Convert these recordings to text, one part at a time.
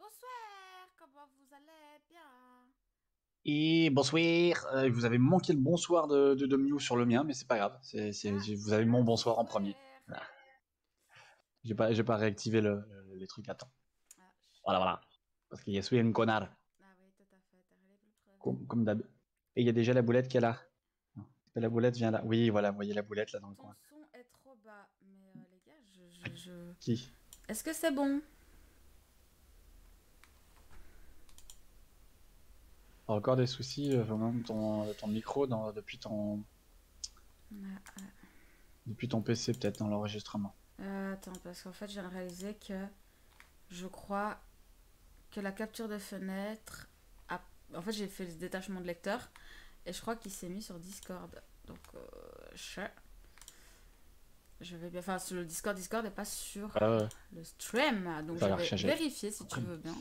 Bonsoir, comment vous allez? Bien. Et bonsoir, vous avez manqué le bonsoir de Mew sur le mien, mais c'est pas grave, vous avez mon bonsoir en premier. Bonsoir. Voilà. J'ai pas réactivé les trucs à temps. Ah, chut. Voilà, voilà. Parce qu'il y a Soui un connard, Ah oui, tout à fait, t'as réglé le problème. comme d'hab. Et il y a déjà la boulette qui est là. Non, la boulette vient là. Oui, voilà, vous voyez la boulette là dans le Ton coin. son est trop bas, mais les gars, Qui? Est-ce que c'est bon? Encore des soucis, vraiment, ton micro Ah, depuis ton PC peut-être dans l'enregistrement. attends, parce qu'en fait, je viens de réaliser que je crois que la capture de fenêtre a... En fait, j'ai fait le détachement de lecteur et je crois qu'il s'est mis sur Discord. Donc, je vais bien... Enfin, sur le Discord n'est pas sur Ouais, le stream. Donc, ça a je l'air vais chargé. vérifier si tu veux bien.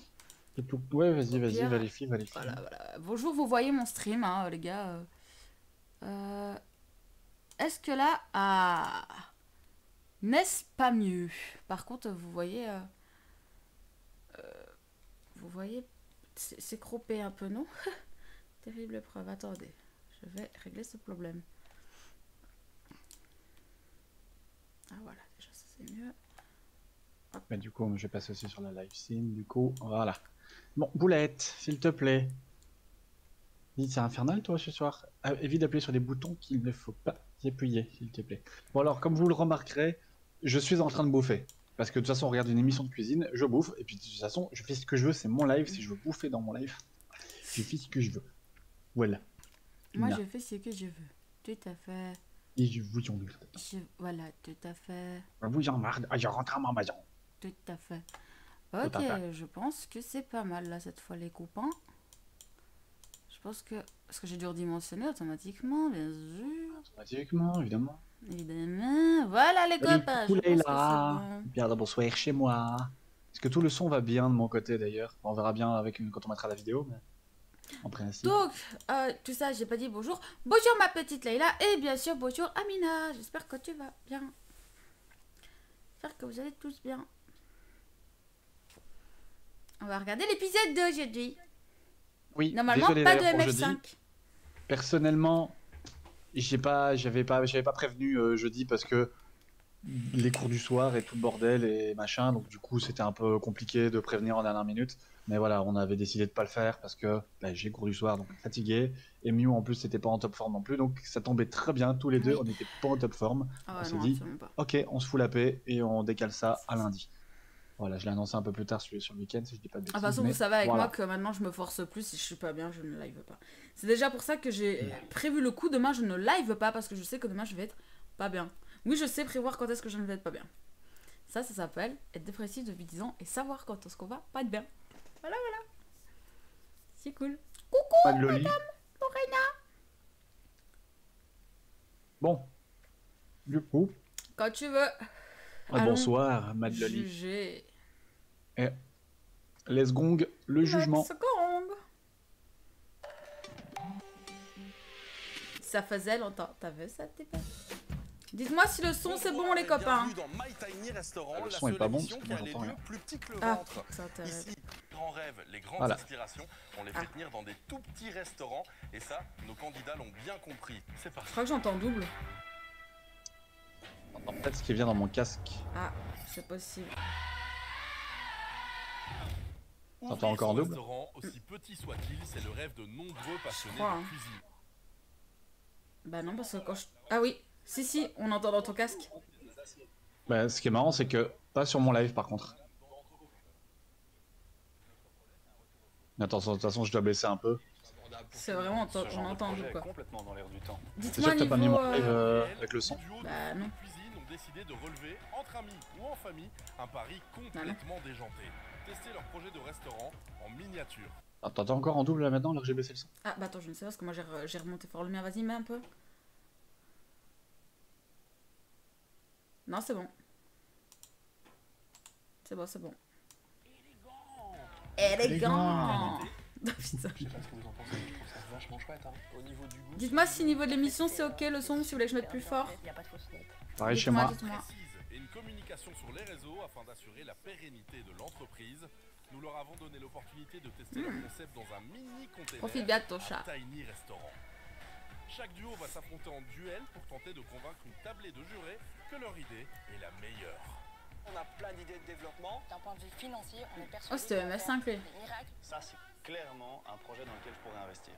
Ouais, vas-y, Au pire, vérifie. Voilà, voilà. Bonjour, vous voyez mon stream, hein, les gars. Est-ce que là, n'est-ce pas mieux? Par contre, vous voyez, c'est croppé un peu, non? Terrible épreuve. Attendez, je vais régler ce problème. Ah voilà, déjà ça c'est mieux. Mais du coup, je vais passer aussi sur la live scene. Du coup, voilà. Bon, Boulette, s'il te plaît. Dis, c'est infernal, toi, ce soir. Évite d'appuyer sur les boutons qu'il ne faut pas y appuyer, s'il te plaît. Bon, alors, comme vous le remarquerez, je suis en train de bouffer. Parce que de toute façon, on regarde une émission de cuisine, je bouffe. Et puis, de toute façon, je fais ce que je veux, c'est mon live. Si je veux bouffer dans mon live, je fais ce que je veux. Voilà. Moi, je fais ce que je veux. Tout à fait. Et je vous emmerde. Voilà, tout à fait. Je vous emmerde. Je rentre à ma maison. Tout à fait. Tout Ok, à fait. je pense que c'est pas mal là cette fois les copains. Je pense que... Parce que j'ai dû redimensionner automatiquement, bien sûr. Automatiquement, évidemment. Évidemment. Voilà les copains, je pense que c'est bon. Bien, bonsoir chez moi. Est-ce que tout le son va bien de mon côté d'ailleurs? On verra bien quand on mettra la vidéo, mais en principe. Donc, tout ça, j'ai pas dit bonjour. Bonjour ma petite Leïla et bien sûr bonjour Amina. J'espère que tu vas bien. J'espère que vous allez tous bien. On va regarder l'épisode d'aujourd'hui. Oui, Normalement, désolé pas de d'ailleurs pour MF5. jeudi. Personnellement, j'avais pas prévenu jeudi parce que les cours du soir et tout le bordel et machin, donc du coup c'était un peu compliqué de prévenir en dernière minute. Mais voilà, on avait décidé de pas le faire parce que bah, j'ai cours du soir, donc fatigué. Et Mew en plus c'était pas en top forme non plus, donc ça tombait très bien tous les deux, Oui. on n'était pas en top forme. Ah On s'est non, dit, absolument pas. ok, on se fout la paix et on décale ça à lundi. Voilà, je l'ai annoncé un peu plus tard sur le week-end si je dis pas de De toute bêtises. façon, Mais vous savez avec voilà. moi que maintenant je me force plus. Si je suis pas bien, je ne live pas. C'est déjà pour ça que j'ai prévu le coup. Demain, je ne live pas parce que je sais que demain je vais être pas bien. Oui, je sais prévoir quand est-ce que je ne vais être pas bien. Ça s'appelle être dépressif depuis 10 ans et savoir quand est-ce qu'on va pas être bien. Voilà, voilà. C'est cool. Coucou, Pas de loli. madame Lorena. Bon, du coup, Quand tu veux. bonsoir, Mad Loli. Juger. Et let's gong le jugement. Seconde. Ça faisait longtemps. T'as vu ça, t'es pas... Dites-moi si le son c'est bon les copains. Le son est pas bon parce que moi j'entends rien. Ah, c'est intéressant. Ici, grands rêves, les grandes Voilà. aspirations, on les fait tenir dans des tout petits restaurants. Et ça, nos candidats l'ont bien compris. C'est Je parti. crois que j'entends double. J'entends peut-être ce qui vient dans mon casque. Ah, c'est possible. T'entends encore en double? Restaurant, aussi petit soit-il, c'est le rêve de nombreux passionnés crois, de hein. cuisine. Bah non, parce que quand je... Ah oui, si, on entend dans ton casque. Bah, ce qui est marrant, c'est que pas sur mon live par contre. Mais attends, de toute façon, je dois baisser un peu. C'est vraiment, on entend double quoi. Complètement dans l'air du temps. C'est Dites-moi sûr que t'as pas mis niveau... mon live avec le son? Bah non. Cuisine ont décidé de relever, entre amis ou en famille, un pari complètement déjanté. Tester leur projet de restaurant en miniature. T'entends encore en double là maintenant alors que j'ai baissé le son? Ah bah attends, je ne sais pas parce que moi j'ai remonté fort le mien. Vas-y, mets un peu. Non, c'est bon. C'est bon, c'est bon. Élégant. Oh, putain. Je sais pas ce que vous en pensez, je trouve ça vachement chouette. Hein. Au niveau du goût. Dites-moi si niveau de l'émission c'est ok le son, si vous voulez que je mette plus fort. Pareil chez moi. Dites-moi. Et une communication sur les réseaux afin d'assurer la pérennité de l'entreprise. nous leur avons donné l'opportunité de tester leur concept dans un mini container. Profite bien de ton chat. Tiny Restaurant. Chaque duo va s'affronter en duel pour tenter de convaincre une tablée de jurés que leur idée est la meilleure. On a plein d'idées de développement. D'un point de vue financier, on est Oh, persuadé c'était MS5 lui. des miracles. Ça, c'est clairement un projet dans lequel je pourrais investir.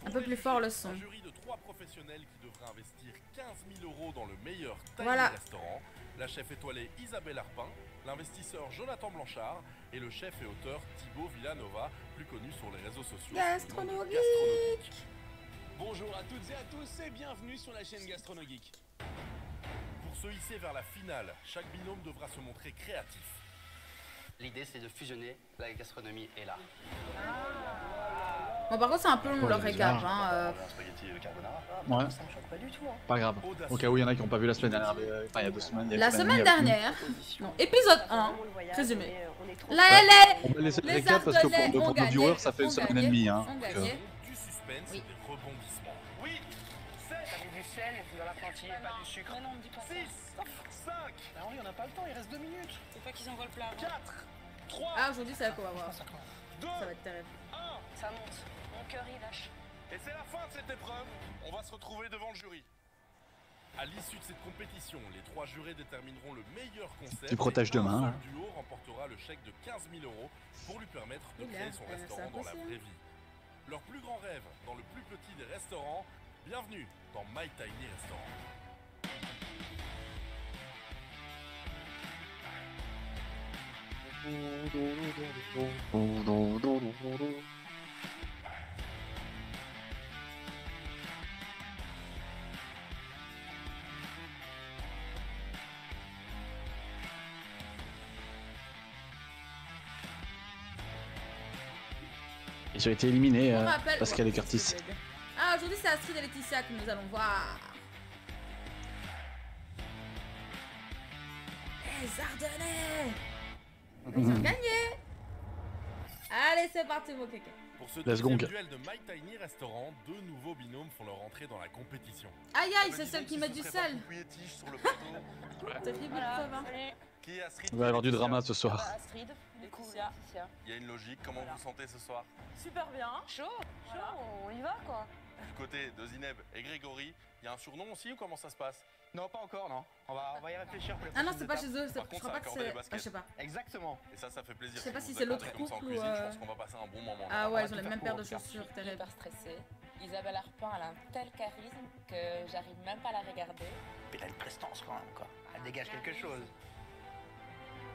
Un peu plus fort le son. Un jury de 3 professionnels qui devraient investir 15 000 € dans le meilleur Tiny Voilà. Restaurant. La chef étoilée Isabelle Arpin, l'investisseur Jonathan Blanchard et le chef et auteur Thibaut Villanova, plus connu sur les réseaux sociaux. sous le nom de Gastronogeek. Gastronogeek. Bonjour à toutes et à tous et bienvenue sur la chaîne Gastronogeek. Pour se hisser vers la finale, chaque binôme devra se montrer créatif. L'idée, c'est de fusionner la gastronomie et l'art. Bon, par contre, c'est un peu long Oh, leur les récap. bizarres. Hein, Un spaghetti et le carbonara. Ouais, Ça me choque pas du tout. Hein. pas grave. Au cas où il y en a qui n'ont pas vu la semaine dernière, enfin il y a 2 semaines. il y a La une semaine il y a- dernière, non, épisode 1, résumé. La La LA, On va laisser le les récap parce que Ardennais pour ont nos gagné, viewers, ça fait une ont semaine et gagné, demie. Hein, ont donc, gagné. Du suspense Oui. et des rebondissements. Oui, 7, T'as du sel dans la plantille, pas du sucre. Mais non, me dis pas ça. 6, 5, Bah oui, on n'a pas le temps, il reste 2 minutes. C'est pas qu'ils envoient le plat. 4, 3, Ah, aujourd'hui, c'est là qu'on va voir. 2, Ça va être terrible. 1. Ça monte. Mon cœur, il lâche. Et c'est la fin de cette épreuve. On va se retrouver devant le jury. À l'issue de cette compétition, les 3 jurés détermineront le meilleur concept. Tu protèges et un demain, seul hein. duo remportera le chèque de 15 000 € pour lui permettre de Il a créer son fait restaurant ça dans la possible. vraie vie. Leur plus grand rêve dans le plus petit des restaurants. Bienvenue dans My Tiny Restaurant. Ils ont été éliminés, On rappelle- Pascal et ouais, Curtis. c'est ce que je voulais dire. Ah, aujourd'hui, c'est Astrid et Laetitia que nous allons voir. Les Ardennais, ils ont gagné. Allez, c'est parti, mon kéké. Pour ce Let's deuxième go. duel de My Tiny Restaurant, 2 nouveaux binômes font leur entrée dans la compétition. Aïe, aïe, c'est Dis celle donc qui si met ce du serait pas sel. Poupouille et Tige sur le plateau. T'as fait Voilà. preuve, hein. Salut. Qui est Astrid? Il va y avoir du Laetitia. drama ce soir. Astrid, Laetitia. Il y a une logique. Comment vous sentez ce soir? Super bien. Chaud. Chaud, on y va quoi. Du côté de Zineb et Grégory, il y a un surnom aussi ou comment ça se passe? Non, pas encore, non. On va y réfléchir pour les Ah non, prochaines c'est pas étapes. chez eux. Par Je contre, crois ça pas que accordait les c'est. baskets. Ah, je sais pas. Exactement. Et ça fait plaisir. Je sais pas vous si vous c'est l'autre accordez comme ça en couple ou, cuisine, je pense qu'on va passer un bon moment. Ah On ouais, va ils ont tout les faire mêmes pour paires de en tout cas. chaussures, terrible. Hyper stressée. Isabelle Arpin, elle a un tel charisme que j'arrive même pas à la regarder. Mais t'as une prestance quand même, quoi. Elle dégage quelque chose.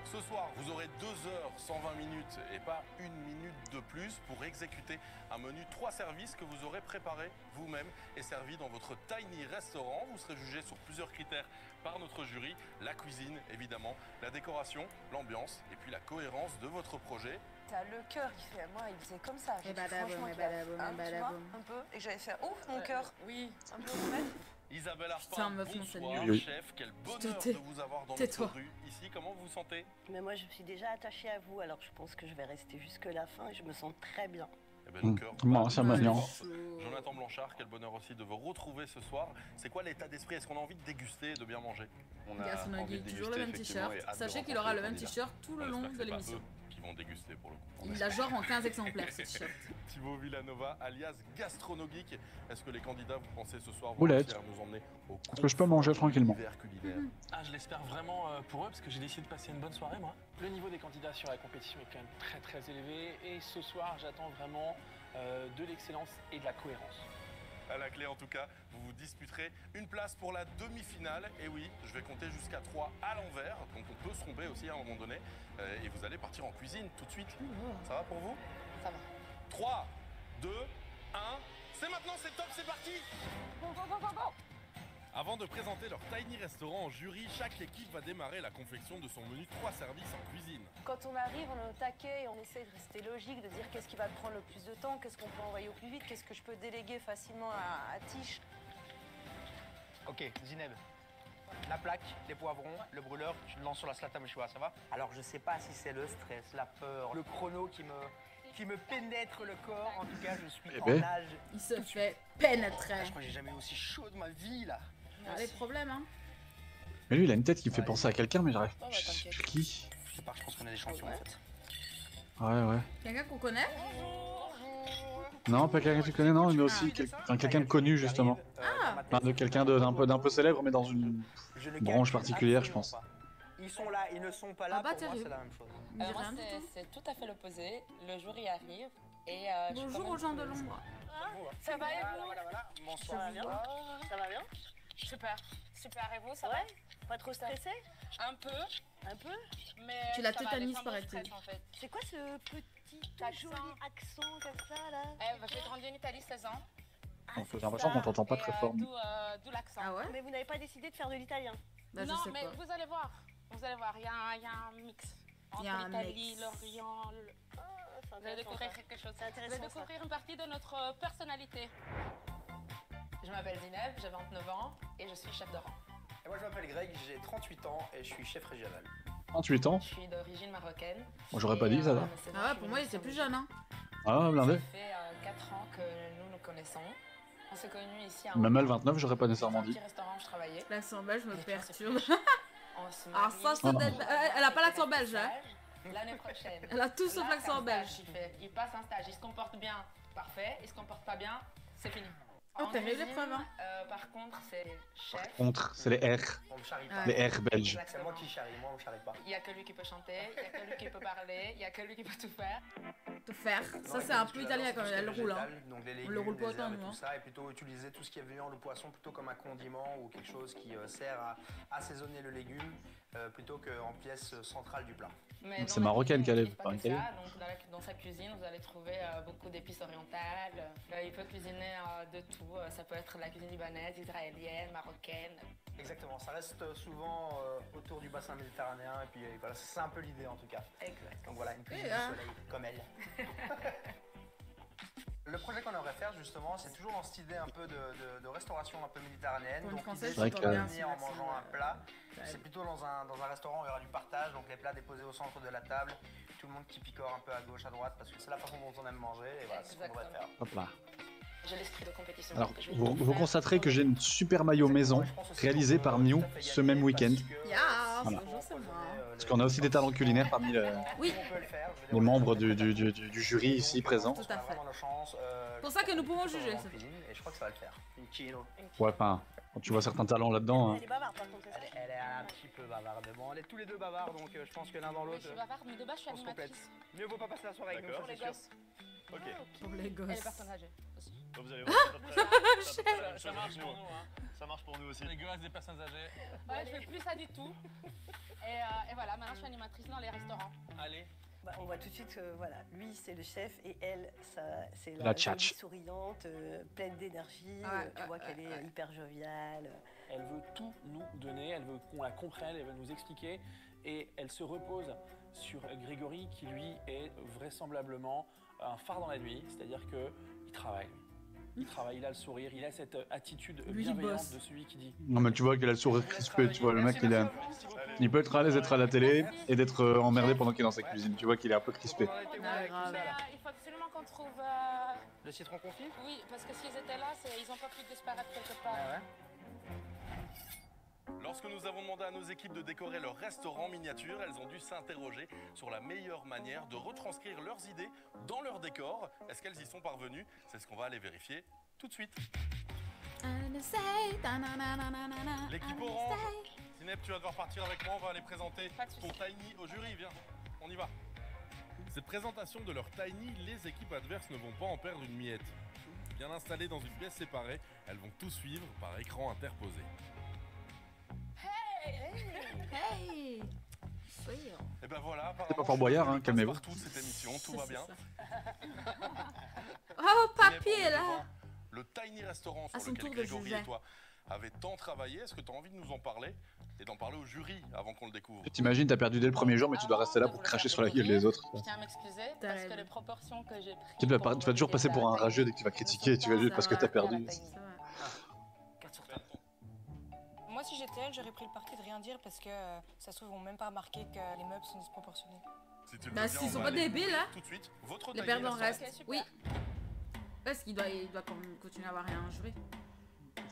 Ce soir, vous aurez 2 heures 120 minutes et pas 1 minute de plus pour exécuter un menu 3 services que vous aurez préparé vous-même et servi dans votre tiny restaurant. Vous serez jugé sur plusieurs critères par notre jury. La cuisine, évidemment, la décoration, l'ambiance et puis la cohérence de votre projet. T'as le cœur qui fait, moi il faisait comme ça. J'ai Et dit, badaboum, franchement et qu'il a- badaboum, hein, et tu vois, badaboum. un peu, et que j'avais fait ouf mon cœur. Oui. Un peu remettre. Isabelle Putain, Arpin, meuf, non, c'est bonsoir, nul. chef. Quel te bonheur tais. de vous avoir dans notre Tais-toi. rue. Ici, comment vous vous sentez? Mais moi, je me suis déjà attachée à vous, alors je pense que je vais rester jusqu'à la fin et je me sens très bien. Eh ben, le cœur Moi, bat ça de m'agnant. force. Jonathan Blanchard, quel bonheur aussi de vous retrouver ce soir. C'est quoi l'état d'esprit? Est-ce qu'on a envie de déguster et de bien manger? On a Gastronogie, envie de toujours le déguster, même effectivement, t-shirt. et hâte de Sachez qu'il rencontrer aura le les même candidats. t-shirt tout le On long espère que de c'est pas l'émission. eux qui vont déguster pour le coup. On Il espère. a genre en 15 exemplaires ce t-shirt. Thibaut Villanova, alias Gastronogeek. Est-ce que les candidats, vous pensez ce soir, vont Boulette. réussir à nous emmener au Est-ce que je peux manger tranquillement? univers culinaire? Ah, je l'espère vraiment pour eux parce que j'ai décidé de passer une bonne soirée moi. Le niveau des candidats sur la compétition est quand même très très élevé et ce soir j'attends vraiment de l'excellence et de la cohérence. À la clé en tout cas, vous vous disputerez une place pour la demi-finale. Et oui, je vais compter jusqu'à 3 à l'envers, donc on peut se tromper aussi à un moment donné. Et vous allez partir en cuisine tout de suite. Ça va pour vous? Ça va. 3, 2, 1, c'est maintenant, c'est top, c'est parti! Bon, bon, bon, bon, bon. Avant de présenter leur tiny restaurant en jury, chaque équipe va démarrer la confection de son menu 3 services en cuisine. Quand on arrive, on est au taquet et on essaie de rester logique, de dire qu'est-ce qui va prendre le plus de temps, qu'est-ce qu'on peut envoyer au plus vite, qu'est-ce que je peux déléguer facilement à Tiche. Ok, Zineb. La plaque, les poivrons, le brûleur, tu le lances sur la slata mouchoua, ça va? Alors je sais pas si c'est le stress, la peur, le chrono qui me pénètre le corps. En tout cas, je suis Eh en ben. nage. Il se fait pénétrer. Je crois que j'ai jamais eu aussi chaud de ma vie là. Ah, les problèmes, hein. Mais lui, il a une tête qui me fait penser à quelqu'un, mais j'arrive. Oh, bah, Je sais t'inquiète. plus qui. Je sais pas, je pense qu'on a des chansons en fait. Ouais. Quelqu'un qu'on connaît? Non, pas quelqu'un que tu connais, non, mais aussi quelqu'un de connu, justement. Enfin, de quelqu'un d'un peu célèbre, mais dans une branche particulière, je pense. Ils sont là, ils ne sont pas là, Ah bah, pour moi terrible. c'est la même chose. Dis Moi, rien du tout. c'est tout à fait l'opposé. Le jour y arrive et je suis Bonjour quand aux même gens de curieuse. l'ombre. Ça va et vous? Voilà. Ça va bien? Ça va bien? Super. Super. Et vous, ça Ouais? Pas trop stressé? va? Un peu, Un peu? mais Tu la ça va, tétanises, les femmes paraît-il. stressent, en fait. C'est quoi ce petit Accent. joli accent comme ça là? J'ai grandi en Italie 16 ans. J'ai l'impression qu'on t'entend pas Et, très fort. D'où l'accent. Ah ouais? Mais vous n'avez pas décidé de faire de l'italien? Bah, je Non, sais mais pas. vous allez voir. Vous allez voir, il y a un mix. Il y a Entre un l'Italie, mix. l'Orient. C'est Vous allez intéressant, découvrir ça. quelque chose. C'est Vous allez intéressant, ça. découvrir une partie de notre personnalité. Je m'appelle Zineb, j'ai 29 ans et je suis chef de rang. Et moi je m'appelle Greg, j'ai 38 ans et je suis chef régional. 38 ans. Je suis d'origine marocaine. Bon, j'aurais pas dit, ça va. mais c'est bon, Ah je ouais, suis pour moi, il une était plus mission jeune, hein. Ah, blindé. Ça fait 4 ans que nous connaissons. On s'est connus ici à Même elle, 29, j'aurais pas nécessairement un dit. petit restaurant où je travaillais. L'accent belge me Et puis, on s'est perturbe. fichu. On se Alors marie. ça, c'est elle a pas l'accent belge, hein. L'année prochaine. Elle a tout sauf Là, l'accent c'est un belge. stage qu'il fait. Il passe un stage, il se comporte bien, parfait. Il se comporte pas bien, c'est fini. Oh, En terrible cuisine, épreuve, hein. Par contre, c'est chef. Contre, c'est les R. On me charrie Ouais. pas. Les R belges. C'est moi qui charrie, moi on me charrie pas. Il y a que lui qui peut chanter, il y a que lui qui peut parler, il y a que lui qui peut tout faire. Te faire. Ça, c'est un peu italien quand même. Elle roule, hein. Donc les On légumes, le roule pas les autant, herbes et nous, tout hein. ça, et plutôt utiliser tout ce qui est viande, le poisson, plutôt comme un condiment ou quelque chose qui sert à assaisonner le légume, plutôt qu'en pièce centrale du plat. Mais Donc dans c'est la marocaine cuisine, qu'elle il est, utilise pas que italienne. ça. Donc dans sa cuisine, vous allez trouver beaucoup d'épices orientales. Il peut cuisiner de tout. Ça peut être de la cuisine libanaise, israélienne, marocaine. Exactement, ça reste souvent autour du bassin méditerranéen, et puis voilà, c'est un peu l'idée en tout cas. Exact. Donc voilà, une cuisine Et, du soleil, comme elle. Le projet qu'on aimerait faire justement, c'est toujours dans cette idée un peu de restauration un peu méditerranéenne. Pour une Donc Française, l'idée, c'est c'est pas de bien, venir c'est en mangeant un plat. Ouais. C'est plutôt dans un restaurant où il y aura du partage, donc les plats déposés au centre de la table, tout le monde qui picore un peu à gauche, à droite, parce que c'est la façon dont on aime manger, et voilà, c'est ce qu'on devrait faire. Hop là. J'ai l'esprit de compétition. Alors, que je vais vous faire. constaterez que j'ai une super maillot maison réalisée par Mew ce même week-end. Ya, Voilà. bonjour, c'est moi. Parce qu'on a aussi des talents culinaires parmi Oui. les membres du jury ici présents. Tout à fait. C'est Pour ça que nous pouvons juger, c'est tout. Et je crois que ça va le faire. Une kilo. Ouais, enfin, quand tu vois certains talents là-dedans. Elle est bavarde par contre, c'est ça? Elle est un petit peu bavarde, mais bon, on est tous les deux bavards, donc je pense que l'un dans Oui, l'autre, je suis bavarde, mais de base, je suis on se complète. animatrice. Mieux vaut pas passer la soirée avec nous, D'accord. Pour ça, les c'est sûr. gosses Ok. Pour les et les gosses. personnes âgées aussi. Donc vous allez voir, c'est à peu près- c'est à peu près la même Ça chose marche avec pour nous. nous, hein. Ça marche pour nous aussi. Les gosses, des personnes âgées. Ouais, je fais plus ça du tout. Et voilà, maintenant je suis animatrice dans les restaurants. Allez. Bah, on voit tout de suite que voilà, lui c'est le chef et elle, c'est La la tchatch. jolie souriante, pleine d'énergie. Ouais, tu vois qu'elle est hyper joviale. Elle veut tout nous donner, elle veut qu'on la comprenne, elle veut nous expliquer. Et elle se repose sur Grégory qui lui est vraisemblablement un phare dans la nuit. C'est-à-dire qu'il travaille. Il travaille, il a le sourire, il a cette attitude Lui, il bienveillante bosse. de celui qui dit Non, mais tu vois qu'il a le sourire crispé, tu vois, le mec, il peut être à l'aise d'être à la télé et d'être emmerdé pendant qu'il est dans sa cuisine. Tu vois qu'il est un peu crispé. Ah, grave. Mais il faut absolument qu'on trouve. Le citron confit. Oui, parce que s'ils étaient là, ils n'ont pas pu disparaître quelque part. Lorsque nous avons demandé à nos équipes de décorer leur restaurant miniature, elles ont dû s'interroger sur la meilleure manière de retranscrire leurs idées dans leur décor. Est-ce qu'elles y sont parvenues? C'est ce qu'on va aller vérifier tout de suite. L'équipe orange. Zineb, tu vas devoir partir avec moi, on va aller présenter Pas de souci. ton tiny au jury, viens, on y va. Cette présentation de leur tiny, les équipes adverses ne vont pas en perdre une miette. Bien installées dans une pièce séparée, elles vont tout suivre par écran interposé. Hey! Soyons. Et ben voilà, C'est pas Fort Boyard, hein, calmez-vous. Partout de cette émission, tout va C'est bien. ça. Oh, papier là! Le tiny restaurant À sur son lequel tour de Grégory juger. et toi avez tant travaillé, est-ce que tu as envie de nous en parler et d'en parler au jury avant qu'on le découvre? T'imagines, t'as perdu dès le premier jour, mais tu dois Avant rester là de pour vous le cracher faire sur la gueule découvrir, des autres. Je tiens à m'excuser T'as parce que raison. les proportions que j'ai prises. Tu vas toujours passer pour un rageux dès que tu vas critiquer, tu vas juste parce que t'as perdu. C'est vrai. 4 sur 4. Moi, si j'étais elle, j'aurais pris le parti de rien dire parce que ça se trouve, ils vont même pas remarquer que les meubles sont disproportionnés. Si tu le Bah, veux bien, s'ils on sont va pas aller débiles, hein. tout de suite. Votre Les tiny perdants restaurant. restent. super. Oui. Parce qu'il doit quand même continuer à avoir un jury.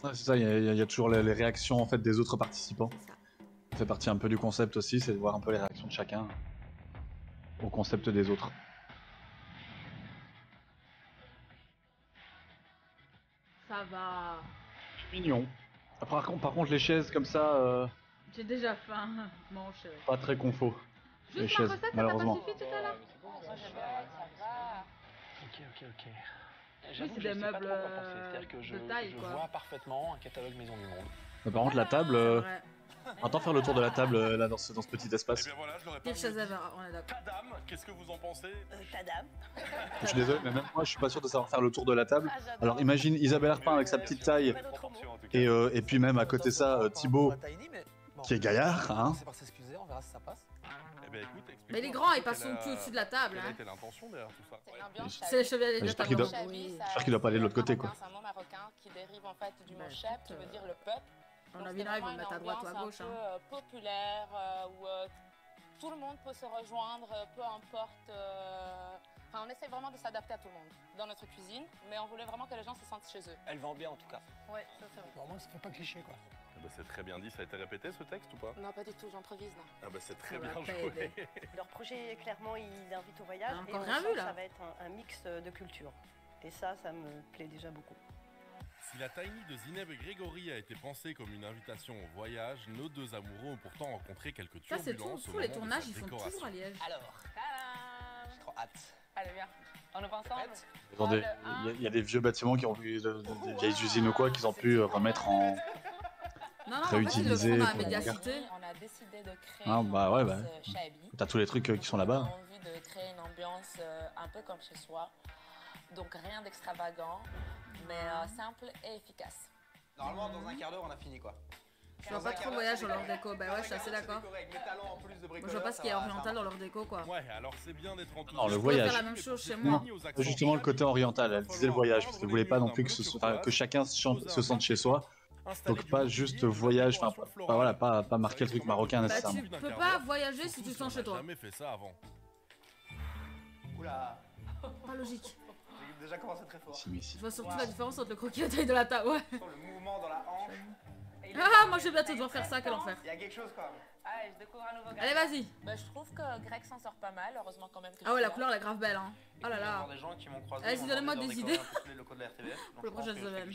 Ouais, c'est ça, il y a toujours les réactions en fait des autres participants. C'est ça. Ça fait partie un peu du concept aussi, c'est de voir un peu les réactions de chacun au concept des autres. Ça va. Mignon. Par contre, les chaises comme ça, J'ai déjà faim. Mange, chérie. pas très confort. Les Juste ma chaises, recette, ça t'a pas malheureusement. suffi tout à l'heure? Ok. Oui, c'est des meubles C'est-à-dire que de taille, je quoi. vois parfaitement un catalogue Maison du Monde. Mais par contre, la table. C'est vrai. Attends, faire le tour de la table là dans ce petit Eh espace. bien voilà, je l'aurais pas Pire chez voulu Eva, dire. on est d'accord. Tadam, qu'est-ce que vous en pensez? Tadam. Je suis désolé, mais même moi, je suis pas sûr de savoir faire le tour de la table. Ah, j'adore. Alors imagine Isabelle Arpin avec sa petite taille, Pas d'autre mot. et puis même à côté ça, Thibaut, qui est gaillard, hein. C'est par s'excuser, on verra si ça passe. Eh bien écoute, Mais il est grand, il passe tout au-dessus de la table. Quelle a Hein. été l'intention derrière tout ça? C'est une ambiance C'est les chevaliers de J'espère qu'il doit- Tabac. Oui. j'espère qu'il doit pas aller de l'autre côté, quoi. C'est un mot marocain qui dérive en fait du mot Bah, cheb, qui écoute, veut dire le peuple. On Donc, a c'est vu là, ils vont vraiment mettre à une droite ou à ambiance gauche. un Hein. peu populaire où tout le monde peut se rejoindre, peu importe. Enfin, on essaie vraiment de s'adapter à tout le monde dans notre cuisine, mais on voulait vraiment que les gens se sentent chez eux. Elle vend bien en tout cas. Ouais, ça c'est vrai. Vraiment, ça fait pas cliché quoi. Eh ben, c'est très bien dit, ça a été répété ce texte ou pas? Non, pas du tout, j'improvise là. Ah bah c'est très Ça va bien pas joué. aider. Leur projet, clairement, il invite au voyage. On a Et encore on rien sent vu, que là. ça va être un mix de cultures. Et ça me plaît déjà beaucoup. Si la Tiny de Zineb et Grégory a été pensée comme une invitation au voyage, nos deux amoureux ont pourtant rencontré quelques Ça, c'est tout. turbulences au Tous les moment de tournages, sa ils sont décoration. toujours à Liège. Alors, tadam! J'ai trop hâte. Allez, viens. On le fait ensemble? Attendez, il y a des vieux bâtiments qui ont pu, des vieilles usines ou quoi, qu'ils ont pu remettre en. Non, en fait, ils le font Réutiliser dans la pour- médiacité. On a décidé de créer Ah, bah ouais, une bah. ambiance, Chabi. T'as tous les trucs qui sont On là-bas. a envie de créer une ambiance un peu comme chez soi. Donc rien d'extravagant, mais simple et efficace. Normalement, dans un quart d'heure, on a fini quoi. Je vois pas trop le voyage dans leur déco. Bah ouais, je suis assez d'accord. Moi, je vois pas ce qui est oriental dans leur déco, quoi. Ouais, alors c'est bien d'être enthousiaste. Non, le Je pourrais voyage. faire la même chose chez moi. C'est justement le côté oriental, elle disait le voyage, parce qu'elle voulait pas non plus que chacun se sente chez soi. Donc pas juste voyage, enfin voilà, pas marquer le truc marocain Bah, nécessairement. tu peux pas voyager si tu te sens chez toi. J'ai jamais fait ça avant. Oula, Pas logique. j'ai déjà commencé très fort. Si, mais si. Je vois surtout la différence entre le croquis et la taille de la table. Ouais. Le mouvement dans la hanche. Ah, moi je vais bientôt devoir faire ça, quel enfer. Il y a quelque chose quoi. Allez, je découvre un nouveau gars. Allez, vas-y. Bah, je trouve que Greg s'en sort pas mal, heureusement quand même que Ah ouais, je la suis couleur elle est grave belle, hein. Oh là là. Des gens qui m'ont croisé. Allez-y, donnez-moi des idées. Les locaux de la RTBF. Pour le prochain semaine.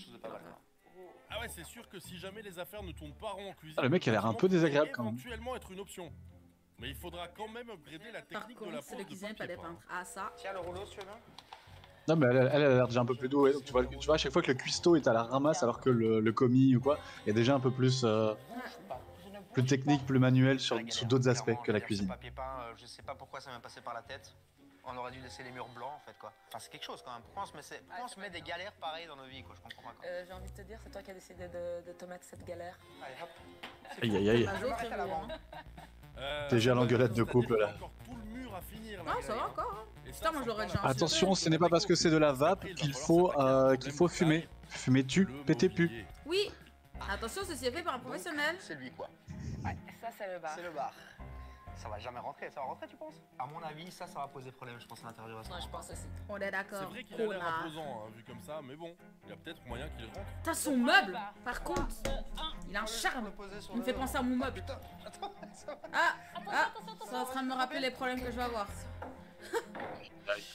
Ah ouais, c'est sûr que si jamais les affaires ne tournent pas rond en cuisine, Ah, le mec a l'air un peu désagréable quand même. éventuellement être une option. Mais il faudra quand même upgrader la Par technique de la contre, c'est pose le de cuisinier, pas papier des peint. peintres. Ah, ça. Tiens, le rouleau, si tu veux bien. Non mais elle a l'air déjà un peu plus douée, donc tu vois à chaque fois que le cuistot est à la ramasse alors que le commis ou quoi est déjà un peu plus technique, plus manuel sous d'autres aspects que la cuisine. Papier peint, je sais pas pourquoi ça m'est passé par la tête. On aurait dû laisser les murs blancs en fait quoi. Enfin c'est quelque chose quand même. Pourquoi on se met des galères pareilles dans nos vies quoi, je comprends pas quoi. J'ai envie de te dire, c'est toi qui as décidé de te mettre cette galère. Allez hop. Aïe aïe aïe. Mazo, très beau, hein. Déjà l'engueulade de couple là. Encore tout le mur à finir, la Ah, ça va grille, encore, hein. Et ça, Putain, moi je l'aurais déjà Attention, ce n'est pas parce que c'est de la vape qu'il faut fumer. Fumer tu, péter pu. Oui. Attention, ceci est fait par un professionnel. C'est lui quoi. Ouais, ça c'est le bar. C'est le bar. Ça va jamais rentrer, ça va rentrer tu penses? À mon avis ça va poser problème je pense à l'intérieur du Moi restaurant. je pense aussi. On est C'est d'accord. vrai qu'il a l'air Connard. imposant, hein, vu comme ça, mais bon, il y a peut-être moyen qu'il rentre. T'as son meuble, par contre. Il a un charme. Il me fait penser à mon meuble. Attends, Ah, c'est en train de me rappeler les problèmes que je vais avoir.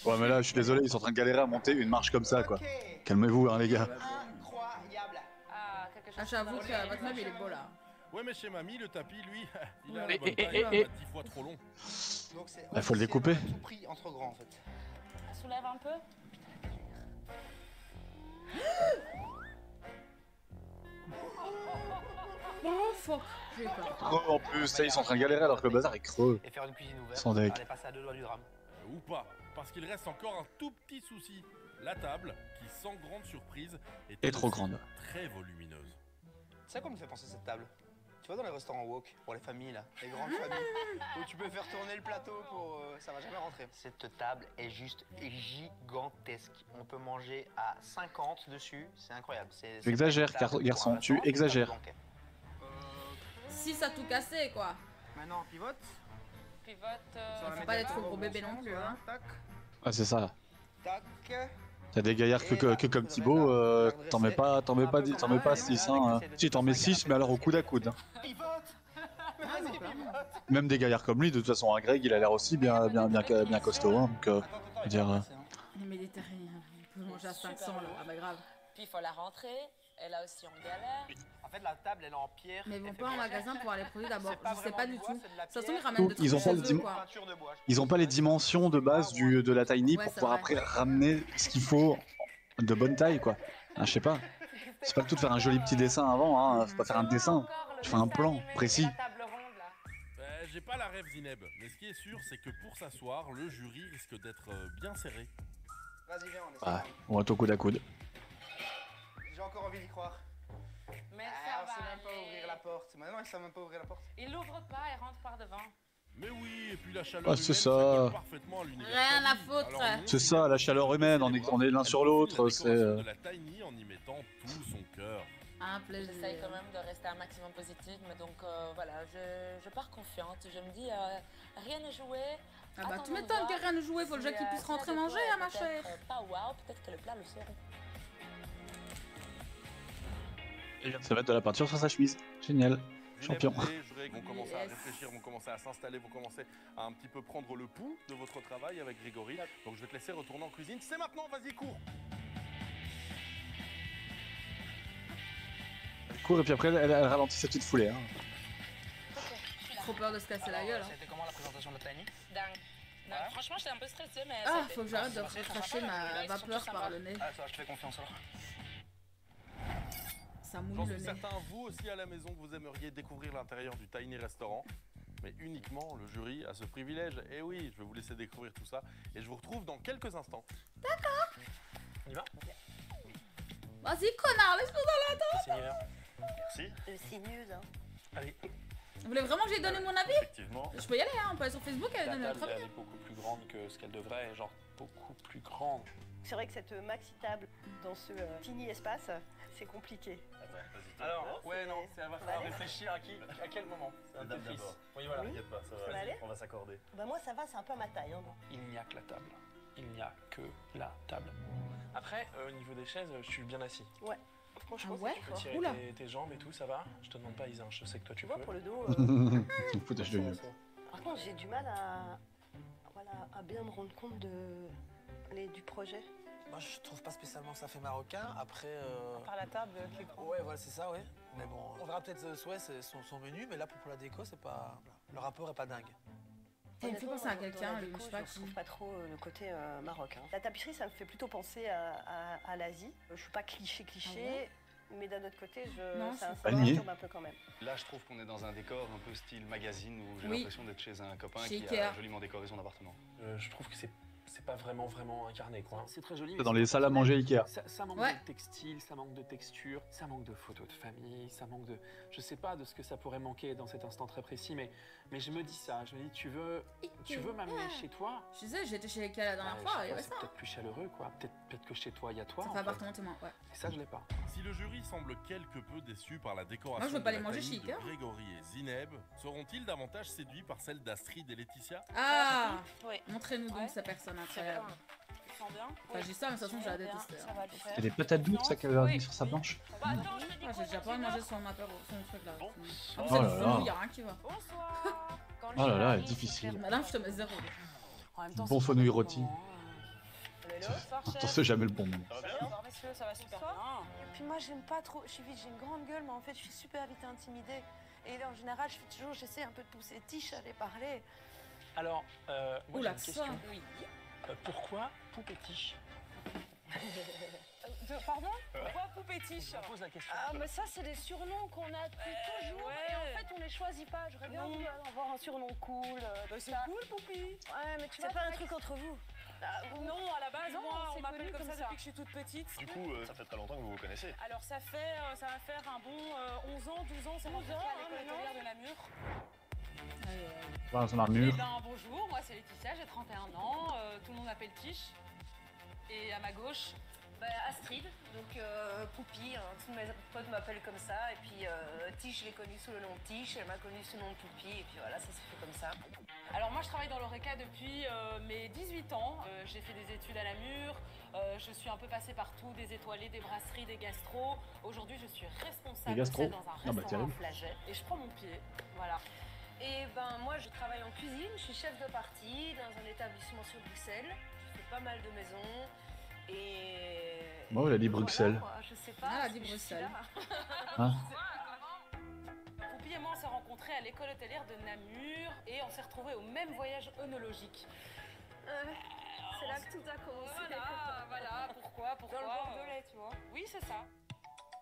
Ouais mais là je suis désolé, ils sont en train de galérer à monter une marche comme ça quoi. Calmez-vous hein les gars. Incroyable. Ah, quelque chose. Ah, j'avoue que votre meuble il est beau là. Ouais, mais chez mamie, le tapis, lui, il a Ouais. la bonne taille, il est 10 fois trop long. Donc c'est Bah, faut le découper. officiel, on a tout pris entre grands en fait. Soulève un peu. Oh fuck, j'ai eu peur. Creux en plus, ça, ils sont en train de galérer alors que le bazar est creux. Et faire une cuisine ouverte. Sans deck. On est passé à 2 doigts du drame. Ou pas, parce qu'il reste encore un tout petit souci. La table, qui sans grande surprise, Et trop aussi grande. très volumineuse. Tu sais quoi me fait penser cette table? Tu vois dans les restaurants wok, pour les familles là, les grandes familles, où tu peux faire tourner le plateau pour... ça va jamais rentrer. Cette table est juste gigantesque. On peut manger à 50 dessus, c'est incroyable. Tu exagères, garçon, tu exagères. Si ça a tout cassé quoi. Maintenant on pivote. Pivote. Faut pas être trop gros bébé non plus, hein. Tac, Ah c'est ça. tac. T'as des gaillards que comme Thibaut, t'en mets pas 6 hein. Si t'en mets 6 mais alors au coude à coude. Hein. Pivote. Vas-y, pivote. Même des gaillards comme lui, de toute façon un Greg il a l'air aussi bien costaud hein, donc dire Le Méditerranéen, on peut manger à 500 là. Ah bah grave. Puis il faut la rentrer, et là aussi on galère. En fait, la table, elle est en pierre. Mais ils vont elle fait pas en moins cher. magasin pour voir les produits d'abord. C'est pas Je sais vraiment pas du du bois, tout. c'est de la Ça se trouve, pierre. ils ramènent des Ils trucs ont pas chez le eux, dim- quoi. Peinture de bois. Ils ont pas les dimensions de base de la Tiny Ouais, pour c'est pouvoir vrai. après ramener ce qu'il faut de bonne taille, quoi. Ah, je sais pas. C'est pas le tout de faire un joli petit dessin avant, hein. Faut pas faire un dessin. Tu fais un plan précis. J'ai pas la rêve Zineb, mais ce qui est sûr, c'est que pour s'asseoir, le jury risque d'être bien serré. Vas-y, viens, on essaie. Ouais, on va au coude à coude. J'ai encore envie d'y croire. Mais Ah, ça on sait va même pas aller. ouvrir la porte. Maintenant, ils savent même pas ouvrir la porte. Il l'ouvre pas, il rentre par devant. Mais oui, et puis la chaleur Ah, c'est humaine, ça. colle parfaitement à l'univers Rien à Tiny. foutre. Alors non, C'est ça, la chaleur humaine, on est l'un sur l'autre, c'est... de la Tiny en y mettant tout son cœur. Un plaisir. J'essaye quand même de rester un maximum positive, mais donc voilà, je pars confiante. Je me dis, rien n'est joué. Ah bah tu Attendons de m'étonnes voir. que rien ne jouait, faut déjà Si, qu'ils puissent si la rentrer déco manger, est hein, ma peut-être, chère. Pas waouh, peut-être que le plat le seront. Il vient de se mettre de la peinture sur sa chemise. Génial. Champion. Les jurés vont commencer à Yes. réfléchir, vont commencer à s'installer, vont commencer à un petit peu prendre le pouls de votre travail avec Grégory. Donc je vais te laisser retourner en cuisine. C'est maintenant, vas-y, cours. Elle court et puis après elle ralentit sa petite foulée. Hein. Trop peur de se casser la gueule. Hein. C'était comment la présentation de la Tiny? Dingue. Donc, franchement, j'étais un peu stressée, mais. Ah, ça a été. faut que j'arrête de C'est recracher sympa, ma ils sont tous vapeur sympas. par le nez. Ah, ça va, je te fais confiance alors. Ça J'en mouille le suis nez. certain, vous aussi à la maison, que vous aimeriez découvrir l'intérieur du Tiny Restaurant. Mais uniquement le jury a ce privilège. Et oui, je vais vous laisser découvrir tout ça. Et je vous retrouve dans quelques instants. On y va? Vas-y, connard, laisse-nous dans la tente. C'est l'hiver. Merci. C'est nul, hein. Allez. Vous voulez vraiment que j'aille donner mon avis? Effectivement. Je peux y aller, hein, on peut aller sur Facebook et La donner notre table, avis. elle est beaucoup plus grande que ce qu'elle devrait, genre beaucoup plus grande. C'est vrai que cette maxi table dans ce tiny espace, c'est compliqué. Alors, Ouais, ouais, c'est- non, ça va ça va falloir aller réfléchir à quel moment. C'est un Tetris. Oui, voilà. Oui. pas, Ça va aller? On va s'accorder. Bah moi ça va, c'est un peu à ma taille. Hein, donc. Il n'y a que la table. Il n'y a que la table. Après, au niveau des chaises, je suis bien assis. Ouais, franchement Ah ouais? c'est Tu plus peux fort. tirer Oula. tes jambes et tout, ça va? Je te demande pas, Isa, je sais que toi tu Tu vois, peux. pour le dos, C'est un foutage de gueule. par contre j'ai du mal à, voilà, à bien me rendre compte du projet. Moi, je trouve pas spécialement que ça fait marocain. Après. Par la table qui est grande. Ouais, voilà, c'est ça, ouais. Mais bon, on verra peut-être ouais, son menu, mais là, pour la déco, c'est pas. Le rapport est pas dingue. Il me fait penser à Honnêtement, quelqu'un, dans la je déco, sais pas je qui. trouve pas trop le côté Maroc. Hein. La tapisserie, ça me fait plutôt penser à l'Asie. Je suis pas cliché, Ah ouais mais d'un autre côté, Non, ça pas me nier. perturbe un peu quand même. Là, je trouve qu'on est dans un décor un peu style magazine où j'ai Oui. l'impression d'être chez un copain Chez qui Ikea. a joliment décoré son appartement. Je trouve que c'est pas vraiment incarné, quoi. C'est très joli. Dans les salles à manger Ikea. Ça manque Ouais. de textile, ça manque de texture, ça manque de photos de famille, ça manque de... Je sais pas de ce que ça pourrait manquer dans cet instant très précis, mais je me dis ça. Je me dis, tu veux m'amener chez toi? Je disais, j'étais chez Ikea la dernière Je fois, sais il y pas, avait c'est ça. peut-être plus chaleureux, quoi. Peut-être que chez toi, il y a toi. Ça en fait fait. appartement témoin, ouais. Et ça, je l'ai pas. Si le jury semble quelque peu déçu par la décoration Moi, je veux pas de les la manger Tiny chez de Ikea. Grégory et Zineb, seront-ils davantage séduits par celle d'Astrid et Laetitia? Ah, Oui. montrez-nous donc Ouais. cette personne C'est incroyable. bien. Ils sont bien. Enfin, je dis ça, mais de toute façon, je la Bien, déteste. ça va le faire. Il y a des patates douces, ça qu'elle a mis sur sa planche. Bah, attends, je te dis Ah, quoi, j'ai déjà pas quand tu mangé meurs. son apéro, son truc là. En plus, Oh c'est là le là. fou, y a rien qui va. Bonsoir. Quand le Oh là là, jury elle est arrive, difficile. c'est Madame, je te mets 0. En même temps, Bon c'est fenouil pas rôti. vraiment, Bonsoir, T'en chef. sais jamais le bon moment. Bonsoir, messieurs, ça va super bien. Et puis moi j'aime pas trop, j'ai une grande gueule mais en fait je suis super vite intimidée. Et en général j'essaie un peu de pousser Tiche à aller parler. Alors, moi, j'ai Oula, une ça. question. Pourquoi Poupée Tiche? Pardon? Pourquoi Poupée Tiche? Je pose la question. Ah mais ça c'est des surnoms qu'on a depuis toujours et en fait on les choisit pas. J'aurais bien voulu avoir un surnom cool. C'est cool, Poupée. Ouais mais tu vois C'est pas un truc entre vous. Non, à la base, Non, moi, on c'est m'appelle connu comme comme ça ça. depuis que je suis toute petite. Du coup, ça fait très longtemps que vous vous connaissez. Alors, ça va faire un bon 11 ans, 12 ans, c'est rencontré à l'école hôtelière de Namur. Voilà son Eh armure. ben, bonjour, moi c'est Laetitia, j'ai 31 ans, tout le monde m'appelle Tiche. Et à ma gauche, Astrid, donc Poupie, tous mes potes m'appellent comme ça. Et puis Tiche, je l'ai connue sous le nom de Tiche, elle m'a connue sous le nom de Poupie. Et puis voilà, ça s'est fait comme ça. alors moi je travaille dans l'ORECA depuis mes 18 ans. J'ai fait des études à Namur, je suis un peu passée partout, des étoilés, des brasseries, des gastros. Aujourd'hui je suis responsable Des gastros? dans un Ah bah, restaurant à terrible. Flaget et je prends mon pied, voilà. Et ben moi je travaille en cuisine, je suis chef de partie dans un établissement sur Bruxelles. Je fais pas mal de maisons. Et. Bon, il a dit Bruxelles. Voilà, quoi, je sais pas. Ah, elle a dit je suis Bruxelles. là. Hein? Poupie et moi, on s'est rencontrés à l'école hôtelière de Namur et on s'est retrouvés au même voyage œnologique. C'est là que tout a commencé. Voilà, pourquoi Dans le Bordelais, tu vois. Oui, c'est ça.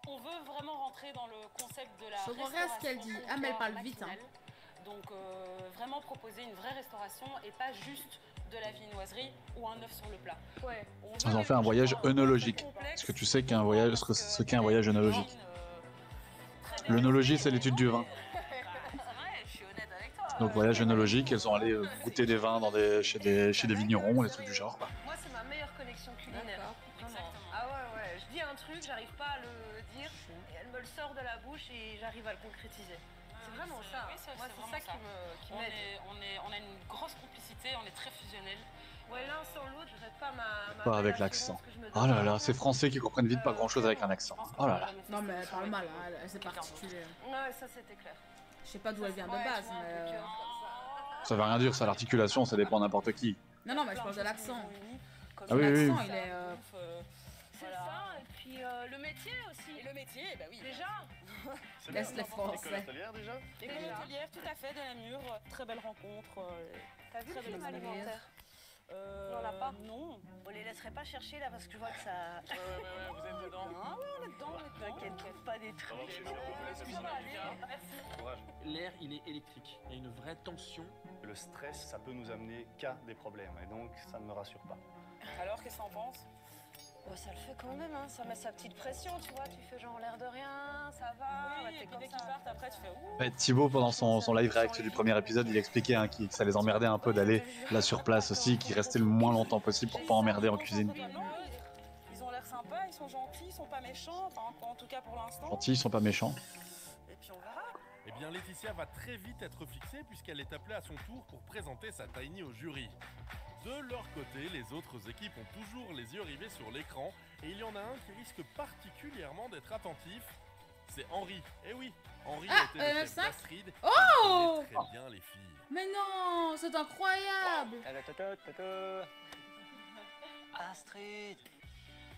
On veut vraiment rentrer dans le concept de la Je comprends rien à ce qu'elle dit. Ah, mais elle parle vite, hein. Donc vraiment proposer une vraie restauration et pas juste de la viennoiserie ou un œuf sur le plat. Ouais. Ils ont fait un voyage œnologique. Est-ce que tu sais qu'un voyage, ce qu'est un voyage œnologique? L'œnologie, c'est l'étude du vin. Donc voyage œnologique, elles sont allées goûter des vins chez des vignerons, des trucs du genre. Quoi. Moi, c'est ma meilleure connexion culinaire. Vraiment. Ah ouais. Je dis un truc, j'arrive pas à le dire, et elle me le sort de la bouche et j'arrive à le concrétiser. C'est vraiment ça. Oui, Moi, c'est ça qui m'aide. On a une grosse complicité, on est très fusionnels. Ouais, l'un sans l'autre, je rate pas ma Pas avec l'accent. Oh là là, ces Français qui comprennent vite pas grand chose avec un accent. Oh là là. Non, mais elle parle mal, hein. Elle s'est particulière. Ouais, ça c'était clair. Je sais pas d'où elle vient de base, mais. Ça veut rien dire, ça, l'articulation, ça dépend n'importe qui. Non, mais je parle de l'accent. Ah oui, oui. L'accent, il est. C'est ça, et puis le métier aussi. Et le métier, bah oui. Déjà. Laisse les Français. École hôtelière déjà? École hôtelière, tout à fait, de Namur. Très belle rencontre. T'as vu le Très film belle alimentaire? On l'a pas? Non. On les laisserait pas chercher là parce que je vois que ça. Ouais, vous êtes dedans. Ah ouais, on est dedans. T'inquiète pas des trucs. L'air, il est électrique. Il y a une vraie tension. Le stress, ça peut nous amener qu'à des problèmes. Et donc, ça ne me rassure pas. Alors, qu'est-ce que t'en penses? Oh, ça le fait quand même, hein. Ça met sa petite pression, tu vois. Tu fais genre l'air de rien, ça va. Oui, et puis dès qu'ils partent, après, tu fais ouh. Ouais, Thibaut, pendant son live react du premier épisode, il expliquait hein, que ça les emmerdait un peu d'aller là sur place aussi, qu'ils restaient le moins longtemps possible pour pas emmerder en cuisine. Ils ont l'air sympas, ils sont gentils, ils sont pas méchants, enfin, en tout cas pour l'instant. Gentils, ils sont pas méchants. Et puis on verra. Eh bien, Laetitia va très vite être fixée puisqu'elle est appelée à son tour pour présenter sa tiny au jury. De leur côté, les autres équipes ont toujours les yeux rivés sur l'écran et il y en a un qui risque particulièrement d'être attentif. C'est Henri. Eh oui, Henri était le chef d'Astrid. Oh! Il connaît très bien les filles. Mais non, c'est incroyable! Astrid.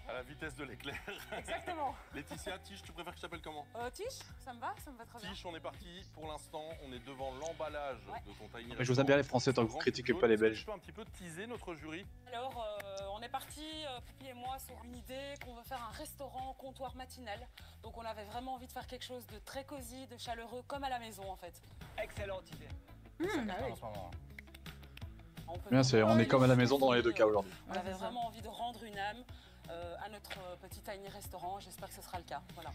À la vitesse de l'éclair. Exactement. Laetitia, Tiche, tu préfères que je t'appelle comment? Tiche, ça me va très bien. Tiche, on est parti. Pour l'instant, on est devant l'emballage de ton tiny. Mais je vous aime bien les Français tant que vous critiquez pas les Belges. Je peux un petit peu teaser notre jury. Alors, on est parti, Poupie et moi, sur une idée qu'on veut faire un restaurant comptoir matinal. Donc, on avait vraiment envie de faire quelque chose de très cosy, de chaleureux, comme à la maison en fait. Excellente idée. En ce moment. Bien, on est comme à la maison dans les deux cas aujourd'hui. On avait vraiment envie de rendre une âme à notre petit tiny restaurant. J'espère que ce sera le cas. Voilà.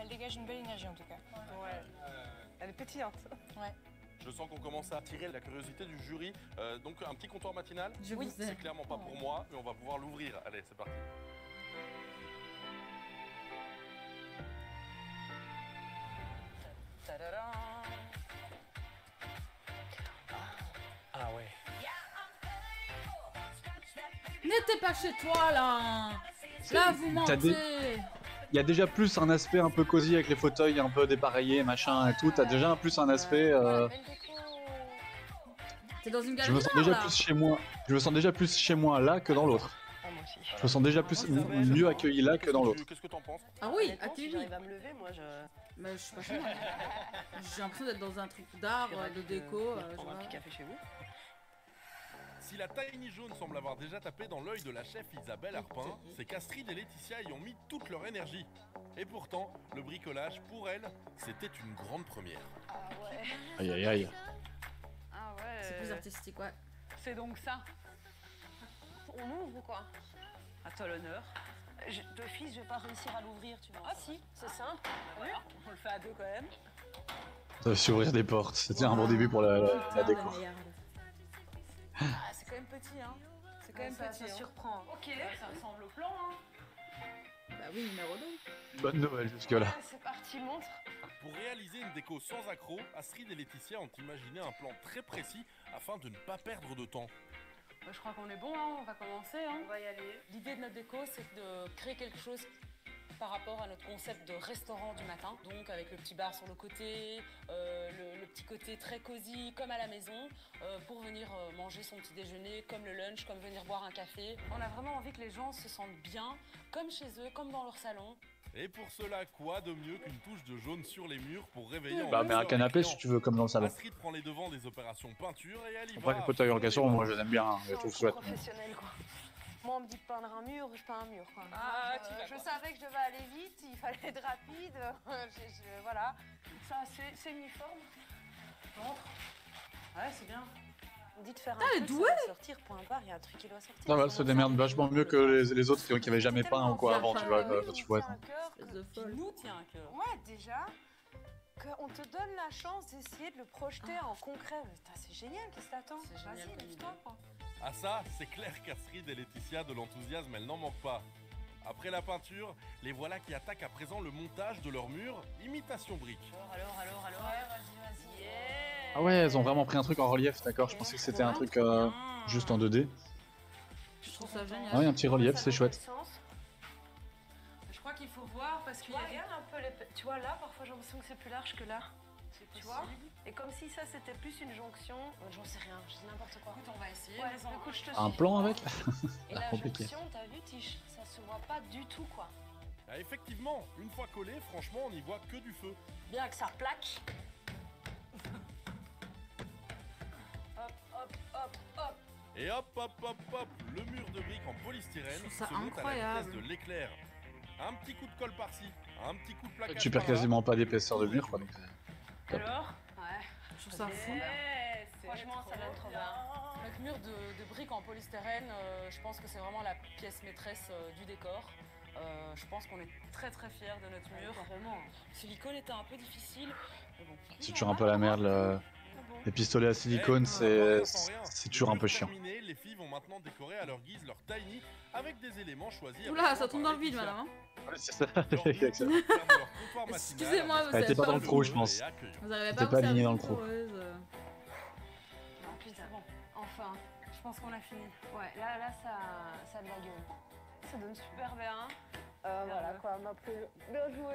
Elle dégage une belle énergie en tout cas. Ouais. Elle est pétillante. Ouais. Je sens qu'on commence à attirer la curiosité du jury. Donc un petit comptoir matinal. Oui, c'est clairement pas pour moi, mais on va pouvoir l'ouvrir. Allez, c'est parti. Ah ouais. N'étais pas chez toi là! Là, vous mentez! Il y a déjà plus un aspect un peu cosy avec les fauteuils un peu dépareillés, machin et tout. T'as déjà plus un aspect. T'es dans une Je me galerie sens déjà là? plus chez moi. Je me sens déjà plus chez moi là que dans l'autre. moi aussi. Je me sens déjà plus mieux accueilli là que dans l'autre. Qu'est-ce que t'en penses? Ah oui, Honnêtement, si accueilli. j'arrive à me lever, moi je. Mais je suis pas chez moi. J'ai l'impression d'être dans un truc d'art, de déco. je prendre un vois. petit café chez vous. Si la tiny jaune semble avoir déjà tapé dans l'œil de la chef Isabelle Arpin, c'est qu'Astrid et Laetitia y ont mis toute leur énergie. Et pourtant, le bricolage, pour elle, c'était une grande première. Ah ouais. Aïe aïe aïe. Ah ouais. C'est plus artistique, ouais. C'est donc ça. On ouvre ou quoi? À toi l'honneur. D'office, je vais pas réussir à l'ouvrir, tu vois. Ah si, C'est simple. voilà, on le fait à deux quand même. Ça va s'ouvrir des portes. C'était un bon début pour la déco. Ah, c'est quand même petit, hein. C'est quand même petit. Ça surprend. Ok. Ça ressemble au plan, hein. Bah oui, numéro 2. Bonne nouvelle jusque-là. C'est parti, montre. Pour réaliser une déco sans accroc, Astrid et Laetitia ont imaginé un plan très précis afin de ne pas perdre de temps. Je crois qu'on est bon, hein. On va commencer, hein. On va y aller. L'idée de notre déco, c'est de créer quelque chose par rapport à notre concept de restaurant du matin. Donc avec le petit bar sur le côté, le petit côté très cosy comme à la maison, pour venir manger son petit déjeuner, comme le lunch, comme venir boire un café. On a vraiment envie que les gens se sentent bien, comme chez eux, comme dans leur salon. Et pour cela, quoi de mieux qu'une touche de jaune sur les murs pour réveiller en Bah, mais un canapé si tu veux, comme dans le salon. Astrid prend les devants des opérations peinture et elle y Après, va. les fauteuils en caisson, moi je les aime bien, hein, je les trouve chouettes. Professionnel quoi. Moi on me dit de peindre un mur, je peins un mur quoi. Je savais que je devais aller vite, il fallait être rapide, voilà. Ça c'est uniforme. Rentre. Ouais, c'est bien. On dit de faire un elle est truc, douée. ça doit sortir, point barre, il y a un truc qui doit sortir. Ça va, elle se démerde vachement mieux que les autres qui avaient jamais peint ou quoi avant, tu vois, quand tu vois. Qui nous tient à cœur. Ouais, déjà, qu'on te donne la chance d'essayer de le projeter en concret. Putain, c'est génial, qu'est-ce que t'attends? Vas-y, lève-toi, quoi. Ah ça, c'est clair qu'Astrid et Laetitia, de l'enthousiasme, elles n'en manquent pas. Après la peinture, les voilà qui attaquent à présent le montage de leur mur, imitation brique. Alors. Ouais, vas-y. Yeah. Ah ouais, elles ont vraiment pris un truc en relief, d'accord. Je pensais que c'était un truc juste en 2D. Je trouve ça génial. Ah oui, un petit relief, c'est chouette. Je crois qu'il faut voir parce qu'il y a... Regarde un peu les... Tu vois, là, parfois, j'ai l'impression que c'est plus large que là. Tu vois? Et comme si ça, c'était plus une jonction. J'en sais rien, je dis n'importe quoi. Écoute, on va essayer. Ouais, écoute, je te Un suis. plan avec? Et la Compliqué. jonction, t'as vu, Tiche? Ça se voit pas du tout, quoi. Ah, effectivement, une fois collé, franchement, on n'y voit que du feu. Bien que ça plaque. Hop. Et hop, le mur de briques en polystyrène Je trouve ça se monte à la incroyable. vitesse de l'éclair. Un petit coup de colle par-ci, un petit coup de plaquage Tu perds par là. quasiment pas d'épaisseur de mur, quoi. Donc, top. Alors? Ouais. Je trouve ça fou. Franchement, ça donne trop bien. Notre mur de briques en polystyrène, je pense que c'est vraiment la pièce maîtresse du décor. Je pense qu'on est très très fiers de notre mur. Vraiment. Le silicone était un peu difficile, mais bon. C'est toujours un peu la merde. Les pistolets à silicone, c'est toujours un peu chiant. Terminé, les filles vont maintenant décorer à leur guise leur tiny avec des éléments choisis. avec Oula, soin ça tombe par dans le vide, Laetitia. madame. Ouais, c'est ça. Leur but, c'est de faire de leur comptoir matinal Excusez-moi, un vous Elle était savez pas pas. dans le trou, je pense. et accueillant. Vous arrivez T'es pas à pas vous aligné servir dans le de trou. coureuse. Ah, putain, bon. Enfin, je pense qu'on a fini. Ouais, là, ça a de la gueule. Ça donne super bien. Voilà, quoi, m'a plu. Bien joué.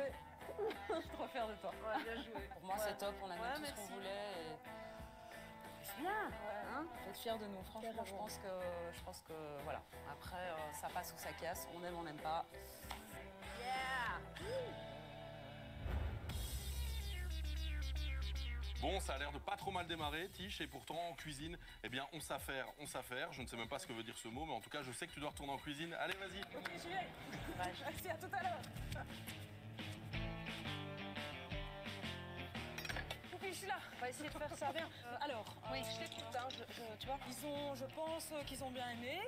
Je suis trop fière de toi. Ouais, bien joué. Pour moi, c'est top, on a mis tout ce merci. qu'on voulait. Et... C'est bien. Hein, faut être fier de nous, franchement, je pense que voilà. Après, ça passe ou ça casse, on aime, on n'aime pas. Bon, ça a l'air de pas trop mal démarrer, Tiche, et pourtant en cuisine, eh bien, on s'affaire. Je ne sais même pas ce que veut dire ce mot, mais en tout cas, je sais que tu dois retourner en cuisine. Allez, vas-y. Ok, j'y vais. Merci, à tout à l'heure. Oui, je suis là. On va essayer de faire ça bien. Alors, Oui, je t'écoute, hein, tu vois. ils ont, je pense qu'ils ont bien aimé.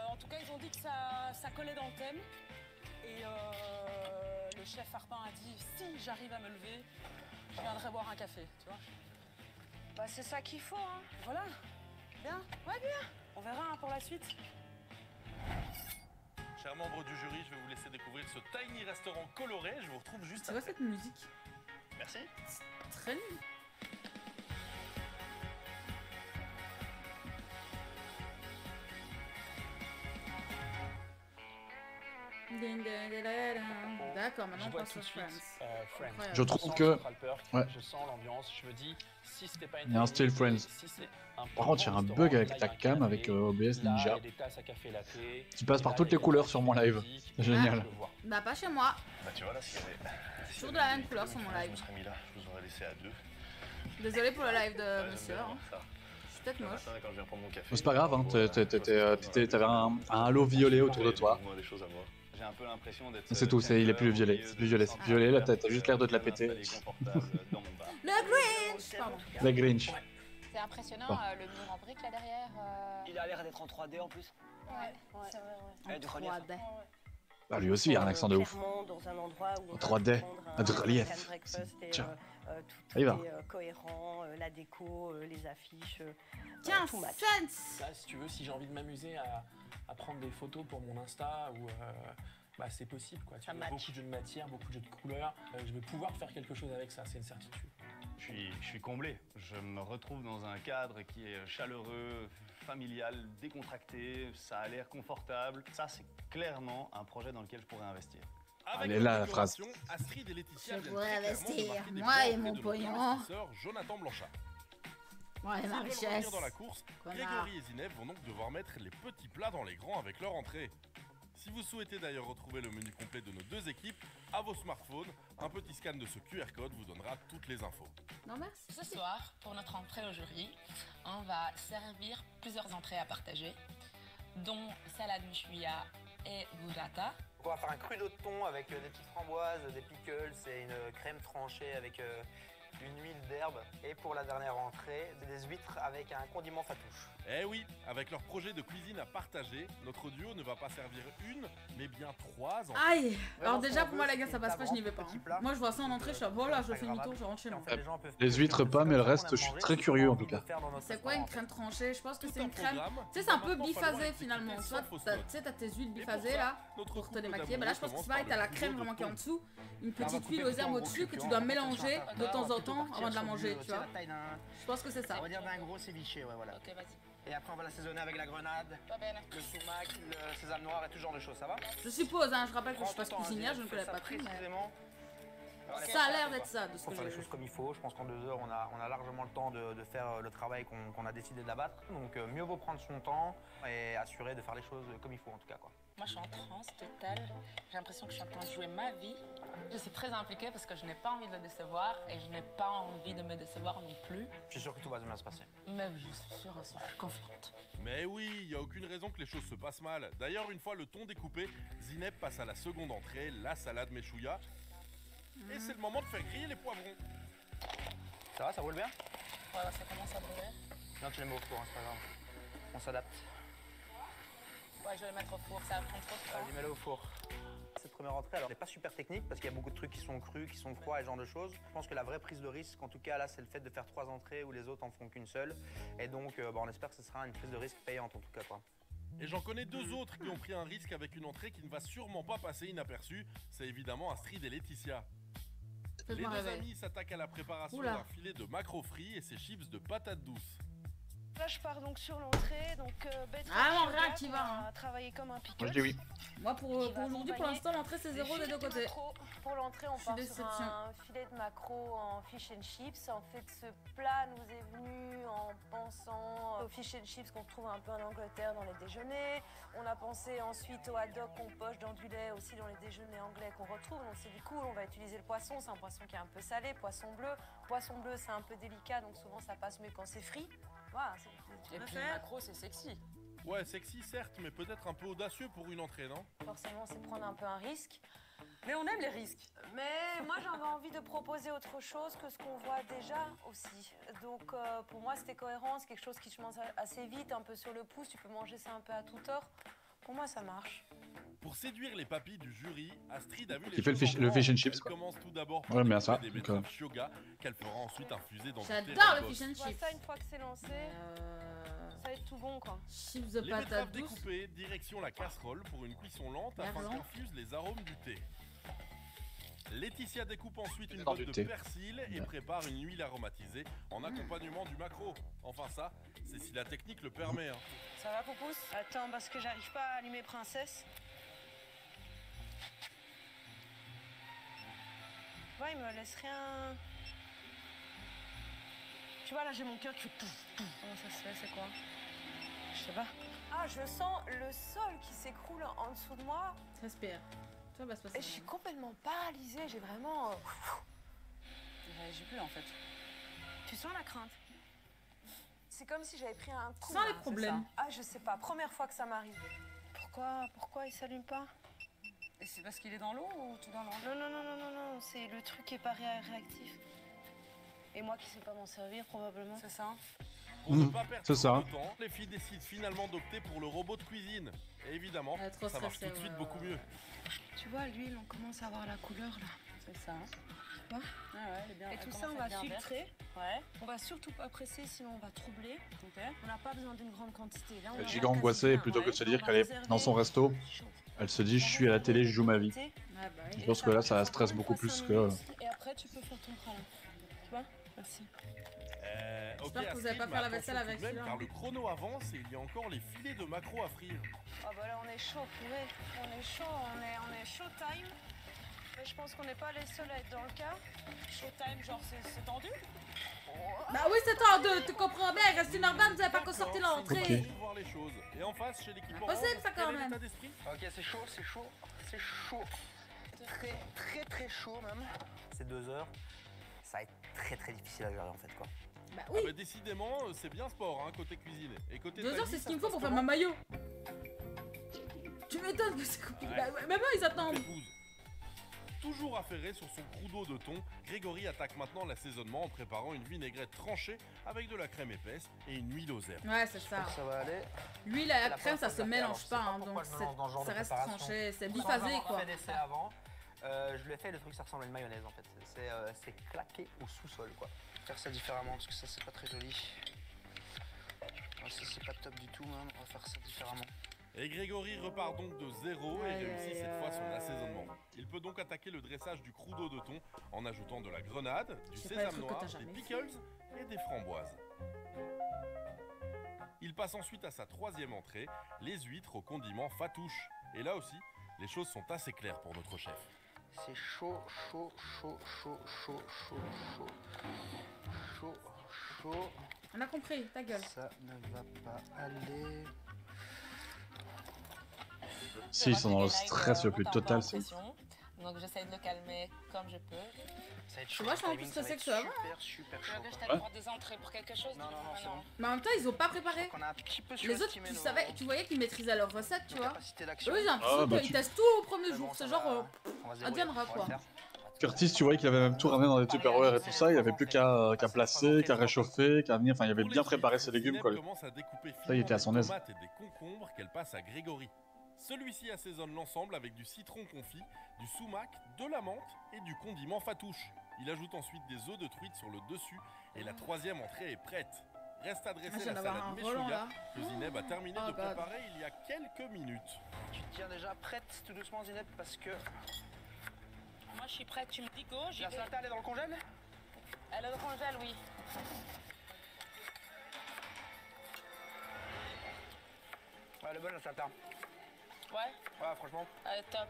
En tout cas, ils ont dit que ça collait dans le thème. Et le chef Arpin a dit, si j'arrive à me lever, je viendrai boire un café, tu vois. Bah, c'est ça qu'il faut, hein. Voilà. Bien. Ouais, bien. On verra hein, pour la suite. Chers membres du jury, je vais vous laisser découvrir ce tiny restaurant coloré. Je vous retrouve juste C'est quoi après. cette musique? Merci. Très nul. D'accord, maintenant Je on vois passe tout aux de suite Friends. Friends. Incroyable. Je trouve sens que- Central Perk, ouais. Je sens l'ambiance, je me dis, si c'était pas une Il y a un famille, style Friends. si c'est un Par contre, il y a un restaurant, bug là, avec il y a ta un cam, canapé, avec OBS là, il y Ninja. a des tasses à café latte, Tu passes par là, toutes il y a les couleurs des sur mon tasses de live. musique. C'est génial. Je le vois. Bah, pas chez moi. Bah tu vois là, s'il y avait... Toujours de la même couleur sur mon Je live. me serais mis là, je vous aurais laissé à deux. Désolé pour le live de Ouais, monsieur. j'aime bien hein. voir ça. Je suis peut-être Le moche. matin, quand je viens prendre mon café. Mais c'est pas grave, hein, t'avais t'avais un halo violet autour de toi. Des choses à moi. J'ai un peu l'impression d'être. C'est tout, il est plus violet. C'est plus violet, c'est plus violet, là t'as juste l'air de te la péter. Dans mon bar. Le Grinch. Pardon. La Grinch. C'est impressionnant, Bon. le mur en briques là derrière. Il a l'air d'être en 3D en plus. Ouais, c'est vrai, Ouais, du relief. 3D. Bah lui aussi, il a un accent de ouf. Clairement, dans un endroit où on 3D, va de prendre relief. un breakfast et, Tiens. tout Il va. est cohérent, la déco, les affiches, Tiens, tout match. Sense. Là, si tu veux, si j'ai envie de m'amuser à prendre des photos pour mon Insta, ou bah, c'est possible, quoi. Tu vois, beaucoup de jeux de matière, beaucoup de jeux de couleurs. Je vais pouvoir faire quelque chose avec ça, c'est une certitude. Je suis comblé. Je me retrouve dans un cadre qui est chaleureux, familial, décontracté. Ça a l'air confortable. Ça, c'est clairement un projet dans lequel je pourrais investir. Avec Elle est leur là, la phrase. décoration, Astrid et Laetitia Je viennent pourrais très clairement de investir, marquer des moi points et auprès mon de notre pognon. investisseur Jonathan Blanchard. Ouais, S'ils ma veulent richesse. revenir dans la course, Connard. Grégory et Zineb vont donc devoir mettre les petits plats dans les grands avec leur entrée. Si vous souhaitez d'ailleurs retrouver le menu complet de nos deux équipes, à vos smartphones, un petit scan de ce QR code vous donnera toutes les infos. Non, merci. Ce soir, pour notre entrée au jury, on va servir plusieurs entrées à partager, dont salade michuya et burrata. On va faire un cru de thon avec des petites framboises, des pickles et une crème tranchée avec une huile d'herbe. Et pour la dernière entrée, des huîtres avec un condiment fatouche. Eh oui, avec leur projet de cuisine à partager, notre duo ne va pas servir une, mais bien 3 entrées. Aïe. Alors déjà pour moi la gars ça passe pas, je n'y vais pas. Moi je vois ça en entrée, je suis voilà, je fais demi-tour, je rentre chez moi. Les huîtres pas, mais le reste, je suis très curieux en tout cas. C'est quoi une crème tranchée? Je pense que c'est une crème. Tu sais, c'est un peu biphasé finalement. Tu vois, t'as tes huiles biphasées là pour te démaquiller. Bah là, je pense que c'est pareil, t'as la crème vraiment qui est en dessous, une petite huile aux herbes au-dessus que tu dois mélanger de temps en temps avant de la manger, tu vois. Je pense que c'est ça. On va dire d'un gros ceviche, ouais, voilà. Ok, vas-y. Et après, on va l'assaisonner avec la grenade, le sumac, le sésame noir et tout ce genre de choses, ça va? Je suppose, hein, je rappelle que je suis pas cuisinière, je ne connais pas tout, mais ça a l'air d'être ça de ce que faire j'ai les vu. choses comme il faut. Je pense qu'en 2 heures, on a largement le temps de faire le travail qu'on a décidé d'abattre. Donc mieux vaut prendre son temps et assurer de faire les choses comme il faut en tout cas, quoi. Moi, je suis en transe totale. J'ai l'impression que je suis en train de jouer ma vie. Je suis très impliquée parce que je n'ai pas envie de le décevoir et je n'ai pas envie de me décevoir non plus. Je suis sûr que tout va bien se passer. Mais je suis sûre aussi, je suis confiante. Mais oui, il n'y a aucune raison que les choses se passent mal. D'ailleurs, une fois le thon découpé, Zineb passe à la seconde entrée, la salade méchouilla. Et c'est le moment de faire griller les poivrons. Ça va, ça roule bien? Voilà, ça commence à brûler. Non, tu les mets au four, hein, c'est pas grave. On s'adapte. Ouais, je vais les mettre au four, ça va prendre trop de temps. Vas-y, mets-le au four. Cette première entrée, alors, elle n'est pas super technique parce qu'il y a beaucoup de trucs qui sont crus, qui sont froids et ce genre de choses. Je pense que la vraie prise de risque, en tout cas là, c'est le fait de faire 3 entrées où les autres en font qu'une seule. Et donc, on espère que ce sera une prise de risque payante en tout cas, quoi. Et j'en connais 2 autres qui ont pris un risque avec une entrée qui ne va sûrement pas passer inaperçue. C'est évidemment Astrid et Laetitia. Les 2 amis s'attaquent à la préparation d'un filet de maquereau frit et ses chips de patates douces. Là, je pars donc sur l'entrée, donc Ah non, rien qui va. on va travailler comme un pickle. Moi je dis oui. Moi pour aujourd'hui, pour l'instant, l'entrée c'est 0 des deux côtés. Pour l'entrée, on part sur un filet de maquereau en fish and chips. En fait, ce plat nous est venu en pensant aux fish and chips qu'on trouve un peu en Angleterre dans les déjeuners. On a pensé ensuite au hot dog qu'on poche dans du lait aussi dans les déjeuners anglais qu'on retrouve. Donc c'est du cool, on va utiliser le poisson. C'est un poisson qui est un peu salé, poisson bleu. Poisson bleu, c'est un peu délicat, donc souvent ça passe mieux quand c'est frit. Voilà, et puis le maquereau, c'est sexy. Ouais, sexy certes, mais peut-être un peu audacieux pour une entrée, non? Forcément, c'est prendre un peu un risque. Mais on aime les risques. Mais moi, j'avais envie de proposer autre chose que ce qu'on voit déjà aussi. Donc, pour moi, c'était cohérent. C'est quelque chose qui se mange assez vite, un peu sur le pouce. Tu peux manger ça un peu à toute heure. Pour moi, ça marche. Pour séduire les papis du jury, Astrid a vu Qui fait le fish and chips, Elle quoi. commence tout d'abord Ouais, mais ça. des betteraves shoga qu'elle fera ensuite infuser dans J'adore le fish and Tu vois chips. ça, une fois que c'est lancé, ça va être tout bon, quoi. Chips de Les patates betteraves douces. découpées, direction la casserole pour une cuisson lente afin Merlan. qu'infusent les arômes du thé. Laetitia découpe ensuite une J'adore botte du de thé. persil et prépare une huile aromatisée en accompagnement du maquereau. Enfin ça, c'est si la technique le permet. Hein. Ça va, Poupousse? Attends, parce que j'arrive pas à allumer Princesse. Ouais, il me laisse rien. Tu vois, là, j'ai mon cœur qui fait pouf, pouf. Comment ça se fait? C'est quoi? Je sais pas. Ah, je sens le sol qui s'écroule en dessous de moi. Respire. Tout va se passer. Et je suis complètement paralysée. J'ai vraiment. Je réagis plus en fait. Tu sens la crainte? C'est comme si j'avais pris un coup. Sans les là, problèmes. c'est ça. Ah, je sais pas. Première fois que ça m'arrive. Pourquoi il s'allume pas? Et c'est parce qu'il est dans l'eau ou tout dans l'eau? Non. C'est le truc qui est pas réactif. Et moi qui sais pas m'en servir, probablement. C'est ça. Pour ne pas perdre c'est ça. trop de temps, les filles décident finalement d'opter pour le robot de cuisine. Et évidemment, trop ça marche tout stressée, de suite ouais, beaucoup mieux. Tu vois, l'huile, on commence à avoir la couleur là. C'est ça. Tu vois? Ah ouais, elle est bien. Et tout ça, on va filtrer. Ouais. On va surtout pas presser, sinon on va troubler. Ok. On n'a pas besoin d'une grande quantité. Là, on Elle est en a giga quasi angoissée, bien. plutôt que de se Ouais. dire On qu'elle va est dans son réserver. resto, elle se dit je suis à la télé, je joue ma vie. Ouais, bah oui. Je pense que là ça la stresse beaucoup plus que. Et après, tu peux faire ton pralin. Tu vois? Merci. J'espère que vous allez pas Astrid, faire la mais vaisselle attention avec tout de même, celui-là. car le chrono avance et il y a encore les filets de maquereau à frire. Ah bah là, on est chaud, purée. On est chaud, on est chaud time. Et je pense qu'on n'est pas les seuls à être dans le cas. Showtime, genre c'est tendu? Bah oui, c'est tendu, tu comprends bien, il reste 1h20, vous avez pas encore sorti l'entrée. Voir les choses. Et en face, chez l'équipe Impossible ça quand même. Ok, c'est chaud, c'est chaud, c'est chaud. Très, très, très chaud même. C'est 2 heures. Ça va être très, très difficile à gérer en fait quoi. Bah oui. Ah bah décidément, c'est bien sport hein, côté cuisine. Et côté 2 heures, Thaïs, c'est ce ça qu'il me se faut pour passe faire ma comment? maillot. Tu m'étonnes que c'est compliqué. Bah, même eux, ils attendent. Épouse. Toujours affairé sur son crudo de thon, Grégory attaque maintenant l'assaisonnement en préparant une vinaigrette tranchée avec de la crème épaisse et une huile aux herbes. Ouais, c'est ça. Ça va aller. L'huile et la crème, ça se mélange pas, hein, donc ça reste tranché, c'est biphasé quoi. Fait d'essai avant. Je l'ai fait, le truc ça ressemble à une mayonnaise en fait. C'est claqué au sous-sol quoi. Faire ça différemment parce que ça c'est pas très joli. Ça c'est pas top du tout, man. On va faire ça différemment. Et Grégory repart donc de zéro et réussit cette fois son assaisonnement. Il peut donc attaquer le dressage du crudo de thon en ajoutant de la grenade, du sésame noir, des pickles et des framboises. Il passe ensuite à sa troisième entrée, les huîtres au condiment fatouche. Et là aussi, les choses sont assez claires pour notre chef. C'est chaud, chaud, chaud, chaud, chaud, chaud, chaud, chaud, chaud. On a compris, ta gueule. Ça ne va pas aller. Si, ils sont dans le stress le plus total, c'est... Donc j'essaie de le calmer comme je peux. Ça va être Tu chaud. vois, je suis en plus stressée que ça va. Super Tu veux que je chaud. t'aide pour des entrées pour quelque chose? Non, c'est bon. Mais en même temps, ils ont pas préparé. On a un petit peu Les autres, tu savais, tu voyais qu'ils maîtrisaient leurs recettes, tu vois. d'action. Eux, j'ai l'impression Ah, bah, qu'ils tu- testent tout au premier jour. C'est genre, adviendra quoi. Curtis, tu voyais qu'il avait même tout ramené dans les Tupperware et tout ça, il avait plus qu'à placer, qu'à réchauffer, qu'à venir, enfin il avait bien préparé ses légumes quoi. Commence à découper Ça, il était à son aise. des tomates et des concombres qu'elle passe à Grégory. Celui-ci assaisonne l'ensemble avec du citron confit, du sumac, de la menthe et du condiment fatouche. Il ajoute ensuite des œufs de truite sur le dessus et la troisième entrée est prête. Reste à dresser la salade meshuga que Zineb a terminé de préparer il y a quelques minutes. Tu te tiens déjà prête tout doucement Zineb parce que... Moi je suis prête, tu me dis go, j'y La vais. salade elle est dans le congèle? Elle est dans le congèle, oui. Ouais, elle est bonne la salade. Ouais, franchement. elle est top.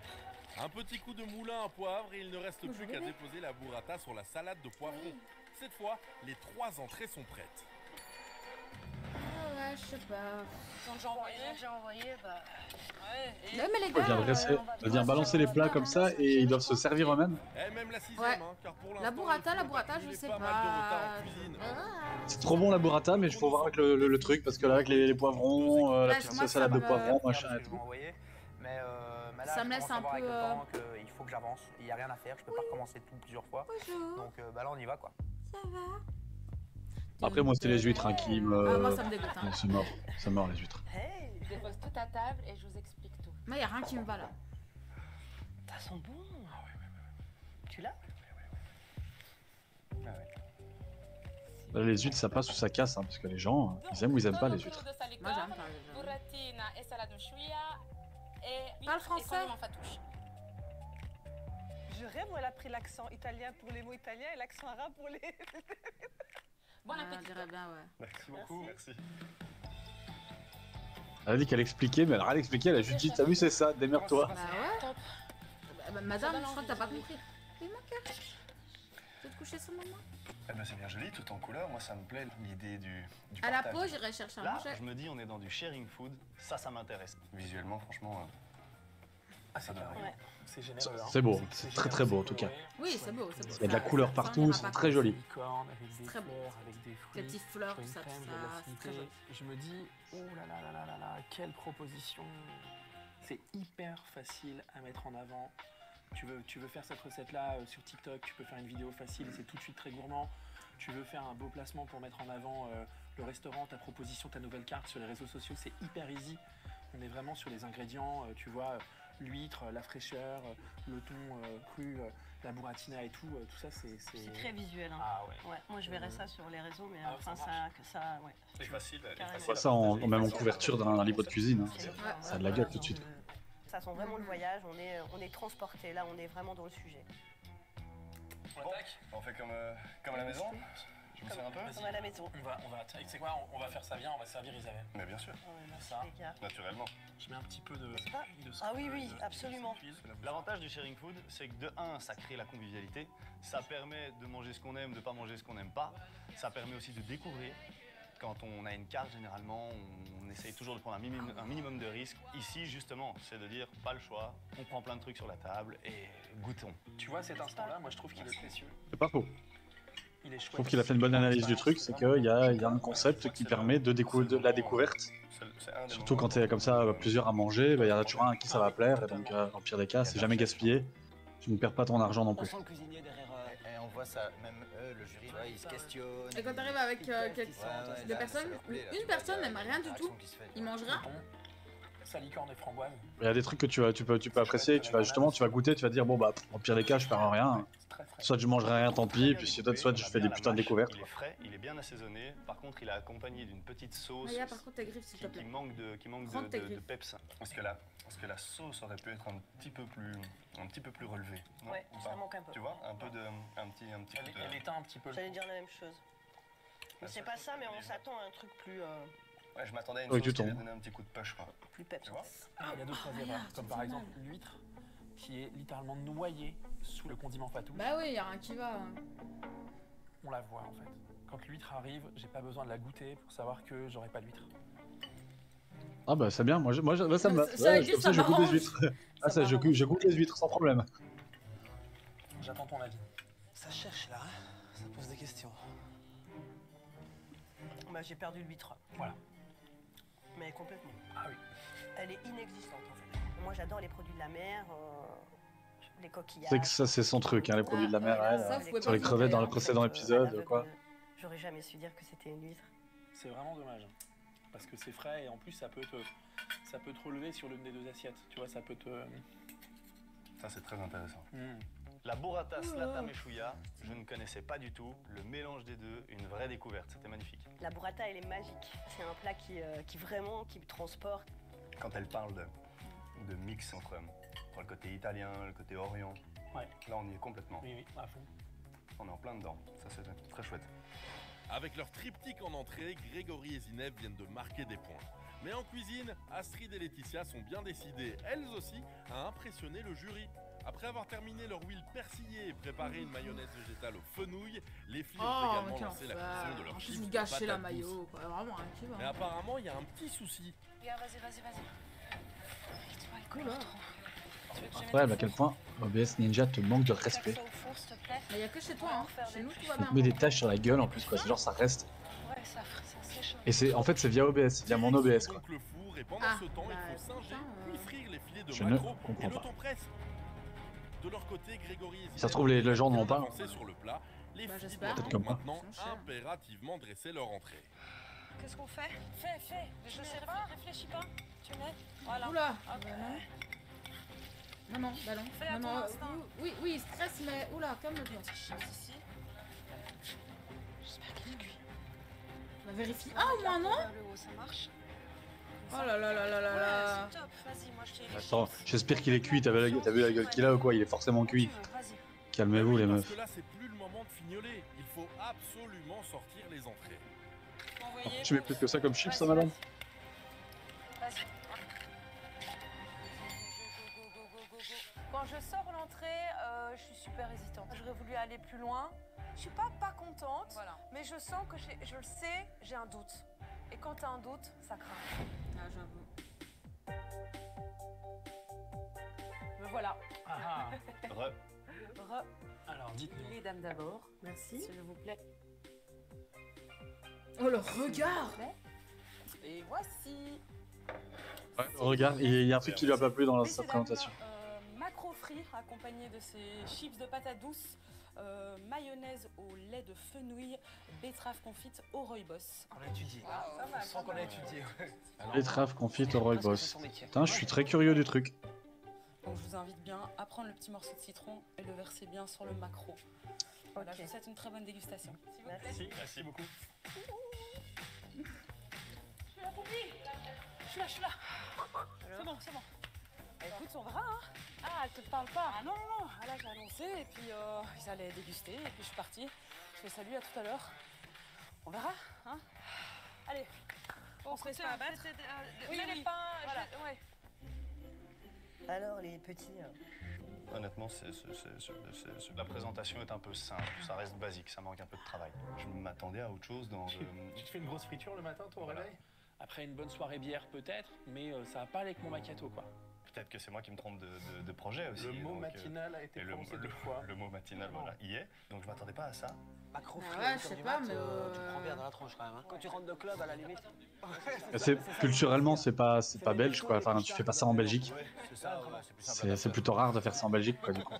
Un petit coup de moulin à poivre et il ne reste plus qu'à déposer la burrata sur la salade de poivron. Cette fois, les 3 entrées sont prêtes. Ah ouais, je sais pas. Ils ont déjà envoyé? J'ai envoyé, bah... Ouais, et... Ouais, mais les Elle gars, vient dresser, elle vient balancer les plats comme ça et ils doivent se servir eux-mêmes. Et même la 6ème, Ouais. hein, car pour la l'instant, burrata, je sais pas mal de retard pas. en cuisine. C'est trop bon la burrata, mais il faut voir avec le truc parce que là avec les poivrons, la Ouais, petite moi, salade de ça me- poivrons, machin et Je vais tout. m'envoyer. Mais là, Ça me je laisse commence à un voir avec peu, le temps qu'il faut que j'avance. Il n'y a rien à faire, je peux pas recommencer tout plusieurs fois. Bonjour. Donc là on y va quoi. Ça va? Après moi c'est les huîtres hein, qui me... Ah, moi ça me dégoûte. Hein. C'est mort les huîtres. Je dépose tout à table et je vous explique tout. Moi, y a rien qui me va là. Ça sent bon. Tu l'as? Là, les huîtres ça passe ou ça casse hein, parce que les gens ils aiment ou ils aiment pas les huîtres. Moi j'aime pas les gens. Burratina et salade mchuya et... Parle français. et condiment fatouche. Je rêve où elle a pris l'accent italien pour les mots italiens et l'accent arabe pour les... Bon Ouais, appétit. on dirait bien, ouais. Merci beaucoup. Merci. Elle a dit qu'elle expliquait, mais elle a rien expliqué, elle a juste dit t'as vu c'est ça, démerde-toi. Bah ouais. Madame, je crois que t'as pas compris. Oui, mon cœur. Tu veux te coucher sur maman? Eh ben c'est bien joli, tout en couleur. Moi ça me plaît l'idée du À la partage. pause, j'irai chercher à Là, manger. je me dis on est dans du sharing food. Ça m'intéresse. Visuellement, franchement, ça donne rien. C'est généreux. hein. C'est beau, c'est très très beau en tout cas. Oui, c'est beau, c'est beau. Il y a de la couleur partout, c'est très joli. C'est très beau. Avec des fruits, Les petites fleurs, tout ça, crème, tout de la ça, c'est acidité. très joli. Je me dis, oh là là là là là là, quelle proposition. C'est hyper facile à mettre en avant. Tu veux faire cette recette-là sur TikTok, tu peux faire une vidéo facile et c'est tout de suite très gourmand. Tu veux faire un beau placement pour mettre en avant le restaurant, ta proposition, ta nouvelle carte sur les réseaux sociaux, c'est hyper easy. On est vraiment sur les ingrédients, tu vois, l'huître, la fraîcheur, le thon cru, la burratina et tout ça c'est... C'est très visuel. Hein. Ah ouais. Ouais, moi je verrais ça sur les réseaux, mais Ah, enfin ça ouais. C'est facile. Carrément. On voit ça même en couverture d'un livre de cuisine, hein. Ça a de la gueule tout de suite. Ça sent vraiment le voyage, on est transporté, là on est vraiment dans le sujet. Bon, on fait comme à la maison. Tu me sers un peu? Comme à la maison. Tu sais quoi, on va faire ça bien, on va servir Isabelle. Mais bien sûr. Ça, naturellement. Je mets un petit peu de... Ah oui, oui, absolument. L'avantage du sharing food, c'est que de 1, ça crée la convivialité, ça permet de manger ce qu'on aime, de pas manger ce qu'on n'aime pas, ça permet aussi de découvrir. Quand on a une carte, généralement, on essaye toujours de prendre un minimum de risques. Ici, justement, c'est de dire, pas le choix, on prend plein de trucs sur la table et goûtons. Tu vois, cet instant-là, moi, je trouve qu'il est précieux. C'est pas faux. Il est chouette. Je trouve qu'il a fait une bonne analyse du truc, c'est qu'il y a un concept qui permet de la découverte. Surtout quand t'es comme ça, plusieurs à manger, il y en a toujours un à qui ça va plaire, et donc en pire des cas, c'est jamais gaspillé. Tu ne perds pas ton argent non plus. On sent le cuisinier derrière, et on voit ça, même eux, le jury, ils se questionnent. Et quand t'arrives avec des personnes, une personne n'aime rien du tout, il mangera. Sa licorne et framboise. Il y a des trucs que tu peux apprécier, tu vas goûter, tu vas dire bon bah en pire des cas je perds rien. Soit je mangerai rien, tant pis, puis soit je fais des putains de découvertes. Il est frais, il est bien assaisonné. Par contre, il est accompagné d'une petite sauce par contre, ta griffe, s'il te plaît. qui manque de peps. Parce que la sauce aurait pu être un petit peu plus relevée. Non, ouais, ça manque un peu. Tu vois, un petit Elle éteint un petit peu. J'allais dire la même chose. Mais c'est pas ça, mais on s'attend à un truc plus. Ouais, je m'attendais à une sauce qui allait donner un petit coup de push, quoi. Plus peps. Il y a d'autres erreurs, comme par exemple l'huître qui est littéralement noyée sous le condiment fatou. Bah oui, il y a rien qui va. On la voit en fait. Quand l'huître arrive, j'ai pas besoin de la goûter pour savoir que j'aurai pas d'huître. Ah bah c'est bien, moi ça me va. Comme ça je goûte les huîtres. Ah ça, je goûte les huîtres sans problème. J'attends ton avis. Ça cherche là, hein, ça pose des questions. Bah j'ai perdu l'huître. Voilà. Mais complètement. Ah oui. Elle est inexistante en fait. Moi j'adore les produits de la mer, les coquillages. C'est que ça c'est son truc, hein, les produits de la mer, elle, sur les crevettes dans le précédent épisode, quoi. J'aurais jamais su dire que c'était une huître. C'est vraiment dommage. Parce que c'est frais et en plus ça peut te relever sur l'une des deux assiettes. Tu vois, ça peut te... Ça c'est très intéressant. La burrata slata meshuya, je ne connaissais pas du tout. Le mélange des deux, une vraie découverte. C'était magnifique. La burrata, elle est magique. C'est un plat qui vraiment me transporte. Quand elle parle de mix entre le côté italien, le côté orient, ouais. Là on y est complètement. Oui, à fond. On est en plein dedans. Ça c'est très chouette. Avec leur triptyque en entrée, Grégory et Zineb viennent de marquer des points. Mais en cuisine, Astrid et Laetitia sont bien décidées, elles aussi, à impressionner le jury. Après avoir terminé leur huile persillée et préparé une mayonnaise végétale aux fenouilles, les filles ont également lancé la cuisson de leur chips de gâcher patates la douces. mayo, quoi. Vraiment un qui va. Mais apparemment, il y a un petit souci. Regarde, vas-y. Incroyable à quel point OBS Ninja te manque de respect. Mais y a que chez toi, hein. Chez nous tout va bien. On te met des taches sur la gueule en plus, quoi. C'est genre ça reste. Ouais, ça sèche. Et c'est en fait c'est via OBS, c'est via mon OBS, quoi. Le four et pendant ce temps, il faut singer puis frire les filets de Je ne maquereau comprends et pas. l'autopresse. De leur côté, Grégory et Zineb Ça se trouve les gens n'en ont pas. avancé sur le plat. Les filles j'espère. doivent Peut-être comme moi. maintenant impérativement dresser leur entrée. Qu'est-ce qu'on fait? Fais. Je sais pas, réfléchis pas. Tu mets. Voilà. Oula. Ok. Non, ballon. Fais à ton instinct. Oui, stress, mais oula, calme-toi. Ici. J'espère qu'il est cuit. Bah vérifie. Ah, au moins non? Le haut, ça marche. Oh là. Ouais, c'est top. Vas-y, moi je t'ai. Attends, j'espère qu'il est cuit, t'as vu la gueule qu'il a ou quoi? Il est forcément cuit. Calmez-vous les meufs. Parce que là, c'est plus le moment de fignoler. Il faut absolument sortir les entrées. Tu mets plus que ça comme chips, ça, madame? Vas-y. Quand je sors l'entrée, je suis super hésitante. J'aurais voulu aller plus loin. Je suis pas contente, mais je sens que je le sais, j'ai un doute. Et quand t'as un doute, ça craint. Ah, j'avoue. Me voilà. Ah. Alors, dites-nous. Les dames d'abord. Merci. S'il vous plaît. Oh, le regard! Et voici. Ouais, regarde, il y a un truc qui lui a pas plu dans sa présentation. Macro frit accompagné de ces chips de patates douces, mayonnaise au lait de fenouil, betterave confite au rooibos. On a étudié. On sent qu'on a étudié. Betterave confite au rooibos. Putain, je suis très curieux du truc. Donc je vous invite bien à prendre le petit morceau de citron et le verser bien sur le macro. Voilà, je vous souhaite une très bonne dégustation. Merci beaucoup. Je suis la poupée. Je suis là. C'est bon. Écoute, on verra, hein. Ah, elle te parle pas? Ah non. Ah là, j'ai annoncé et puis ils allaient déguster et puis je suis partie. Je fais salut, à tout à l'heure. On verra, hein. Allez, on se laisse pas abattre. Oui, Mets oui. les pains, Voilà. ouais. Alors, les petits. Honnêtement, la présentation est un peu simple, ça reste basique, ça manque un peu de travail. Je m'attendais à autre chose dans... Tu te fais une grosse friture le matin, toi, au réveil? Après une bonne soirée bière, peut-être, mais ça va pas aller avec mon macchiato, quoi. Peut-être que c'est moi qui me trompe de projet aussi. Le mot donc, matinal a été prononcé 2 fois. Le mot matinal, voilà, y est. Donc je m'attendais pas à ça. Macro Ah ouais, je sais pas, mais. tu prends bien dans la tronche quand même. Hein. Quand tu rentres de club, à la limite. Culturellement, c'est pas belge, quoi. Enfin, tu fais pas ça en Belgique. C'est ça, ouais, c'est plus simple. C'est plutôt rare de faire ça en Belgique, quoi, du coup.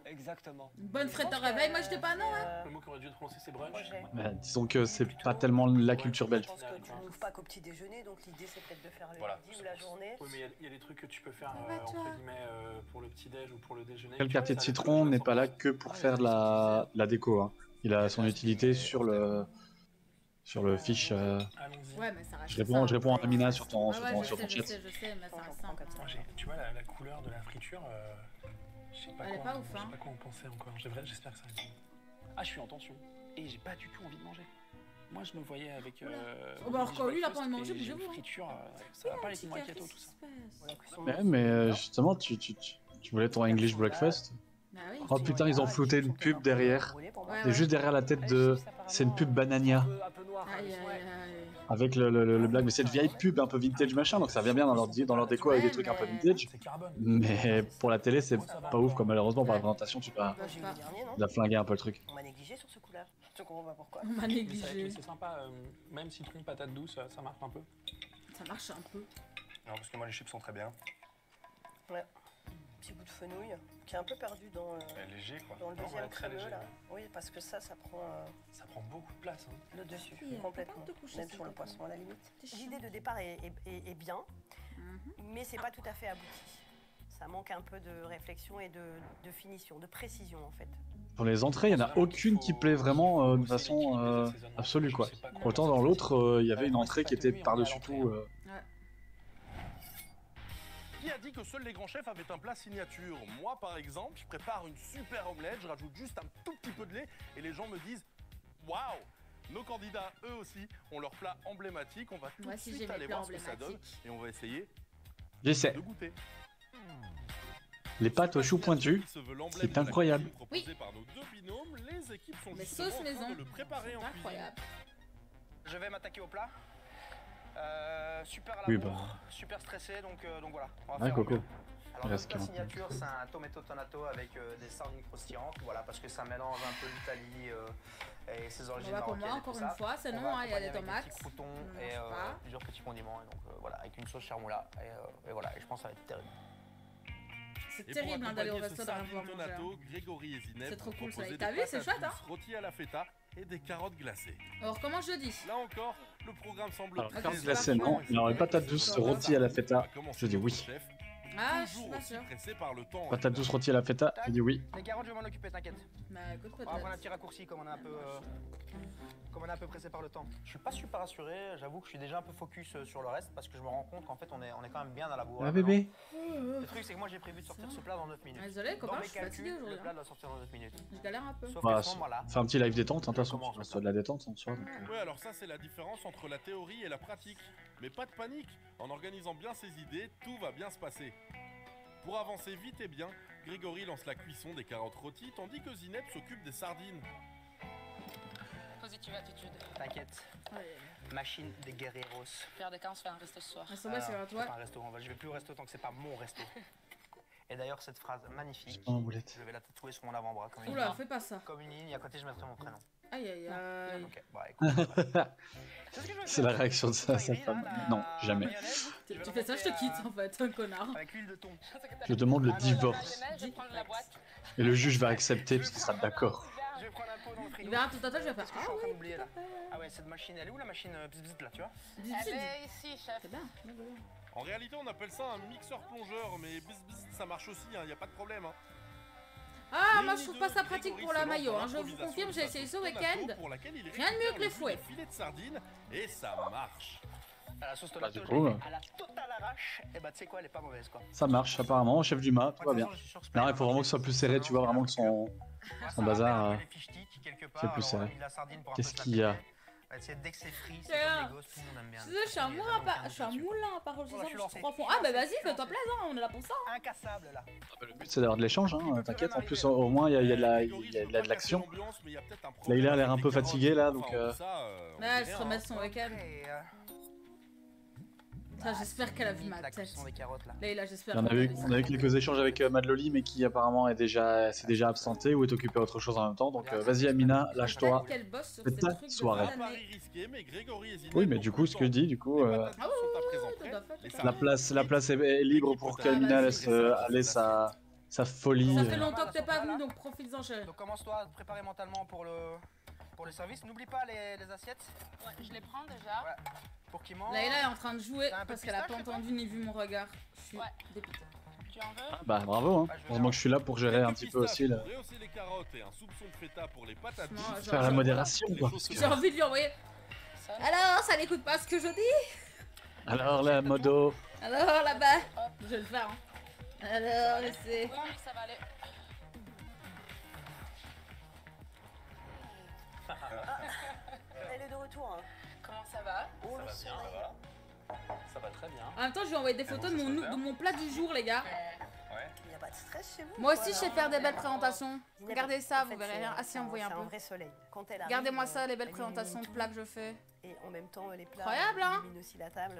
Exactement. Une bonne frette de réveil, moi j'étais pas non, hein. Le mot qu'on aurait dû prononcer, c'est brunch. Bah, disons que c'est pas tellement la culture belge. Je pense que tu n'ouvres pas qu'au petit déjeuner, donc l'idée c'est peut-être de faire le Voilà. midi ou la journée. Oui, mais il y a des trucs que tu peux faire, entre guillemets, pour le petit-déj ou pour le déjeuner. Le quartier de citron n'est pas là que pour faire de la déco. Hein. Il a son utilité sur le fiche. Ouais, mais ça reste. Je réponds à Amina sur ton je chat. sais, mais ça reste simple. Tu vois, la couleur de la friture, je sais pas Elle est quoi, pas ouf, je sais hein. pas quoi en penser encore. J'espère que ça va. Ah, je suis en tension. Et j'ai pas du tout envie de manger. Moi, je me voyais avec. Oh, bah, alors, quand lui, il a pas envie de manger, bougez-vous. Une friture, ça va pas avec mon macchiato, tout ça. Ouais, mais justement, tu voulais ton English breakfast. Bah oui. Oh putain, ils ont flouté une pub derrière. Et juste derrière la tête de. C'est une pub Banania. Aïe, aïe, aïe. Avec le blague. Mais c'est une vieille pub un peu vintage machin, donc ça vient bien dans leur déco avec des trucs un peu vintage. Mais pour la télé, c'est pas ouf, quoi. Malheureusement, pour la présentation, tu vas flinguer un peu le truc. On m'a négligé sur ce coup-là. Je comprends pas pourquoi. On m'a négligé. C'est sympa, même citron, patate douce, ça marche un peu. Ça marche un peu. Non, parce que moi les chips sont très bien. Ouais. Petit bout de fenouil qui est un peu perdu dans, léger, quoi. dans le Non, deuxième ouais, très crémeux léger. là. Oui, parce que ça prend Ça prend beaucoup de place. Hein. le dessus, Oui, complètement. faut pas te coucher, Même s'il sur le te plaît. poisson à la limite. T'es chiant. L'idée de départ est bien, mais c'est pas tout à fait abouti. Ça manque un peu de réflexion et de finition, de précision en fait. Pour les entrées, il n'y en a aucune qui plaît vraiment de façon absolue, quoi. Autant dans l'autre, il y avait une entrée qui était par-dessus tout. Qui a dit que seuls les grands chefs avaient un plat signature? Moi, par exemple, je prépare une super omelette, je rajoute juste un tout petit peu de lait et les gens me disent waouh! Nos candidats, eux aussi, ont leur plat emblématique. On va tout Moi de aussi, suite j'ai mes aller plats voir ce que ça donne emblématiques. et on va essayer J'essaie. de goûter. Les pâtes aux choux pointus, c'est incroyable. Proposé par nos deux binômes, les équipes sont Mais justement sauce en train maison, de le préparer en c'est cuisine. incroyable. Je vais m'attaquer au plat. Super à la Oui, bourre, bah. super stressé, donc voilà. On va Ouais, faire Coco. au mieux. Alors, Il notre reste plat 40 minutes. signature, c'est un tomato tonato avec des sardines croustillantes, voilà, parce que ça mélange un peu l'Italie et ses origines Bah, pour moi, marocaines et encore tout une ça. fois, c'est On non, va hein, il y a des accompagner avec tomates. Des petits croutons On et mange pas. plusieurs petits condiments, et donc voilà, avec une sauce charmoula, et voilà, et je pense que ça va être terrible. C'est Et pour terrible hein, d'aller au accompagner ce resto d'avoir sardine manger. hein. tonato, Grégory et Zineb C'est trop ont cool, ça. proposé Et t'as des vu, c'est patates chouette, hein. douces rôties à la feta et des carottes glacées. Alors, comment je dis? Là encore, le programme semble Alors, très carottes simple. glacées, non. Mais alors, les patates douces rôties à la feta, je dis oui. Ah, je suis Toujours pas aussi sûre. pressé par le temps. Patates douces rôties à la feta, je dis oui. Les carottes, je vais m'en occuper, t'inquiète. Bah, écoute, On va prendre un peut-être. petit raccourci comme on est un peu, pressé par le temps. Je suis pas super rassuré, j'avoue que je suis déjà un peu focus sur le reste parce que je me rends compte qu'en fait on est quand même bien dans la bourre. Ah, bébé. Le truc c'est que moi j'ai prévu de sortir ce plat dans 9 minutes. Désolé, Dans copain, mes je suis fatiguée calculs, aujourd'hui. le plat doit sortir dans 9 minutes. Je galère un peu. Sauf Bah, qu'à ce moment-là, fais un petit live détente, hein, de toute façon. Ça reste de la détente en soi. donc, Ouais, alors ça c'est la différence entre la théorie et la pratique. Mais pas de panique, en organisant bien ses idées, tout va bien se passer. Pour avancer vite et bien, Grégory lance la cuisson des carottes rôties, tandis que Zineb s'occupe des sardines. Positive attitude. t'inquiète. Machine des guerreros. Pierre des cas, on se fait un resto ce soir. Ah, c'est bon, c'est à toi. pas un restaurant, je vais plus au resto tant que c'est pas mon resto. Et d'ailleurs, cette phrase magnifique, pas un boulette. je vais la tatouer sur mon avant-bras comme une Oula, ligne. fais pas ça. Comme une ligne, et à côté, je mettrai mon prénom. Aïe, aïe, aïe. Ok, bah écoute. C'est la réaction de sa femme. Non, jamais. Tu fais ça, je te quitte en fait, un connard. Avec l'huile de thon. Je demande le divorce. Je vais prendre la boîte. Et le juge va accepter parce qu'il sera d'accord. Je vais prendre un pot dans le frigo. Il verra tout à l'heure, je vais faire. Qu'est-ce que je suis en train d'oublier là? Ah ouais, cette machine, elle est où la machine bzz là, tu vois? Elle est ici, chef. C'est bien. En réalité, on appelle ça un mixeur plongeur, mais ça marche aussi, ça marche problème. Hein. Ah, moi je trouve pas ça pratique pour la maillot. Hein. Je vous confirme, j'ai essayé ce week-end. Rien de mieux que les fouets. Filet de sardines et ça marche. À la sauce Bah, tomato, du je l'ai coup, fait à la totale arrache. Et bah, tu sais quoi, elle est pas mauvaise quoi. Ça marche apparemment, chef du mât, tout va bien. Non, il faut vraiment que ce soit plus serré, tu vois, vraiment que son bazar, c'est plus serré. Qu'est-ce qu'il y a? Dès que c'est frit, c'est Tiens. comme les gosses, tout le monde aime bien. Je suis un moulin à parole, Voilà, je suis lancé. Ah bah vas-y, fais-toi plaisir, on est là pour ça. Incassable là. Le but c'est d'avoir de l'échange, hein, t'inquiète. En plus, au moins, il y a de l'action. Là, il a l'air un peu fatigué, là, donc... Là, elle se remet son week-end. J'espère qu'elle a vu ma tête. Là, j'espère. On a eu quelques échanges avec Madloli, mais qui apparemment s'est déjà absenté ou est occupé à autre chose en même temps. Donc vas-y Amina, lâche-toi. Fais ta soirée. Oui, mais du coup, ce que je dis, du coup, la place est libre pour qu'Amina laisse aller sa folie. Ça fait longtemps que t'es pas venu, donc profites-en, chérie. Donc commence-toi à te préparer mentalement pour le service. N'oublie pas les assiettes. Ouais, je les prends déjà. Ouais. Pour qu'ils mangent. Layla est en train de jouer parce qu'elle a pas entendu ni vu mon regard. Je suis dépitée. Tu en veux? Bah bravo, hein. Heureusement que je suis là pour gérer un petit peu aussi là. Faire la modération quoi. J'ai envie de lui envoyer. Alors, ça n'écoute pas ce que je dis? Alors la modo. Alors là-bas. Je vais le faire. Hein. Alors, laissez. Oui, ça va aller. Elle est de retour. Comment ça va? Oh, le soleil. Ça va très bien. En même temps, je lui ai envoyé des photos de mon plat du jour, les gars. Il n'y a pas de stress chez vous. Moi aussi, je sais faire des belles présentations. Regardez ça, vous verrez rien. Ah si, on voit un peu. peu. C'est un vrai soleil. Regardez-moi ça, les belles présentations de plats que je fais. Et en même temps, les plats incroyable, hein. illuminent aussi la table.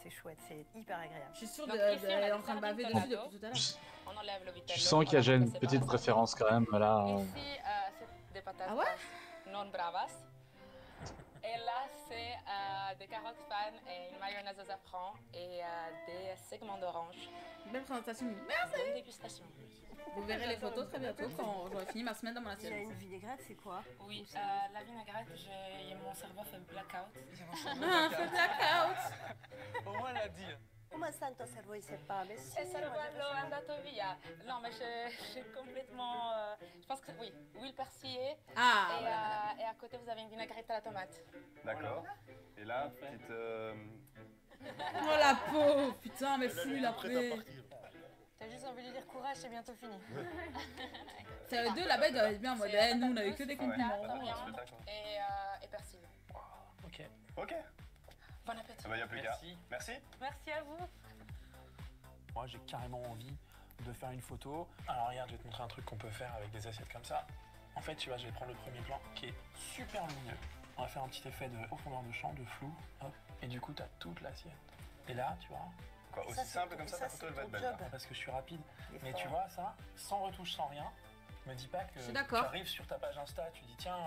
C'est chouette, c'est hyper agréable. Je suis sûre d'elle est en train de baver dessus depuis tout à l'heure. On enlève le vitello. Je sens qu'il y a une petite préférence quand même là. Ici, c'est des patates non bravas. Et là, c'est des carottes fan et une mayonnaise aux safran et des segments d'orange. Belle présentation. Bonne Merci. dégustation. Vous verrez les photos très bientôt quand j'aurai fini ma semaine dans mon Il y a assiette. une vinaigrette, c'est quoi? Oui, la vinaigrette, mon cerveau fait blackout. Ah, fait blackout. Au moins, elle a dit. Come sta il tuo cervello si parla? E cervello è andato via. Non, mais j'ai complètement. Je pense que oui, huile persillée. Ah, et à côté, vous avez une vinaigrette à la tomate. D'accord. Et là, petite. Oh la pauvre, putain, mais flûte après. T'as juste envie de lui dire courage, c'est bientôt fini. C'est eux deux là-bas, ils doivent être bien en mode, nous on a eu que des compliments. Et persil. Ok. Ok. Bon appétit. Bah, y a plus qu'à. Merci. Merci à vous. Moi, j'ai carrément envie de faire une photo. Alors, regarde, je vais te montrer un truc qu'on peut faire avec des assiettes comme ça. En fait, tu vois, je vais prendre le premier plan qui est super lumineux. On va faire un petit effet de profondeur de champ, de flou. Hop. Et du coup, tu as toute l'assiette. Et là, tu vois. Quoi, aussi simple comme ça, ta photo elle va être belle. Parce que je suis rapide. Mais tu vois, ça, sans retouche, sans rien. Me dis pas que tu arrives sur ta page Insta, tu dis tiens.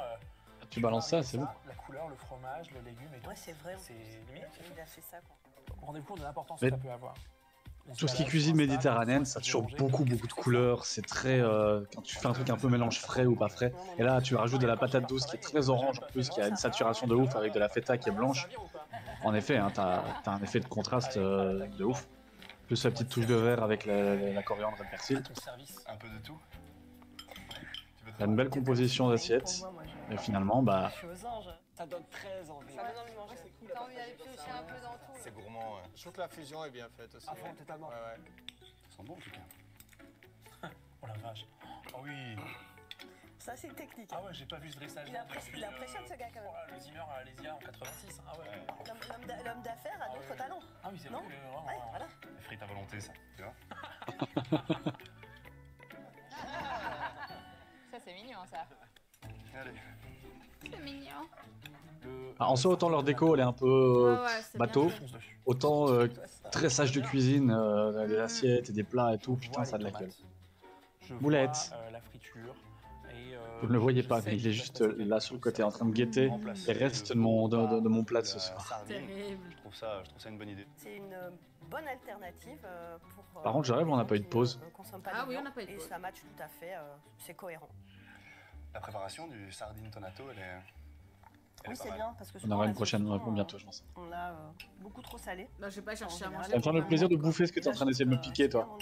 Tu balances ça, c'est bon. La couleur, le fromage, le légume et tout. Ouais, c'est vrai. C'est limite. Il a fait ça, quoi. Rendez-vous compte de l'importance Mais que ça peut avoir. tout ce qui est cuisine méditerranéenne, ça a toujours beaucoup de couleurs. C'est très quand tu fais un truc un peu mélange frais ou pas frais. Et là, tu rajoutes de la patate douce qui est très orange en plus, qui a une saturation de ouf avec de la feta qui est blanche. En effet, hein, t'as un effet de contraste de ouf. Plus la petite touche de vert avec la coriandre et le persil. Un peu de tout. T'as une belle composition d'assiettes. Et finalement, bah. Je suis aux anges. Ça donne très envie. Ça donne envie de manger. C'est cool. T'as envie d'aller piocher un peu dans tout. C'est gourmand, ouais. Je trouve que la fusion est bien faite aussi. À fond, totalement. Ouais. Ça sent bon en tout cas. Oh la vache. Oh oui. Ça, c'est technique. Ah ouais, j'ai pas vu ce dressage. Il impressionne ce gars quand même. Oh, le Zimmer à Alésia en 86. Ah ouais. L'homme d'affaires a d'autres talents. Ah oui, c'est non vrai que ouais, voilà. Les frites à volonté, ça. Tu vois. Ça, c'est mignon, ça. Allez. C'est mignon. En soi, autant leur déco elle est un peu c'est bateau, bien autant tressage de cuisine, des assiettes et des plats et tout, putain ça a de la gueule. Boulette. La friture. Vous ne le voyez pas, mais il est juste là sur le côté en train de guetter les restes de mon plat de ce soir. Terrible. Je trouve ça une bonne idée. C'est une bonne alternative pour. Par contre, j'arrive, on n'a pas eu de pause. Ah oui, on n'a pas eu de pause. Et ça match tout à fait, c'est cohérent. La préparation du sardine tonato, elle est. Oui, c'est bien parce que On aura une prochaine bientôt, je pense. On l'a beaucoup trop salé. Bah, je vais pas chercher à manger. Ça va me faire le plaisir de bouffer ce que tu es en train d'essayer de me piquer, toi.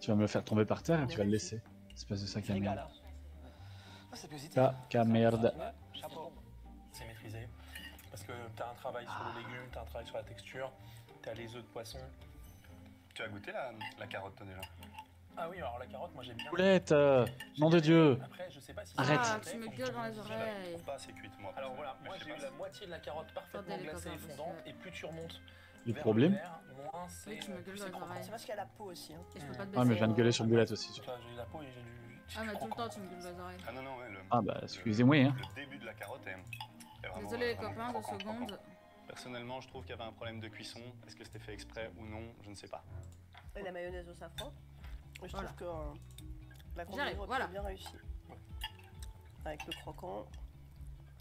Tu vas me le faire tomber par terre et tu vas le laisser. Espèce de sac à merde. Sac à merde. Chapeau. C'est maîtrisé. Parce que t'as un travail sur le légume, t'as un travail sur la texture, t'as les œufs de poisson. Tu as goûté la carotte, toi déjà? Ah oui, alors la carotte, moi j'aime bien. Boulette, nom de Dieu. Après, je sais pas si Arrête. Ah, tu me gueules dans les oreilles. Pas assez cuite, moi. Alors voilà, moi j'ai eu la moitié de la carotte parfaitement Attendez, les glacée et copains, fondante, parce que- et plus tu remontes Le vers problème. le vert, moins c'est Oui, tu me gueules plus dans c'est les croquant. oreilles. C'est parce qu'il y a la peau aussi. Hein. Et je peux pas te Ah, mais je baisser. viens de gueuler sur Boulette aussi. Tu vois, j'ai la peau et j'ai du... Ah, mais tout le temps, tu me gueules dans les oreilles. Ah non, non, ouais, Ah bah, excusez-moi, hein. le début de la carotte est vraiment... Désolé les vraiment copains, 2 croquant, secondes. croquant. Personnellement, je trouve qu'il y avait un problème de cuisson. Est-ce que c'était fait exprès ou non? Je ne sais pas. Et la mayonnaise au safran. Je Voilà. trouve que la J'arrive, combinaison voilà. est bien réussie. Avec le croquant,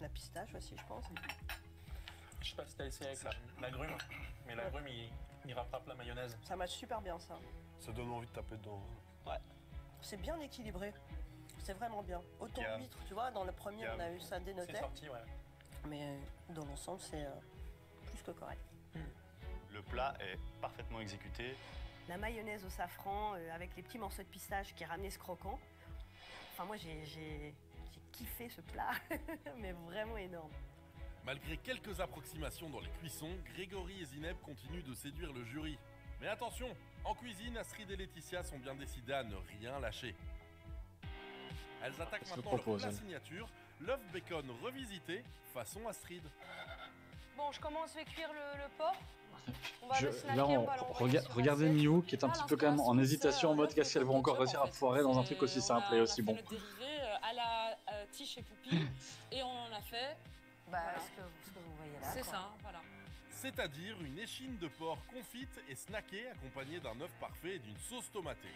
la pistache aussi, je pense. Je sais pas si t'as essayé avec l'agrume, mais l'agrume il rattrape la mayonnaise. Ça match super bien ça. Ça donne envie de taper dedans. Ouais. C'est bien équilibré. C'est vraiment bien. Autant huître, tu vois, dans le premier on a eu ça dénoté. C'est sorti, ouais. Mais dans l'ensemble, c'est plus que correct. Le plat est parfaitement exécuté. La mayonnaise au safran avec les petits morceaux de pistache qui ramenaient ce croquant. Enfin, moi, j'ai kiffé ce plat, mais vraiment énorme. Malgré quelques approximations dans les cuissons, Grégory et Zineb continuent de séduire le jury. Mais attention, en cuisine, Astrid et Laetitia sont bien décidées à ne rien lâcher. Elles attaquent Je maintenant leur propose, plat elle. signature, l'œuf bacon revisité, façon Astrid. Bon, je commence à cuire le porc. On va le snacker, Là, on va l'envoyer sur regardez l'assiette. Miou qui est un petit peu quand même en hésitation en mode qu'est-ce qu'elle va encore réussir à foirer dans un truc aussi simple et aussi bon. On a fait le dérivé à la Tiche et Poupie et on en a fait. Bah, voilà. ce que vous voyez là. C'est quoi. ça, voilà. C'est-à-dire une échine de porc confite et snackée accompagnée d'un œuf parfait et d'une sauce tomatée.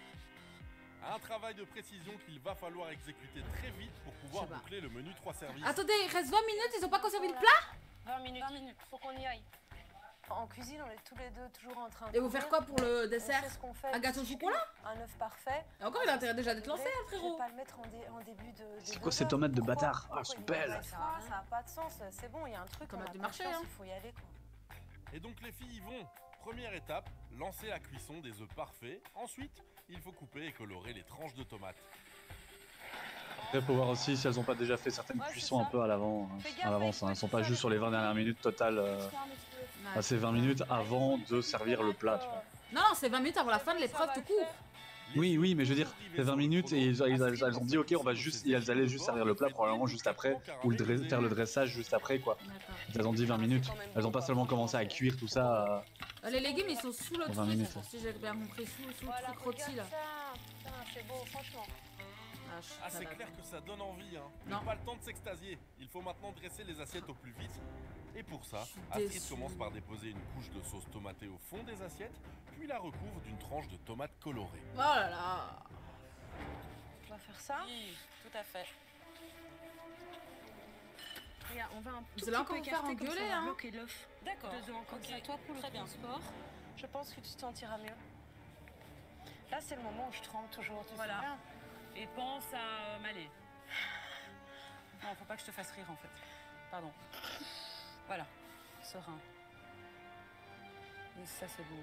Un travail de précision qu'il va falloir exécuter très vite pour pouvoir Je sais pas. boucler le menu 3 services. Attendez, il reste 20 minutes, ils ont pas conservé le plat? 20 minutes. Faut qu'on y aille. En cuisine, on est tous les deux toujours en train de. Et vous faire quoi pour le dessert? On sait ce qu'on fait. Un gâteau au chocolat? Un œuf parfait. Et encore, il a intérêt déjà d'être lancé, hein, Je frérot. vais pas le mettre en début de. C'est quoi ces tomates de bâtard? Ah, elles sont belles. Ça a pas de sens. C'est bon, il y a un truc. Tomate on a du pas marché, de chance, hein. Il faut y aller, quoi. Et donc les filles y vont. Première étape, lancer la cuisson des œufs parfaits. Ensuite, il faut couper et colorer les tranches de tomates. Après, faut voir aussi si elles ont pas déjà fait certaines cuissons un peu à l'avance. Hein. Elles sont pas juste sur les 20 dernières minutes totales. C'est 20 minutes avant de servir le plat, tu vois. Non, c'est 20 minutes avant la fin de l'épreuve tout court. Oui, oui, mais je veux dire, c'est 20 minutes et elles ont dit ok, on va juste, et elles allaient juste servir le plat probablement juste après, ou faire le dressage juste après, quoi. Elles ont dit 20 minutes. Elles ont pas seulement commencé à cuire tout ça. Les légumes, ils sont sous le 20 truc, minutes. si j'ai bien compris, sous le Voilà, truc rôti là. regarde ça. Putain, c'est beau, franchement. Ah, c'est clair que ça donne envie, hein. Mais Non. pas le temps de s'extasier. Il faut maintenant dresser les assiettes au plus vite. Et pour ça, suis Astrid déçue. commence par déposer une couche de sauce tomatée au fond des assiettes, puis la recouvre d'une tranche de tomate colorée. Oh là là. On va faire ça. Oui, tout à fait. Regarde, on va un Vous tout allez petit encore peu vous faire écarter comme ça, engueuler, on va hein. bloquer l'œuf. D'accord. Dedans, comme Ok, ça. Toi, pour le très bien. transport, je pense que tu te sentiras mieux. Là, c'est le moment où je tremble toujours, tu Voilà. sais bien. Et pense à m'aller. Non, faut pas que je te fasse rire en fait. Pardon. Voilà, serein. Et ça c'est beau.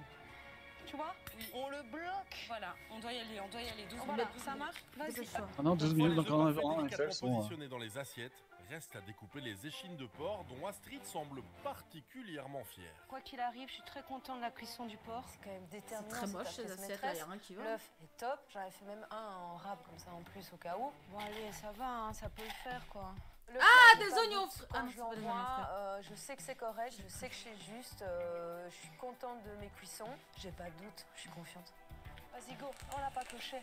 Tu vois, on le bloque. Voilà, on doit y aller, 12 Voilà, minutes. ça marche. Vas-y. Ah non, 12 Une fois minutes les encore œufs parfaits un délicatement Excel sont. positionnés dans les assiettes, reste à découper les échines de porc dont Astrid semble particulièrement fière. Quoi qu'il arrive, je suis très contente de la cuisson du porc. C'est quand même déterminant. très c'est moche, ta ces pièce assiettes, là, maîtresse. y a rien qui va. L'œuf est top. J'en ai fait même un en râpe comme ça en plus au cas où. Bon allez, ça va, hein, ça peut le faire quoi. Ah, des oignons frais. Ah non, je c'est pas des oignons l'envoie, je sais que c'est correct, je sais que c'est juste. Je suis contente de mes cuissons. J'ai pas de doute, je suis confiante. Vas-y go, on l'a pas coché.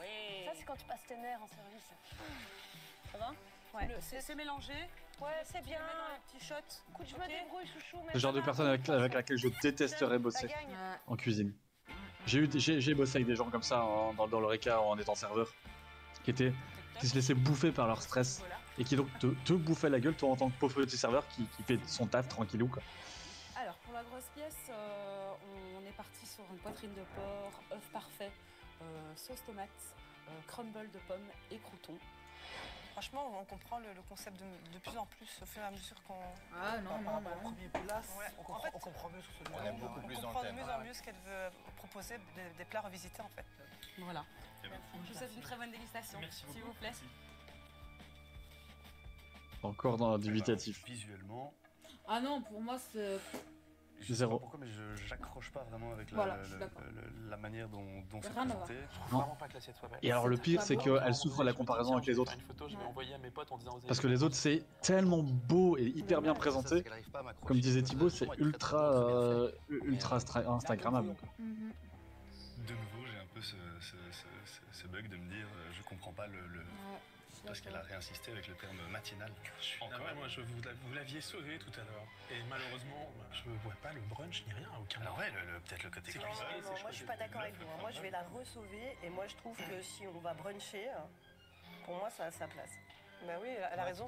Oui. Ça c'est quand tu passes tes nerfs en service. Ça va? Ouais. C'est mélangé. Ouais, c'est bien. Tu le mets dans les petits shots. Écoute, je Ok. me débrouille, chouchou. Mais C'est le genre de personne avec laquelle je détesterais bosser La gagne. en cuisine. J'ai bossé avec des gens comme ça dans l'Oreca en étant serveur, qui se laissaient bouffer par leur stress et qui donc te bouffaient la gueule toi en tant que pauvre petit serveur qui fait son taf tranquillou quoi. Alors pour la grosse pièce, on est parti sur une poitrine de porc, œuf parfait, sauce tomate, crumble de pommes et croutons. Franchement, on comprend le concept de plus en plus au fur et à mesure qu'on. Ah non, par rapport non. au premier plat. Ouais, On comprend mieux sur celui-là. On aime beaucoup On plus dans comprend le de thème. mieux en mieux ce qu'elle veut proposer, des plats revisités en fait. Voilà. Je vous souhaite une très bonne dégustation, s'il vous plaît. Encore dans le dubitatif. Visuellement, Ah non, pour moi, c'est. Je sais Zéro. pas pourquoi, mais j'accroche pas vraiment avec Voilà, je suis d'accord. la manière dont c'est Rien à voir. présenté. Non. Vraiment pas que l'assiette soit belle. Et alors le C'est pire, pas c'est beau. qu'elle souffre de la comparaison avec les autres. Une photo, je vais envoyer à mes potes en disant. Parce que les autres, c'est tellement beau et hyper bien présenté. Comme disait Thibaut, c'est ultra Instagrammable. Mhm. De nouveau, j'ai un peu ce bug de me dire, je comprends pas parce qu'elle a réinsisté avec le terme matinal. Ouais, moi, vous l'aviez sauvé tout à l'heure. Et malheureusement, je ne vois pas le brunch ni rien, aucun. Alors ouais, peut-être le côté Non, moi je suis pas d'accord avec vous. Moi je vais la re-sauver et moi je trouve que si on va bruncher, pour moi ça a sa place. Bah oui, elle a raison.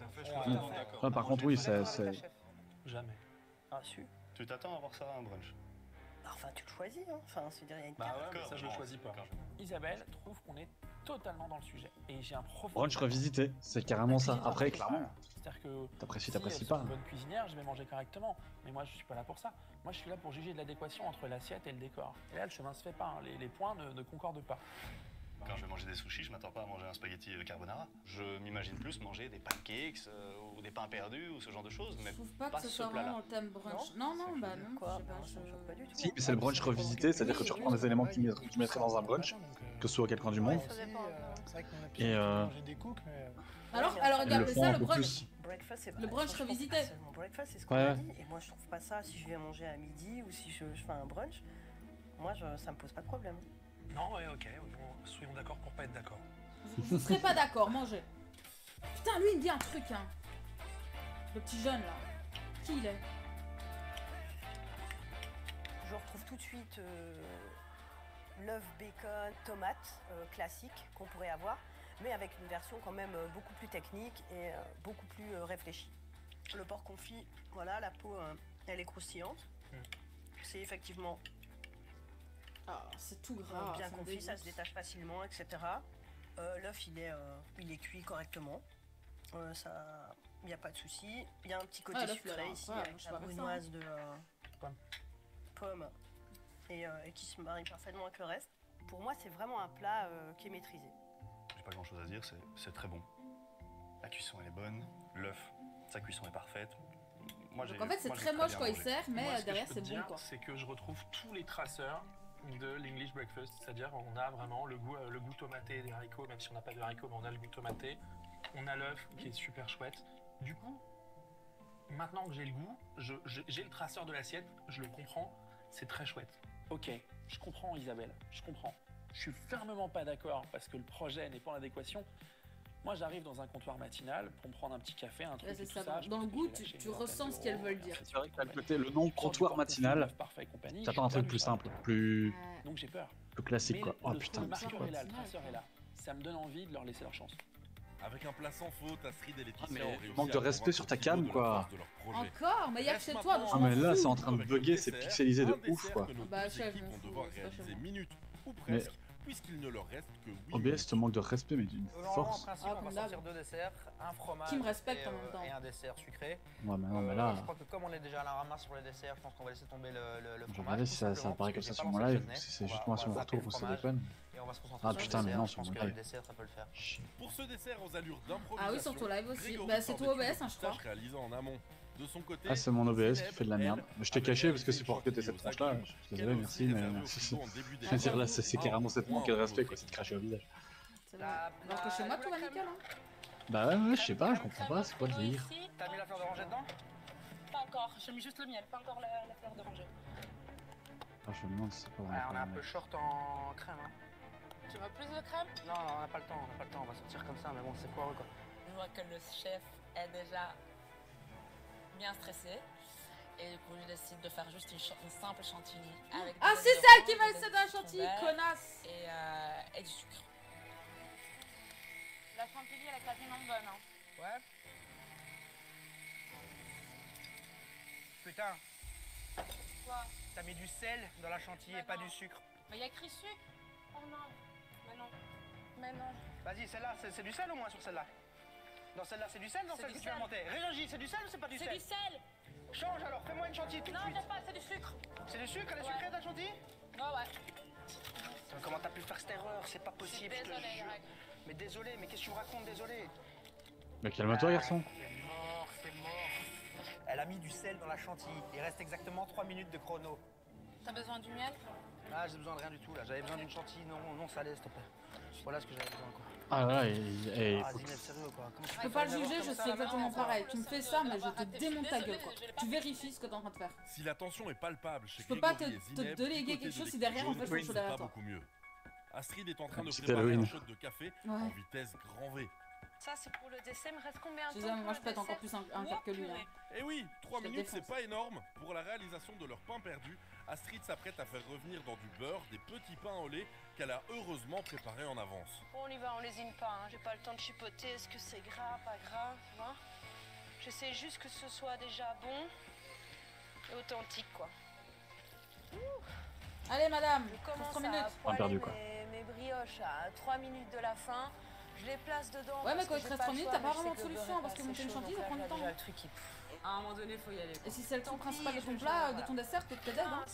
Ouais, par contre, oui, c'est. Jamais. Ah, su. Tu t'attends à voir ça à un brunch? Enfin, tu le choisis, hein. Enfin, c'est dire, il y a une Bah carte. ouais, mais ça je le choisis pas. Isabelle trouve qu'on est totalement dans le sujet. Et j'ai un profond. Brunch revisité, c'est carrément ça. Après, clairement. C'est-à-dire que. T'apprécies, si t'apprécies elles pas. sont une bonne cuisinière, je vais manger correctement. Mais moi, je suis pas là pour ça. Moi, je suis là pour juger de l'adéquation entre l'assiette et le décor. Et là, le chemin se fait pas. Hein. Les points ne concordent pas. Quand je vais manger des sushis, je m'attends pas à manger un spaghetti carbonara. Je m'imagine plus manger des pancakes ou des pains perdus ou ce genre de choses, mais Je trouve pas que ce ce soit plat-là. vraiment le thème brunch. Non, bah non, Quoi? je sais pas, Pas du tout. Si, mais c'est le brunch revisité, c'est-à-dire que tu reprends des éléments que tu mettrais dans un brunch, que ce soit à quel coin du monde. Et Alors ils le regarde font ça, un le peu brunch. plus. Breakfast, c'est Le brunch revisité. Breakfast, c'est ce qu'on Ouais, a ouais. dit. Et moi, je trouve pas ça si je vais manger à midi ou si je fais un brunch. Moi, ça me pose pas de problème. Non, ouais, ok. Soyons d'accord pour pas être d'accord. Vous serez pas d'accord, mangez. Putain, lui il me dit un truc, hein. Le petit jeune là. Qui il est? Je retrouve tout de suite l'œuf, bacon, tomate classique qu'on pourrait avoir, mais avec une version quand même beaucoup plus technique et beaucoup plus réfléchie. Le porc confit, voilà, la peau, elle est croustillante. C'est effectivement c'est tout gras. bien ça me confit, ça dégoûte. se détache facilement, etc. L'œuf, il est cuit correctement. Ça, il n'y a pas de souci. Il y a un petit côté l'œuf, sucré là, ici ouais, avec je la vois ça, brunoise de pommes et qui se marie parfaitement avec le reste. Pour moi, c'est vraiment un plat qui est maîtrisé. J'ai pas grand chose à dire, c'est très bon. La cuisson elle est bonne, l'œuf, sa cuisson est parfaite. Moi, Donc en fait c'est très moche quand il sert, mais derrière c'est bon quoi. C'est que je retrouve tous les traceurs de l'English breakfast, c'est-à-dire on a vraiment le goût tomaté des haricots, même si on n'a pas de haricots, mais on a le goût tomaté. On a l'œuf qui est super chouette. Du coup, maintenant que j'ai le goût, j'ai le traceur de l'assiette, je le comprends, c'est très chouette. Ok, je comprends Isabelle, je comprends. Je suis fermement pas d'accord parce que le projet n'est pas en adéquation. Moi, j'arrive dans un comptoir matinal pour me prendre un petit café, un truc Ouais, c'est et tout ça. ça. Dans le goût, tu ressens ce qu'elles veulent dire. C'est vrai que t'as le côté, le nom comptoir matinal, t'attends un truc plus simple, plus Donc j'ai peur. classique quoi. Oh Le putain, le c'est marqueur quoi? est là, le traceur est là. Ça me donne envie de leur laisser leur chance. Avec un plat sans faute, Astrid et Laetitia mais ont réussi manque à de respect sur ta cam, quoi. Encore, mais il y a que chez toi, donc Ah mais là c'est en train de bugger, c'est pixelisé de ouf quoi. Bah chef, vont devoir réaliser minutes ou Mais presque, puisqu'il ne leur reste que 8 OBS te manque de respect mais d'une En force. principe, Ah, on comme va d'hab. sortir 2 desserts, un fromage Qui me respecte en même temps. et un dessert sucré. Ouais mais non mais là, Je crois que comme on est déjà à la ramasse sur les desserts, je pense qu'on va laisser tomber le je vais fromage. regarder si ça apparaît comme ça sur mon live, si c'est juste moi sur mon retour ou c'est déconne. Et on va se concentrer Ah sur le putain mais dessert. non Je sur pense mon que le live. dessert, ça peut le faire. Pour ce dessert aux allures d'improvisation, Ah oui, sur ton live aussi. Grégory Bah c'est tout sortait OBS, une hein, je crois. tâche réalisée en amont. De son côté, Ah c'est mon OBS qui fait de la merde. elle, Je t'ai avait caché parce que réalisé c'est pour une que t'aies cette chantilly tronche là. aux Je suis aguets, désolé, qu'elle merci aussi mais réservée au frigo en début je veux dire là c'est d'émission. carrément cette manque de respect quoi, c'est de cracher au visage. C'est vrai. Alors que chez moi tout va nickel hein. Bah ouais, je sais pas, je comprends pas, c'est quoi le délire? T'as mis la fleur d'oranger dedans? Pas encore, j'ai mis juste le miel, pas encore la fleur d'oranger. Ah je me demande si c'est pas Ouais, vraiment. on est un peu short en crème. Hein. Tu veux plus de crème? Non, on n'a pas le temps, on va sortir comme ça, mais bon, c'est foireux quoi. Je vois que le chef est déjà bien stressé. Et du coup, je décide de faire juste une simple chantilly avec Ah des c'est oignons, celle qui m'a des laissé d'un citrons chantilly, verts connasse. et du sucre. La chantilly, elle est quasiment bonne. Hein. Ouais. Putain, Quoi? t'as mis du sel dans la chantilly et pas du sucre. Mais il y a écrit sucre. Oh non. Mais non. Mais non. Vas-y, celle-là, c'est du sel au moins sur celle-là. Dans celle-là, c'est du sel dans C'est celle du que tu as sel. montée. Réagis, c'est du sel ou c'est pas du C'est sel? du sel. Change alors, fais-moi une chantilly tout de Non, suite. j'ai pas, c'est du sucre. C'est du sucre, elle est Ouais. sucrée ta chantilly? Ouais. Mais comment t'as pu faire cette erreur? C'est pas possible, je te Désolée, jure. Greg. Mais désolé, mais qu'est-ce que tu me racontes, désolé? Mais calme-toi garçon. C'est mort, c'est mort. Elle a mis du sel dans la chantilly. Il reste exactement 3 minutes de chrono. T'as besoin du miel? Ah, j'ai besoin de rien du tout là. J'avais besoin d'une chantilly non salée, s'il te plaît. Voilà ce que j'avais besoin, quoi. Ah là, et Ah, faut Zineb, sérieux, quoi. Comment Je peux pas le juger, je suis exactement pareil. Tu me fais ça, mais je te démonte ta gueule, quoi. Tu vérifies ce que t'es en train de faire. Si la tension est palpable chez Je peux pas te Grégory et Zineb, déléguer du côté quelque de chose si l'équipe derrière, en jaune, fait, je suis c'est derrière pas toi. beaucoup mieux. Astrid est en train de Petit préparer Halloween. un shot de café en vitesse grand V. Ça, c'est pour le dessert. Il me reste combien de temps? Excusez-moi, pour moi le je pète encore dessert? plus un cap que lui. Hein. Et oui, 3 Je te minutes, c'est défonce. pas énorme. Pour la réalisation de leur pain perdu, Astrid s'apprête à faire revenir dans du beurre des petits pains au lait qu'elle a heureusement préparés en avance. Bon, on y va, on lésine pas. Hein. J'ai pas le temps de chipoter. Est-ce que c'est gras, pas gras, tu vois? J'essaie juste que ce soit déjà bon et authentique, quoi. Allez, madame, Je commence 3 à minutes. poêler perdu, quoi. mes brioches à 3 minutes de la fin. Je les place dedans. Ouais, mais parce quand que il te j'ai reste pas 3 le minutes, choix, t'as mais pas je sais vraiment que de le beurre solution est parce que assez monter une chaud, chantilly, donc ça là, prend du j'ai temps. déjà le truc qui... À un moment donné, faut y aller. Et si c'est le truc principal de ton Tant plat, pis, de je ton vais dessert, faire, t'es dead, hein.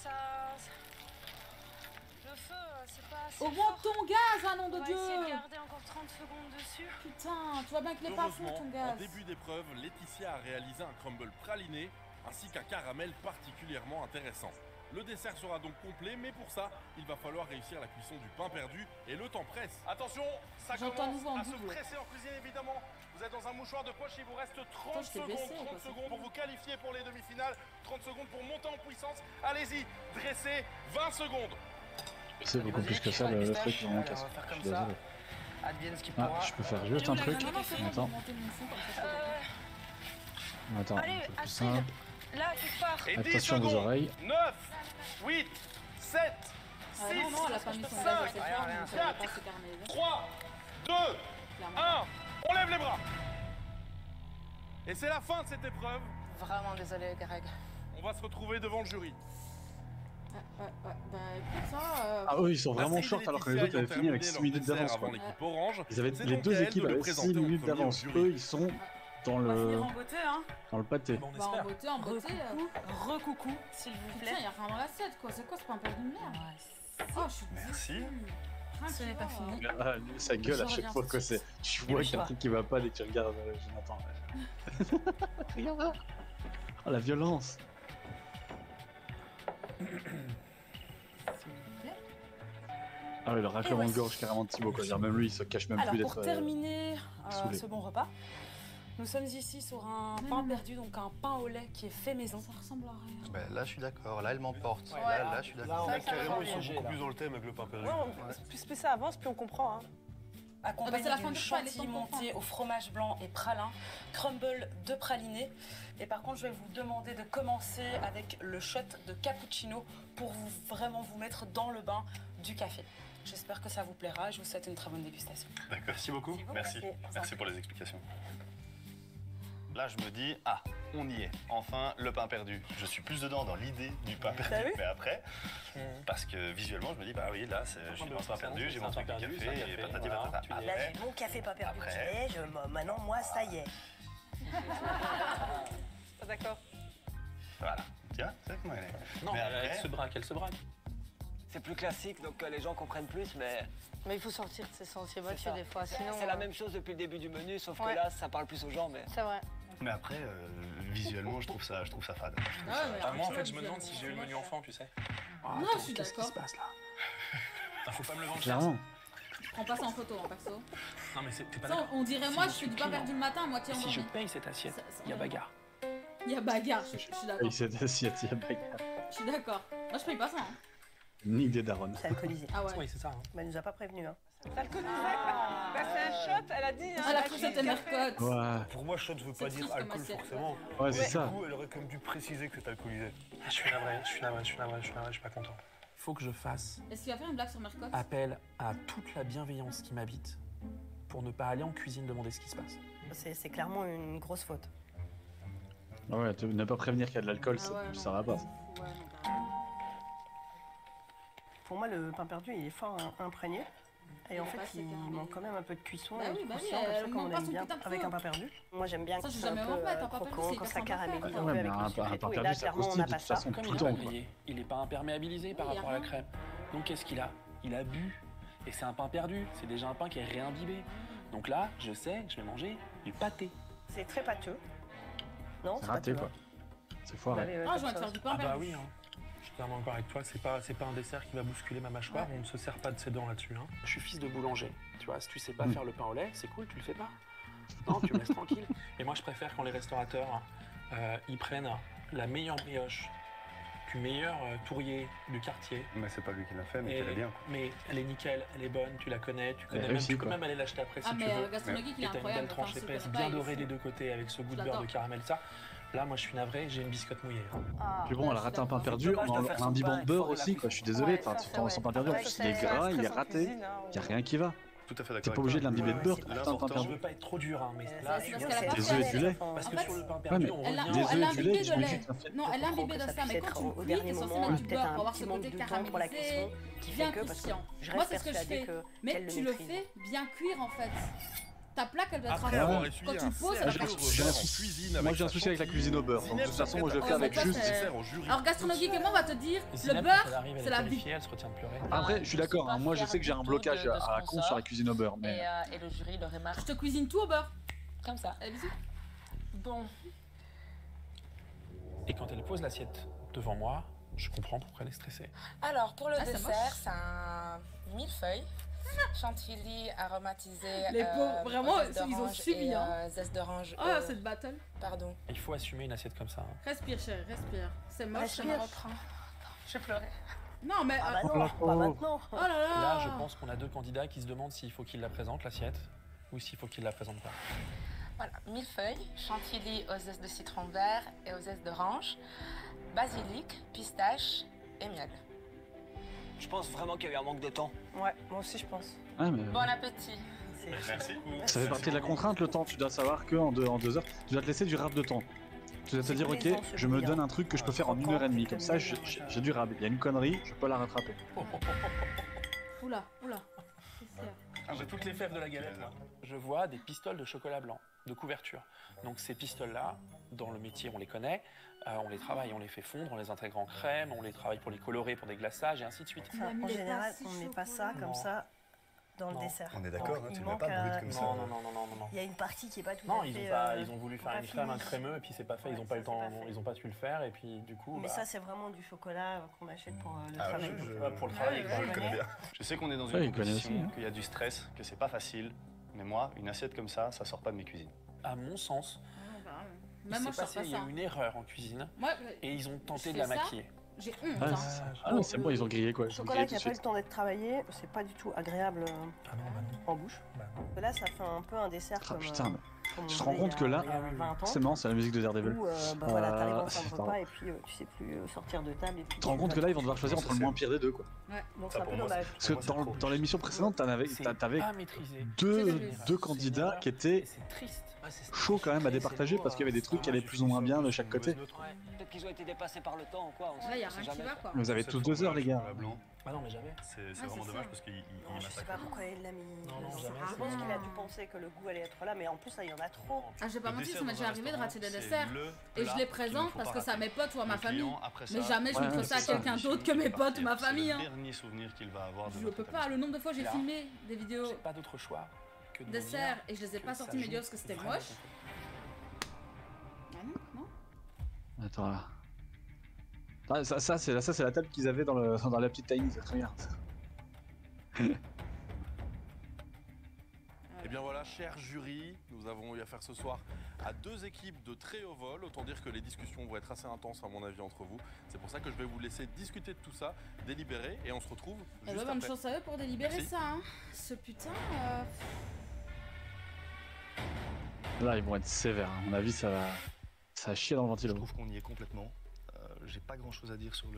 Le feu, c'est pas assez Augmente ton gaz, hein, nom de On va Dieu. essayer de garder encore 30 secondes dessus. Putain, tu vois bien qu'il est pas fou Heureusement, ton en gaz. début d'épreuve, Laetitia a réalisé un crumble praliné ainsi qu'un caramel particulièrement intéressant. Le dessert sera donc complet, mais pour ça, il va falloir réussir la cuisson du pain perdu et le temps presse. Attention, ça J'entends commence nouveau en à se double. presser en cuisine évidemment. Vous êtes dans un mouchoir de poche, il vous reste 30 Attends, je t'ai secondes, baissé, 30 quoi, secondes pour vous qualifier pour les demi-finales, 30 secondes pour monter en puissance. Allez-y, dressez, 20 secondes. C'est beaucoup plus que ça le truc dans mon casque. On va faire Je suis comme ça. désolé. Advienne ce qui Ah, pourra. je peux faire juste un truc. Attends, attends, un Allez, peu plus Astrid, simple. là, quelque part. Et 10 Attention aux secondes. oreilles. 9, 8, 7, 6, Ah non, non, elle a pas mis son gaz 5, assez fort, donc elle va pas se caraméliser. 3, 2, 1, on lève les bras. Et c'est la fin de cette épreuve. Vraiment désolée, Greg. On va se retrouver devant le jury. Ouais, bah écoute ça. Ah eux ils sont vraiment Astrid et short alors que les Laetitia autres avaient ayant fini avec terminé 6 leur minutes dessert d'avance avant quoi. l'équipe orange. Ils avaient, C'est les donc deux à elle équipes de le avaient 6 présenter en minutes premier au d'avance. jury. Eux ils sont dans On va le finir en beauté, hein. dans le pâté. On Bah en espère. beauté, en beauté. Recoucou, s'il vous plaît. Putain, y'a rien dans l'assiette quoi. C'est quoi ce pain perdu de merde? Oh, je suis Merci. Ce n'est pas fini. Ah, lui, sa gueule à chaque fois que c'est. Tu vois qu'il y a un truc qui va pas dès que tu regardes Jonathan. Regarde. Oh la violence. Ah oui, le raclement de gorge carrément de Thibaut quoi. Même lui il se cache même Alors, plus pour d'être. terminer saoulé. ce bon repas, nous sommes ici sur un pain perdu, donc un pain au lait qui est fait maison. Ça ressemble à rien. Ben, là, je suis d'accord. Là, elle m'emporte. Ouais. Là, je suis d'accord. Là, on est carrément, ils sont sont beaucoup plus dans le thème avec le pain perdu. Ouais, plus ça avance, plus on comprend. Hein. Accompagné c'est la fin d'une du repas, elle est chantilly temps de montée au fromage blanc et pralin, crumble de praliné. Et par contre, je vais vous demander de commencer avec le shot de cappuccino pour vraiment vous mettre dans le bain du café. J'espère que ça vous plaira et je vous souhaite une très bonne dégustation. D'accord, merci beaucoup. Merci. Merci pour les explications. Là, je me dis, ah, on y est. Enfin, le pain perdu. Je suis plus dedans dans l'idée du pain perdu, mais après, parce que visuellement, je me dis, bah oui, là, j'ai mon pain perdu, j'ai mon truc de café, et patati patata. Là, Après, j'ai mon café pas perdu Après. qui est. Maintenant, moi, ça y est. D'accord. voilà. Tiens, c'est comment elle est. Non, Mais elle après, se braque, elle se braque. C'est plus classique, donc les gens comprennent plus, mais Mais il faut sortir de ses sentiers c'est battus ça. des fois, sinon... C'est la même chose depuis le début du menu, sauf Ouais. que là, ça parle plus aux gens, mais... C'est vrai. mais après visuellement, je trouve ça fade. Moi, en fait, je me demande si j'ai eu le menu enfant, tu sais. Non, je suis d'accord. Qu'est-ce qui se passe là? Ah, faut pas me le vendre. Clairement. Prends pas ça en photo, hein, perso. Non, mais t'es pas Ça, d'accord. on dirait Si moi, je je fais suis du pain client, perdu le matin à moitié Si je endormi. paye cette assiette, il y a bagarre. Il y a bagarre, je suis d'accord. Et cette assiette, il y a bagarre. Je suis d'accord. Moi, je paye pas ça. Hein. Ni des darons. C'est alcoolisé. Ah ouais. Oui, c'est ça. Hein. Mais elle nous a pas prévenu. Hein. Alcoolisé. Bah, c'est un shot, elle a dit. Hein, Ah, la recette est mercotte. Ouais. Pour moi, shot veut pas C'est dire triste comme alcool assiette. forcément. Ouais, c'est ça. Du coup, elle aurait quand même dû préciser que c'est alcoolisé. Je suis navré, je suis pas content. Faut que je fasse Est-ce qu'il va faire une blague sur mercotte? appel à toute la bienveillance qui m'habite pour ne pas aller en cuisine demander ce qui se passe. C'est clairement une grosse faute. Ah ouais, ne pas prévenir qu'il y a de l'alcool, Ah ouais, ça va pas. Ouais, non, bah, Pour moi, le pain perdu, il est fort imprégné. Et Il en est fait, pas assez il caramélisé. manque quand même un peu de cuisson. Bah et oui, de bah oui, croustillant, comme ça, elle comme on manque pas aime son bien putain de avec feu. un pain perdu. Moi, j'aime bien Ça, que j'ai ce soit un jamais peu en fait, un pain perdu, croquant, c'est quand hyper ça sympa à faire. caramélise Ouais, un peu avec mais le un sucre et pain tout. Et perdu, là, ça clairement, on croustille n'a de pas toute ça. façon Comme tout il le est temps. pas quoi. grillé, il est pas imperméabilisé par Oui, y a rapport à la rien. crème. Donc qu'est-ce qu'il a? Il a bu. Et c'est un pain perdu. C'est déjà un pain qui est réimbibé. Donc là, je sais que je vais manger du pâté. C'est très pâteux. Non, C'est pas raté pâteux, quoi. hein. C'est foiré. Ah, je viens de faire du pain Ah bah perdu. oui, hein. Je suis clairement encore avec toi, c'est pas un dessert qui va bousculer ma mâchoire, on ne se sert pas de ses dents là-dessus. Hein. Je suis fils de boulanger, tu vois, si tu sais pas faire le pain au lait, c'est cool, tu le fais pas. Non, tu me laisses tranquille. Et moi je préfère quand les restaurateurs, ils prennent la meilleure brioche du meilleur tourrier du quartier. Mais c'est pas lui qui l'a fait, mais Et- il est bien. Mais elle est nickel, elle est bonne, tu la connais, tu connais Elle même, réussit, tu peux quoi. même aller l'acheter après Ah, si tu mais veux. Gastronomique, il est Et t'as une incroyable. belle tranche Enfin, si épaisse, tu bien connais pas, dorée il est des fou. deux côtés avec ce goût de Je beurre de l'adore. caramel, ça. Là, moi je suis navré, j'ai une biscotte mouillée. Puis bon, elle a raté un pain perdu, dommage de on faire a son un imbibant pain de et beurre foirer la aussi, quoi. Je suis désolé, enfin, son pain perdu, en plus, il est gras, il est raté, il y a rien qui va. Tout à fait d'accord. T'es pas obligé de l'imbiber de beurre c'est pour faire un pain l'important. Je veux perdu. pas être trop dur, hein, mais Ça, là, c'est je- parce qu'elle a pas Des fait œufs et du lait. parce En que fait, sur le pain Ouais, perdu, mais on Elle a, revient. des non, elle a œufs et du imbibé lait, de tu lait. mets juste Non, elle a imbibé de ça, mais quand tu le cuis, t'es censé mettre du beurre pour avoir ce côté caramélisé, bien croustillant. Moi, c'est ce que je fais. Mais tu le fais bien cuire en fait. Ta plaque, elle doit être Après à avoir fond. essuyé Quand tu un le poses, elle va sérieux faire J'ai un en souci. cuisine Moi, avec j'ai un sa souci avec la cuisine au beurre. Donc, de toute façon, moi, je le fais Oh, avec mais toi, juste. c'est- dessert au jury. Alors, gastronomique et moi, on va te dire, le Zineb, quand beurre, elle arrive, elle c'est est la vie. qualifiée, elle se retient de pleurer. Après, je suis d'accord, hein, moi, je sais que j'ai un blocage à la con sur la cuisine au beurre, mais. Et le jury le remarque Je te cuisine tout au beurre. comme ça. Allez, bisous. Bon, Et quand elle pose l'assiette devant moi, je comprends pourquoi elle est stressée. alors pour le Ah, c'est dessert, moche. c'est un millefeuille, chantilly aromatisé. Les pauvres, vraiment, au zeste ils ont d'orange subi, et, hein. zeste d'orange. Oh, cette battle. Pardon. Il faut assumer une assiette comme ça. hein. Respire, chérie, respire. C'est moche, c'est Je me moche. reprends. Je pleurais. Non, mais. Ah bah Oh, non, la pas pauvre. maintenant. Oh là là. Là, je pense qu'on a deux candidats qui se demandent s'il faut qu'ils la présentent, l'assiette, ou s'il faut qu'ils la présentent pas. Voilà, millefeuille, chantilly au zeste de citron vert et au zeste d'orange, basilic, pistache et miel. Je pense vraiment qu'il y a eu un manque de temps. Ouais, moi aussi je pense. Ouais, mais. Bon appétit. Merci. Ça fait partie de la contrainte, le temps. Tu dois savoir qu'en 2 heures, tu dois te laisser du rab de temps. Tu dois te dire, ok, je me donne un truc que je peux faire en 1h30. Comme ça, j'ai du rab. Il y a une connerie, je peux la rattraper. Oula, oula. C'est sûr. J'ai toutes les fèves de la galette, là. Je vois des pistoles de chocolat blanc, de couverture. Donc ces pistoles-là, dans le métier, on les connaît, on les travaille, on les fait fondre, on les intègre en crème, on les travaille pour les colorer, pour des glaçages et ainsi de suite. Enfin, en général, on ne met pas ça comme ça dans le Non. dessert. On est d'accord, Donc, hein, il tu ne mets manque pas brut comme ça. Non, non, non, non, non, non. Il y a une partie qui est pas tout Non, à fait. ils ont voulu faire pas une crème, un finie. crémeux, et puis c'est pas fait, ils Ouais, ont pas eu le ça, c'est temps, pas fait. ils ont pas su le faire, et puis du coup. Mais bah, ça, c'est vraiment du chocolat qu'on achète pour le Ah, travail. pour le travail, Ouais, Je le connais bien. Je sais qu'on est dans Ouais, une il connaît compétition, aussi, hein. qu'il y a du stress, que c'est pas facile. Mais moi, une assiette comme ça sort pas de mes cuisines. à mon sens, il Même moi, s'est je sors passé, pas il y a ça. eu une erreur en cuisine, Moi, et ils ont tenté je de la fais ça. maquiller. j'ai honte. Ah, hein. c'est bon, ils ont grillé quoi. Le Ils ont chocolat grillé qui tout n'a de pas eu suite. le temps d'être travaillé, c'est pas du tout agréable Ah non, bah non. en bouche. Bah non. Là, ça fait un peu un dessert Ah comme. putain, mais comme tu on te rends faisait compte que là, il y a 20 ans, c'est marrant, c'est la musique de Daredevil. où bah, voilà, t'arrives en fin de pardon. repas et puis tu sais plus sortir de table. Et puis Tu te rends compte que là, ils vont devoir choisir entre le moins pire des deux quoi. Ouais. Donc Ça, c'est un pour peu moi, dommage. Parce que dans l'émission précédente, t'avais Pas maîtrisé. deux candidats qui étaient C'est triste. chauds quand même à départager parce qu'il y avait des trucs qui allaient plus ou moins bien de chaque côté. Peut-être qu'ils ont été dépassés par le temps ou quoi. Là, il y a rien qui va, quoi. Vous avez tous 2 heures les gars. Blanc, Ah non, mais jamais. c'est Ah, vraiment c'est dommage ça. parce qu'il Je sais massacre. pas pourquoi il l'a mis. Non, non, jamais. Je pense qu'il a dû penser que le goût allait être là, mais en plus, là, il y en a trop. Ah, je vais pas Le mentir, dessert ça m'est dans déjà un arrivé de restaurant, rater des c'est desserts. le Et je plat les qu'il ne présente faut parce pas que c'est à rater. mes potes ou à ma Le famille. client, après Mais ça, jamais je Ouais, montre ça à c'est ça. quelqu'un d'autre que mes potes ou ma famille. C'est hein. le dernier souvenir qu'il va avoir de Je notre peux pas, établissement. le nombre de fois j'ai Là, filmé des vidéos J'ai pas d'autre choix que de me desserts dire et je les ai que pas ça sortis mes joue vidéos parce que c'était vraiment moche. contre. Ah non, non. Attends là. Ah, ça c'est la table qu'ils avaient dans la petite tiny, c'est très bien. Eh bien voilà, cher jury, nous avons eu affaire ce soir à 2 équipes de très haut vol. Autant dire que les discussions vont être assez intenses à mon avis entre vous. C'est pour ça que je vais vous laisser discuter de tout ça, délibérer et on se retrouve Eh juste ben, bonne après. chance à eux pour délibérer Merci. ça. Hein. Ce putain. Là ils vont être sévères, à mon avis ça va chier dans le Je ventilo. trouve qu'on y est complètement. J'ai pas grand chose à dire sur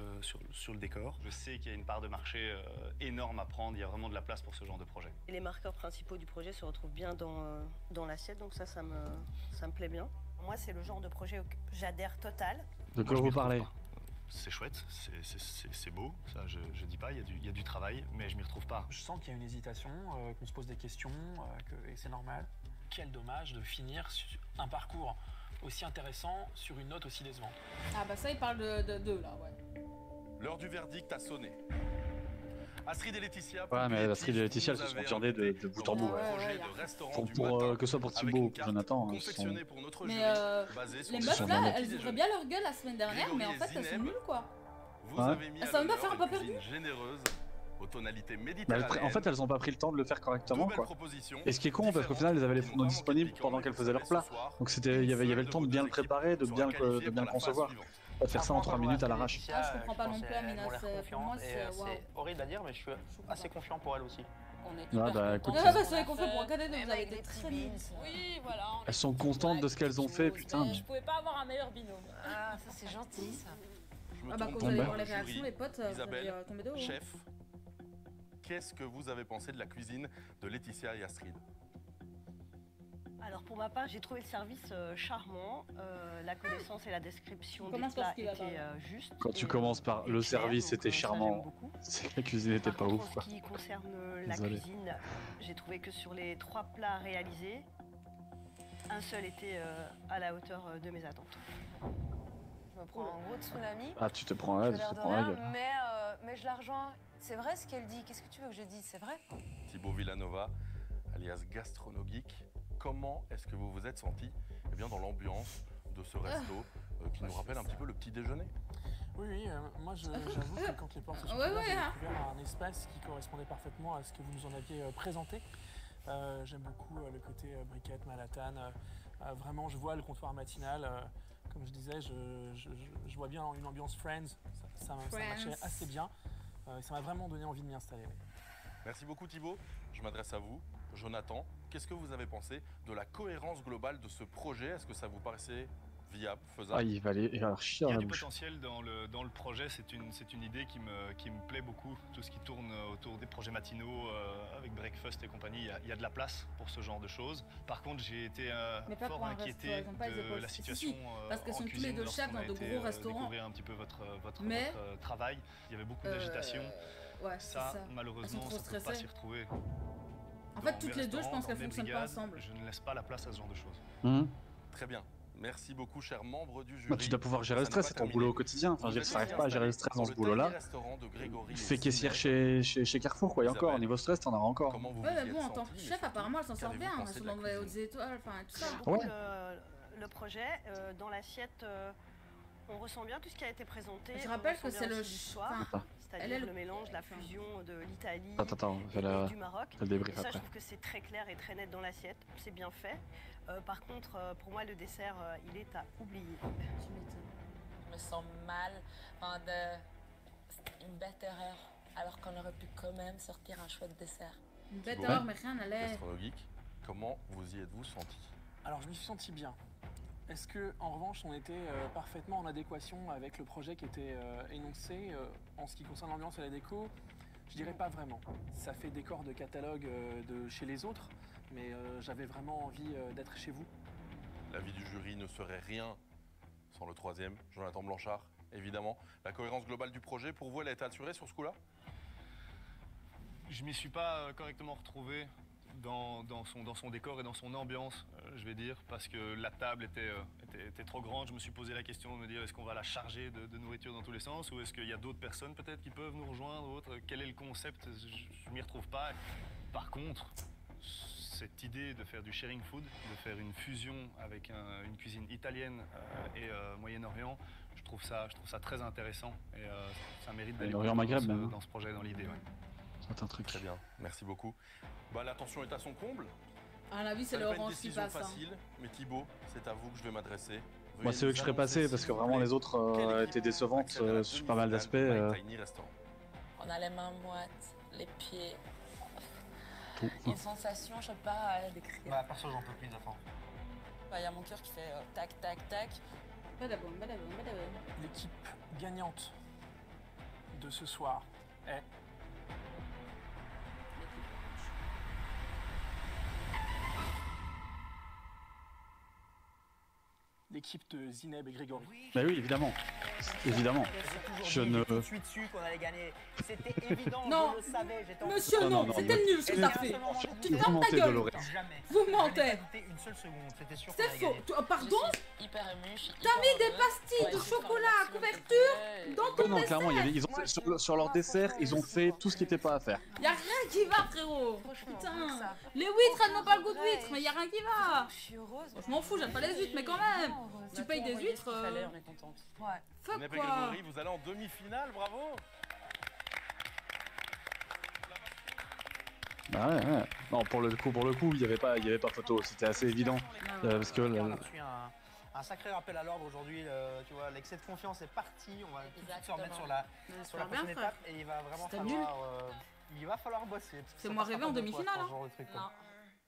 le décor. Je sais qu'il y a une part de marché énorme à prendre, il y a vraiment de la place pour ce genre de projet. Et les marqueurs principaux du projet se retrouvent bien dans l'assiette, donc ça me plaît bien. Moi, c'est le genre de projet auquel j'adhère total. De quoi Moi, je vous m'y retrouve parlez? pas. C'est chouette, c'est beau, ça je dis pas, il y a du travail, mais je m'y retrouve pas. Je sens qu'il y a une hésitation, qu'on se pose des questions, et c'est normal. Quel dommage de finir sur un parcours aussi intéressant sur une note aussi décevante. Ah bah ça il parle de là, ouais. L'heure du verdict a sonné. Astrid et Laetitia. Ouais, mais Astrid et Laetitia, elles vous se sont avez viandées de invité bout dans en bout. votre projet de restaurant Pour, du matin, que ce soit pour avec Thibaut une ou pour carte Jonathan, elles sont... confectionnée pour notre Mais jury, basée sur les des meufs là, petits elles déjeuners. ouvraient bien leur gueule la semaine dernière, mais en fait elles sont nulles quoi. Vous Ouais. avez mis Elles à savent même pas l'honneur faire un pas une perdu. cuisine généreuse aux tonalités Bah, méditerranéennes. en fait, elles ont pas pris le temps de le faire correctement, Deux quoi. belles propositions, Et ce qui est con, parce qu'au final, elles avaient les fourneaux disponibles pendant qu'elles faisaient leur plat. Donc c'était, il y avait le temps de bien le préparer, de bien le concevoir. Pas de faire ça en 3 minutes à l'arrache. Ah, je comprends pas non plus, Amina, Elles m'ont l'air pour confiantes moi et, c'est waouh. c'est horrible à dire, mais je suis assez confiant pour elles aussi. On est Ah, hyper bah, écoute, contents Ah de bah ce qu'on soyez a confiants fait. pour un cadet, vous Même avez avec été des très petits nuls. beans. Oui, voilà. on Elles a sont fait contentes des de ce qu'elles ont fait, choses, putain. mais je pouvais pas avoir un meilleur binôme. Ah, ça c'est gentil ça. Je me Ah bah tourne quand vers vous allez le voir les jury. réactions, les potes, vous Isabelle, allez tomber de haut. chef, qu'est-ce que vous avez pensé de la cuisine de Laetitia et Astrid? Alors pour ma part, j'ai trouvé le service charmant, la connaissance et la description Comment des ça se plats fait, là, étaient pardon justes. Quand tu et, commences par et le claires, service donc, était ça, j'aime charmant, beaucoup. c'est que la cuisine était Par pas contre, ouf, en quoi. ce qui concerne la Désolé. cuisine, j'ai trouvé que sur les 3 plats réalisés, un seul était à la hauteur de mes attentes. Je me prends un gros tsunami. Ah, tu te prends la, Je tu l'air te de prends la rien, gueule. mais je la rejoins. C'est vrai ce qu'elle dit. Qu'est-ce que tu veux que je dise? C'est vrai. Thibaut Villanova, alias Gastronogeek, comment est-ce que vous vous êtes senti dans l'ambiance de ce resto qui nous rappelle un petit peu le petit déjeuner? Oui, moi j'avoue que quand les portes se sont Ouais, ouvertes, ouais, j'ai hein. découvert un espace qui correspondait parfaitement à ce que vous nous en aviez présenté. J'aime beaucoup le côté briquette, Manhattan. Vraiment, je vois le comptoir matinal. Comme je disais, je vois bien une ambiance Friends. Ça matchait assez bien. Ça m'a vraiment donné envie de m'y installer. Merci beaucoup Thibaut. Je m'adresse à vous. Jonathan, qu'est-ce que vous avez pensé de la cohérence globale de ce projet? Est-ce que ça vous paraissait viable, faisable? Ah, il va avoir chier Il y dans a la du bouche. potentiel dans le projet, c'est une idée qui me plaît beaucoup. Tout ce qui tourne autour des projets matinaux avec breakfast et compagnie, il y a de la place pour ce genre de choses. Par contre, j'ai été Mais pas fort pour un resto, inquiété elles ont pas les de épaules. la Si, situation si, parce qu'elles en sont tous les cuisine deux lorsqu'on chefs a dans de été, gros restaurants. découvrir un petit peu votre Mais- travail. Il y avait beaucoup d'agitation. Ouais, c'est Ça, ça. malheureusement, Elles sont trop ça ne peut pas stressées. s'y retrouver. En fait, Dans toutes mes les deux, je restaurants, pense qu'elles dans mes fonctionnent pas brigades, ensemble. Je ne laisse pas la place à ce genre de choses. Mhm. Très bien. Merci beaucoup, chers membres du jury. Bah, tu dois pouvoir gérer le Ça stress, n'est c'est pas ton terminé. boulot au quotidien. Enfin, je veux dire, Vous si t'arrives êtes pas à gérer le stress dans dans ce le boulot-là, tiny restaurant de Grégory fais et caissière Zineb. chez Carrefour, quoi. Et encore, au niveau stress, t'en auras encore. Comment vous Ouais, mais vous y bon, êtes en tant que senti, mais chef, surtout, apparemment, elles s'en sortent qu'avez-vous bien. pensé Elles sont de la dans les hautes cuisine? étoiles, enfin, tout ça. J'aime beaucoup Ouais. le projet. Dans l'assiette, on ressent bien tout ce qui a été présenté. Je On rappelle ressent que c'est bien le aussi l'histoire, Attends. c'est-à-dire Elle est le mélange, la fusion de l'Italie Attends, et fais la- du Maroc. fais le débrief Et ça, je après. trouve que c'est très clair et très net dans l'assiette. C'est bien fait. Par contre, pour moi, le dessert, il est à oublier. Je me sens mal. Enfin, c'est une bête erreur. Alors qu'on aurait pu quand même sortir un chouette dessert. Une bête Thibaut, erreur, mais rien n'allait. Gastronogeek, comment vous y êtes-vous senti? Alors, je m'y suis senti bien. Est-ce que, en revanche, on était parfaitement en adéquation avec le projet qui était énoncé en ce qui concerne l'ambiance et la déco? Je dirais pas vraiment. Ça fait décor de catalogue de chez les autres, mais j'avais vraiment envie d'être chez vous. L'avis du jury ne serait rien sans le troisième, Jonathan Blanchard, évidemment. La cohérence globale du projet, pour vous, elle a été assurée sur ce coup-là? Je m'y suis pas correctement retrouvé dans son décor et dans son ambiance, je vais dire, parce que la table était trop grande. Je me suis posé la question de me dire, est-ce qu'on va la charger de nourriture dans tous les sens, ou est-ce qu'il y a d'autres personnes peut-être qui peuvent nous rejoindre, ou autre. Quel est le concept? Je m'y retrouve pas. Par contre, cette idée de faire du sharing food, de faire une fusion avec une cuisine italienne et Moyen-Orient, je trouve ça très intéressant, et ça mérite d'aller Moyen-Orient, Maghreb, même. dans ce projet, dans l'idée. Ouais. C'est un truc. Très bien, merci beaucoup. Bah, la tension est à son comble. À la vie, c'est Ça n'est pas une l'orange qui décision passe. hein. facile, mais Thibaut, c'est à vous que je vais m'adresser. Moi, c'est eux que je serais passé parce que vraiment les autres étaient décevantes sur pas mal d'aspects. On a les mains moites, les pieds. Tout. Une sensation, je sais pas à décrire. Bah, perso, j'en peux plus d'enfants. Il y a mon cœur qui fait tac, tac, tac. Badaboum, badaboum, badaboum. L'équipe gagnante de ce soir est... l'équipe de Zineb et Grégory. Bah oui, évidemment. évidemment. Je ne... Tout de suite su qu'on allait gagner. C'était évident, Non. je le savais. J'étais en- Monsieur, non, c'était nul ce que t'as fait. Tu te fermes ta gueule. Vous mentez. Une seule seconde, c'était sûr. C'est faux. Pardon? Hyper ému. T'as mis des pastilles de chocolat à couverture dans ton Non, dessert. clairement, ils ont fait, sur leur dessert, ils ont fait tout ce qui n'était pas à faire. Y'a rien qui va, frérot. Putain. Les huîtres, elles n'ont pas le goût de huîtres, mais y'a rien qui va. Je suis heureuse. Je m'en fous, j'aime pas les huîtres, mais quand même. Tu payes des huîtres. On est contente. Ouais. Fuck Zineb et quoi. Grégory, vous allez en demi-finale, bravo. Bah ouais. Non, pour le coup, il y avait pas photo. C'était assez évident parce que. On a reçu un sacré rappel à l'ordre aujourd'hui. Tu vois, l'excès de confiance est parti. On va tout de suite se remettre sur la prochaine étape et il va vraiment falloir bosser. C'est moi rêvé en demi-finale.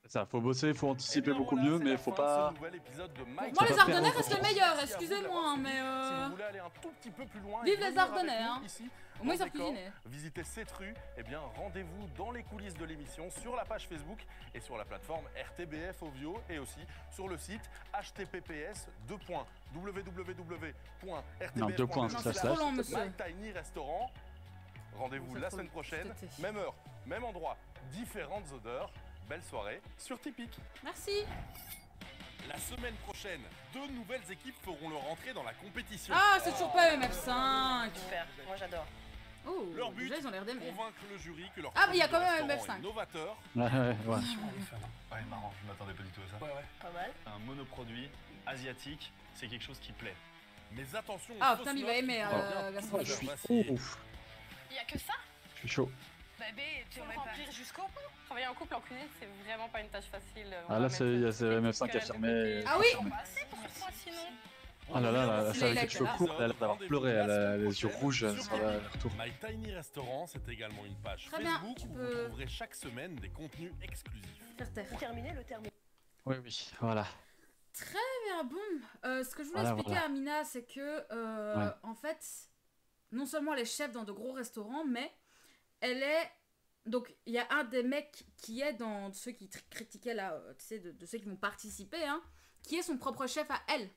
Ça, faut bosser, faut anticiper beaucoup mieux, mais faut pas. Moi, les Ardennais restent les meilleurs, excusez-moi, mais Si vous voulez aller un tout petit peu plus loin, vive les Ardennais, hein. Ici, Au moins, ils dans savent le décor, cuisiner. Visitez cette rue, eh bien rendez-vous dans les coulisses de l'émission sur la page Facebook et sur la plateforme RTBF Ovio et aussi sur le site https://www.rtbf.com/My Restaurant. Rendez-vous la semaine prochaine, même heure, même endroit, différentes odeurs. Belle soirée sur Typique. Merci. La semaine prochaine, 2 nouvelles équipes feront leur entrée dans la compétition. Ah, c'est toujours pas MF5. Super, moi j'adore. Oh, Leur but, déjà, ils ont l'air d'aimer. convaincre le jury que leur Ah, mais il y a quand produit même de un restaurant MF5. est novateur. Ouais, marrant, je m'attendais pas du tout à ça. Pas mal. Un monoproduit asiatique, c'est quelque chose qui plaît. Mais attention, Ah, putain, mais il va aimer Gaston. Je suis ouf. Il y a que ça? Je suis chaud. Bébé, tu vas remplir jusqu'au bout. Travailler en couple en cuisine, c'est vraiment pas une tâche facile. Ah là, c'est MF5 affirmé. Ah oui. C'est pour toi sinon. Ah là là, ça fait chaud court, elle a l'air d'avoir pleuré, elle a les yeux rouges sur le retour. My Tiny Restaurant, c'est également une page Très bien, Facebook tu où peux- vous trouverez chaque semaine des contenus exclusifs. Terminé le terme. Oui, voilà. Très bien, bon. Ce que je voulais Voilà, expliquer voilà. à Mina, c'est que, Ouais. en fait, non seulement elle est chef dans de gros restaurants, mais elle est... Donc, il y a un des mecs qui est dans ceux qui critiquaient, là, tu sais, de ceux qui vont participer, hein, qui est son propre chef à elle.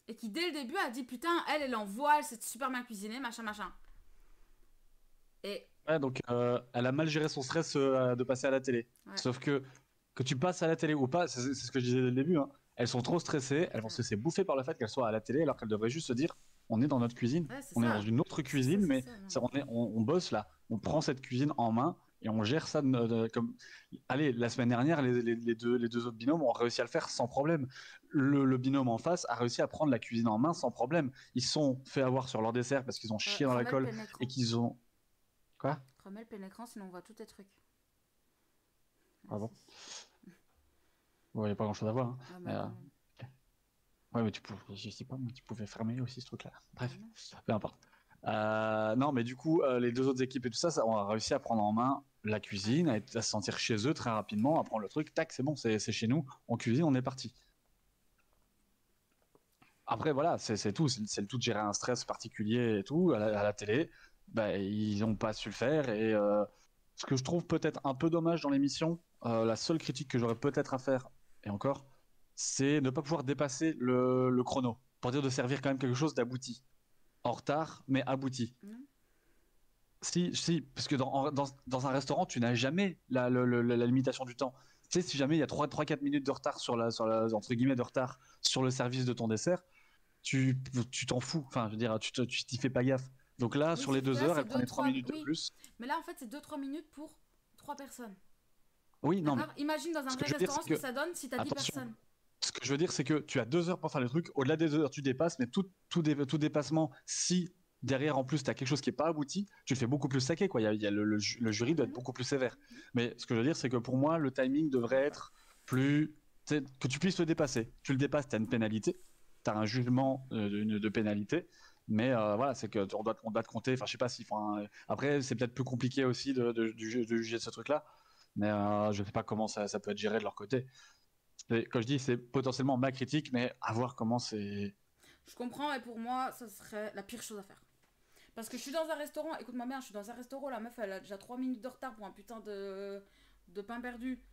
Et qui, dès le début, a dit, putain, elle est en voile, c'est super bien cuisiné, machin. Et... Ouais, donc elle a mal géré son stress de passer à la télé. Ouais. Sauf que tu passes à la télé ou pas, c'est ce que je disais dès le début, hein, elles sont trop stressées, elles vont se laisser bouffer par le fait qu'elles soient à la télé alors qu'elles devraient juste se dire on est dans notre cuisine, Ouais, c'est on est ça. dans une autre cuisine, mais on bosse là, on prend cette cuisine en main et on gère ça comme... Allez, la semaine dernière, les deux autres binômes ont réussi à le faire sans problème. Le binôme en face a réussi à prendre la cuisine en main sans problème. Ils se sont fait avoir sur leur dessert parce qu'ils ont chié dans la remets colle le plein écran. et qu'ils ont... Quoi? Remets le plein écran, sinon on voit tous tes trucs. Ah bon? Bon, il n'y a pas grand chose à voir. Hein. Ah, Mais, ok. Ouais, mais je sais pas, tu pouvais fermer aussi ce truc-là. Bref, peu importe. Non, mais du coup, les deux autres équipes et tout ça, on a réussi à prendre en main la cuisine, à se sentir chez eux très rapidement, à prendre le truc, tac, c'est bon, c'est chez nous, on cuisine, on est parti. Après, voilà, c'est tout, c'est le tout de gérer un stress particulier et tout, à la télé, bah, ils n'ont pas su le faire, et ce que je trouve peut-être un peu dommage dans l'émission, la seule critique que j'aurais peut-être à faire, et encore, c'est ne pas pouvoir dépasser le chrono, pour dire de servir quand même quelque chose d'abouti. En retard, mais abouti. Si, parce que dans un restaurant, tu n'as jamais la limitation du temps. Tu sais, si jamais il y a 3-4 minutes de retard entre guillemets de retard sur le service de ton dessert, tu t'en fous. Enfin, je veux dire, tu t'y fais pas gaffe. Donc là, sur les 2 heures, elle prenait 3 minutes de plus. Mais là, en fait, c'est 2-3 minutes pour 3 personnes. Oui, non. Mais Imagine dans un vrai restaurant ce que ça donne si t'as 10 personnes. Ce que je veux dire, c'est que tu as 2 heures pour faire le truc. Au-delà des 2 heures, tu dépasses, mais tout dépassement, si derrière en plus tu as quelque chose qui n'est pas abouti, tu le fais beaucoup plus saqué, quoi. Le jury doit être beaucoup plus sévère. Mais ce que je veux dire, c'est que pour moi, le timing devrait être plus. Que tu puisses le dépasser. Tu le dépasses, tu as une pénalité, tu as un jugement de pénalité. Mais voilà, c'est que on doit te compter. Enfin, je sais pas s'il faut Après, c'est peut-être plus compliqué aussi de juger ce truc-là. Mais je sais pas comment ça peut être géré de leur côté. Comme je dis, c'est potentiellement ma critique, mais à voir comment c'est. Je comprends, et pour moi, ça serait la pire chose à faire. Parce que je suis dans un restaurant, écoute-moi bien, je suis dans un restaurant, la meuf, elle a déjà 3 minutes de retard pour un putain de pain perdu.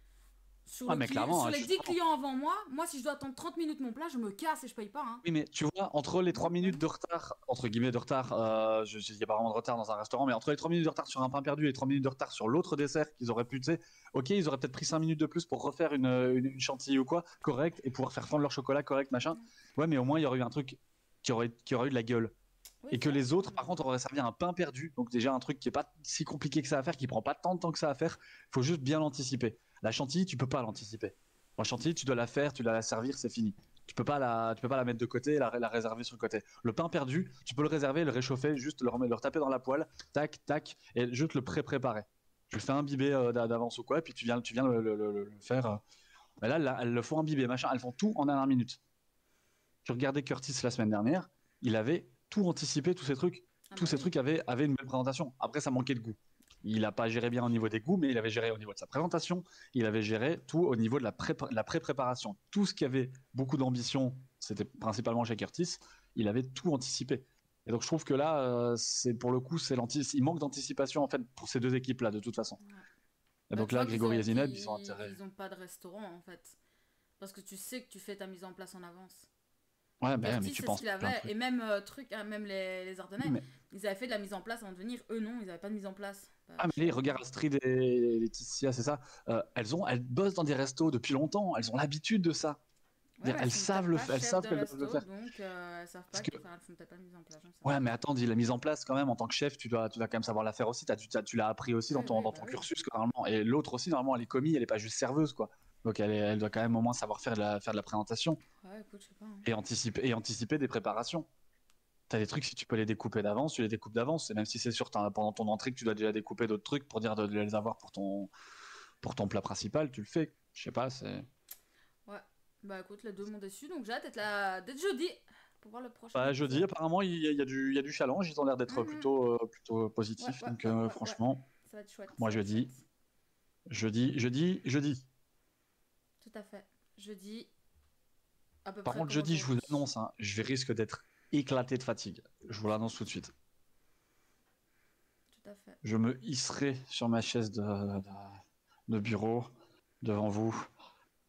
Sur, Ah, mais clairement, sur hein, les je 10 clients avant moi, si je dois attendre 30 minutes mon plat, je me casse et je paye pas. Hein. Oui, mais tu vois, entre les 3 minutes de retard, entre guillemets de retard, il n'y a pas vraiment de retard dans un restaurant, mais entre les 3 minutes de retard sur un pain perdu et les 3 minutes de retard sur l'autre dessert qu'ils auraient pu, tu sais, ok, ils auraient peut-être pris 5 minutes de plus pour refaire une chantilly ou quoi, correct, et pouvoir faire fondre leur chocolat correct, machin. Ouais, mais au moins, il y aurait eu un truc qui aurait eu de la gueule. Oui, Et que les autres, par contre, auraient servi un pain perdu. Donc déjà, un truc qui est pas si compliqué que ça à faire, qui prend pas tant de temps que ça à faire. Il faut juste bien l'anticiper. La chantilly, tu peux pas l'anticiper. La chantilly, tu dois la faire, tu dois la servir, c'est fini. Tu peux pas la mettre de côté et la réserver sur le côté. Le pain perdu, tu peux le réserver, le réchauffer, juste le retaper dans la poêle, tac, tac, et juste le préparer. Tu le fais imbiber d'avance ou quoi, et puis tu viens le faire. Mais là, elles le font imbiber, machin. Elles font tout en dernière minute. Tu regardais Curtis la semaine dernière, il avait tout anticipé, tous ces trucs. Tous ces trucs avaient une belle présentation. Après, ça manquait de goût. Il n'a pas géré bien au niveau des goûts, mais il avait géré au niveau de sa présentation. Il avait géré tout au niveau de la pré-préparation. Tout ce qui avait beaucoup d'ambition, c'était principalement chez Curtis, il avait tout anticipé. Et donc, je trouve que là, c'est pour le coup, il manque d'anticipation en fait pour ces deux équipes-là, de toute façon. Et donc là, Grégory et Zineb, ils sont intéressés. Ils n'ont pas de restaurant en fait. Parce que tu sais que tu fais ta mise en place en avance. Ouais, mais tu penses plein de trucs. Et même même les Ardennais, ils avaient fait de la mise en place avant de venir. Eux non, ils n'avaient pas de mise en place. Ah mais les regarde Astrid et Laetitia, c'est ça. Elles bossent dans des restos depuis longtemps. Elles ont l'habitude de ça. Ouais, elles savent qu'elles doivent le resto, faire. Donc elles savent pas elles font peut-être pas de mise en place. Ouais, mais attends, dis la mise en place quand même en tant que chef, tu dois quand même savoir la faire aussi. Tu l'as appris aussi dans ton cursus quoi, normalement. Et l'autre aussi normalement, elle est commis, elle est pas juste serveuse quoi. Donc elle doit quand même au moins savoir faire de la présentation. Ouais, écoute, je sais pas. Hein. Et anticiper des préparations. T'as des trucs, si tu peux les découper d'avance, tu les découpes d'avance. Et même si c'est sûr, pendant ton entrée que tu dois déjà découper d'autres trucs pour dire de les avoir pour ton plat principal, tu le fais. Je sais pas, c'est... Ouais, bah écoute, les deux m'ont déçu, donc j'ai hâte d'être jeudi pour voir le prochain. Bah, jeudi, apparemment, il y a du challenge, ils ont l'air d'être plutôt positifs. Donc franchement, ça va être chouette. Moi jeudi. Tout à fait. Jeudi. À peu Par près contre, jeudi, je vous annonce, hein, je risque d'être éclaté de fatigue. Je vous l'annonce tout de suite. Tout à fait. Je me hisserai sur ma chaise de bureau devant vous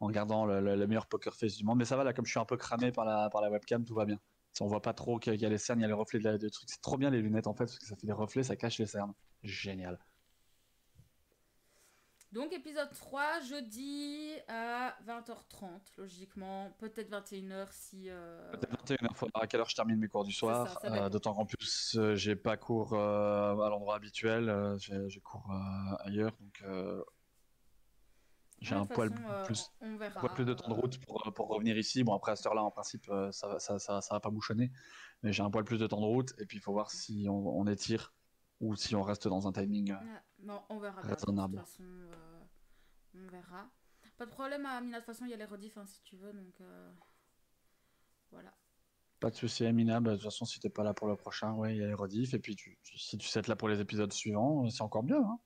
en regardant le meilleur poker face du monde. Mais ça va là, comme je suis un peu cramé par la webcam, tout va bien. Si on voit pas trop qu'il y a les cernes, il y a les reflets de trucs. C'est trop bien les lunettes en fait, parce que ça fait des reflets, ça cache les cernes. Génial. Donc épisode 3, jeudi à 20h30, logiquement. Peut-être 21h si... Peut-être 21h, faudra à quelle heure je termine mes cours du soir. D'autant qu'en plus, j'ai pas cours à l'endroit habituel, j'ai cours ailleurs. Donc j'ai un poil plus de temps de route pour revenir ici. Bon, après à cette heure-là, en principe, ça va pas bouchonner. Mais j'ai un poil plus de temps de route. Et puis il faut voir si on étire ou si on reste dans un timing bon, on verra raisonnable. De toute façon, on verra. Pas de problème, Amina, de toute façon, il y a les rediffs hein, si tu veux, donc voilà. Pas de souci, Amina. Bah, de toute façon, si t'es pas là pour le prochain, ouais, il y a les rediffs. Et puis si tu sais être là pour les épisodes suivants, c'est encore mieux. Hein.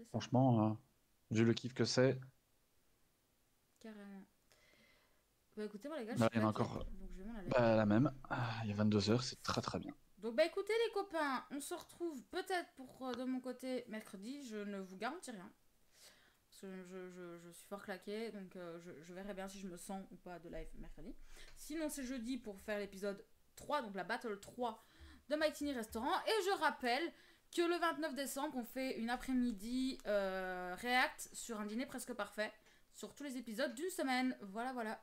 Franchement, vu le kiff que c'est. Carrément. Bah écoutez, moi les gars, il y en a encore. Donc, je vais m'en aller. La même. Il y a 22h, c'est très très bien. Donc bah écoutez les copains, on se retrouve peut-être pour de mon côté mercredi, je ne vous garantis rien. Parce que je suis fort claqué, donc je verrai bien si je me sens ou pas de live mercredi. Sinon c'est jeudi pour faire l'épisode 3, donc la Battle 3 de My Tiny Restaurant. Et je rappelle que le 29 décembre, on fait une après-midi React sur un dîner presque parfait, sur tous les épisodes d'une semaine. Voilà.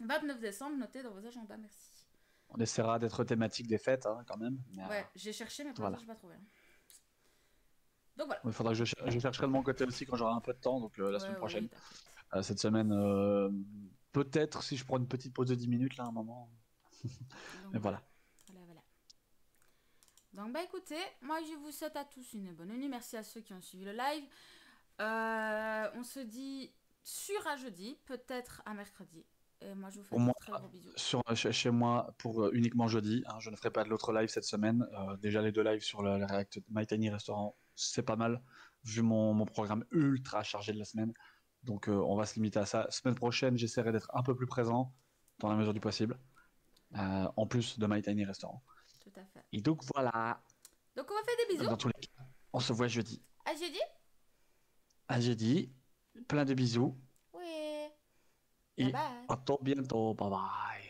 29 décembre, notez dans vos agendas, merci. On essaiera d'être thématique des fêtes, hein, quand même. Mais, ouais, j'ai cherché, mais pour l'instant, j'ai pas trouvé. Donc voilà. Il faudra que je chercherai de mon côté aussi quand j'aurai un peu de temps, donc la semaine prochaine. Cette semaine, peut-être si je prends une petite pause de 10 minutes, là, à un moment. Mais voilà. Donc bah écoutez, moi je vous souhaite à tous une bonne nuit. Merci à ceux qui ont suivi le live. On se dit à jeudi, peut-être à mercredi. Et moi je vous fais très gros bisous. Chez moi, pour uniquement jeudi, hein, je ne ferai pas de l'autre live cette semaine. Déjà les deux lives sur le React My Tiny Restaurant, c'est pas mal, vu mon programme ultra chargé de la semaine. Donc on va se limiter à ça. Semaine prochaine, j'essaierai d'être un peu plus présent, dans la mesure du possible, en plus de My Tiny Restaurant. Tout à fait. Et donc voilà. Donc on va faire des bisous. Dans tous les cas, on se voit jeudi. À jeudi. À jeudi. Plein de bisous. Oui. Et à tout bientôt. Bye bye.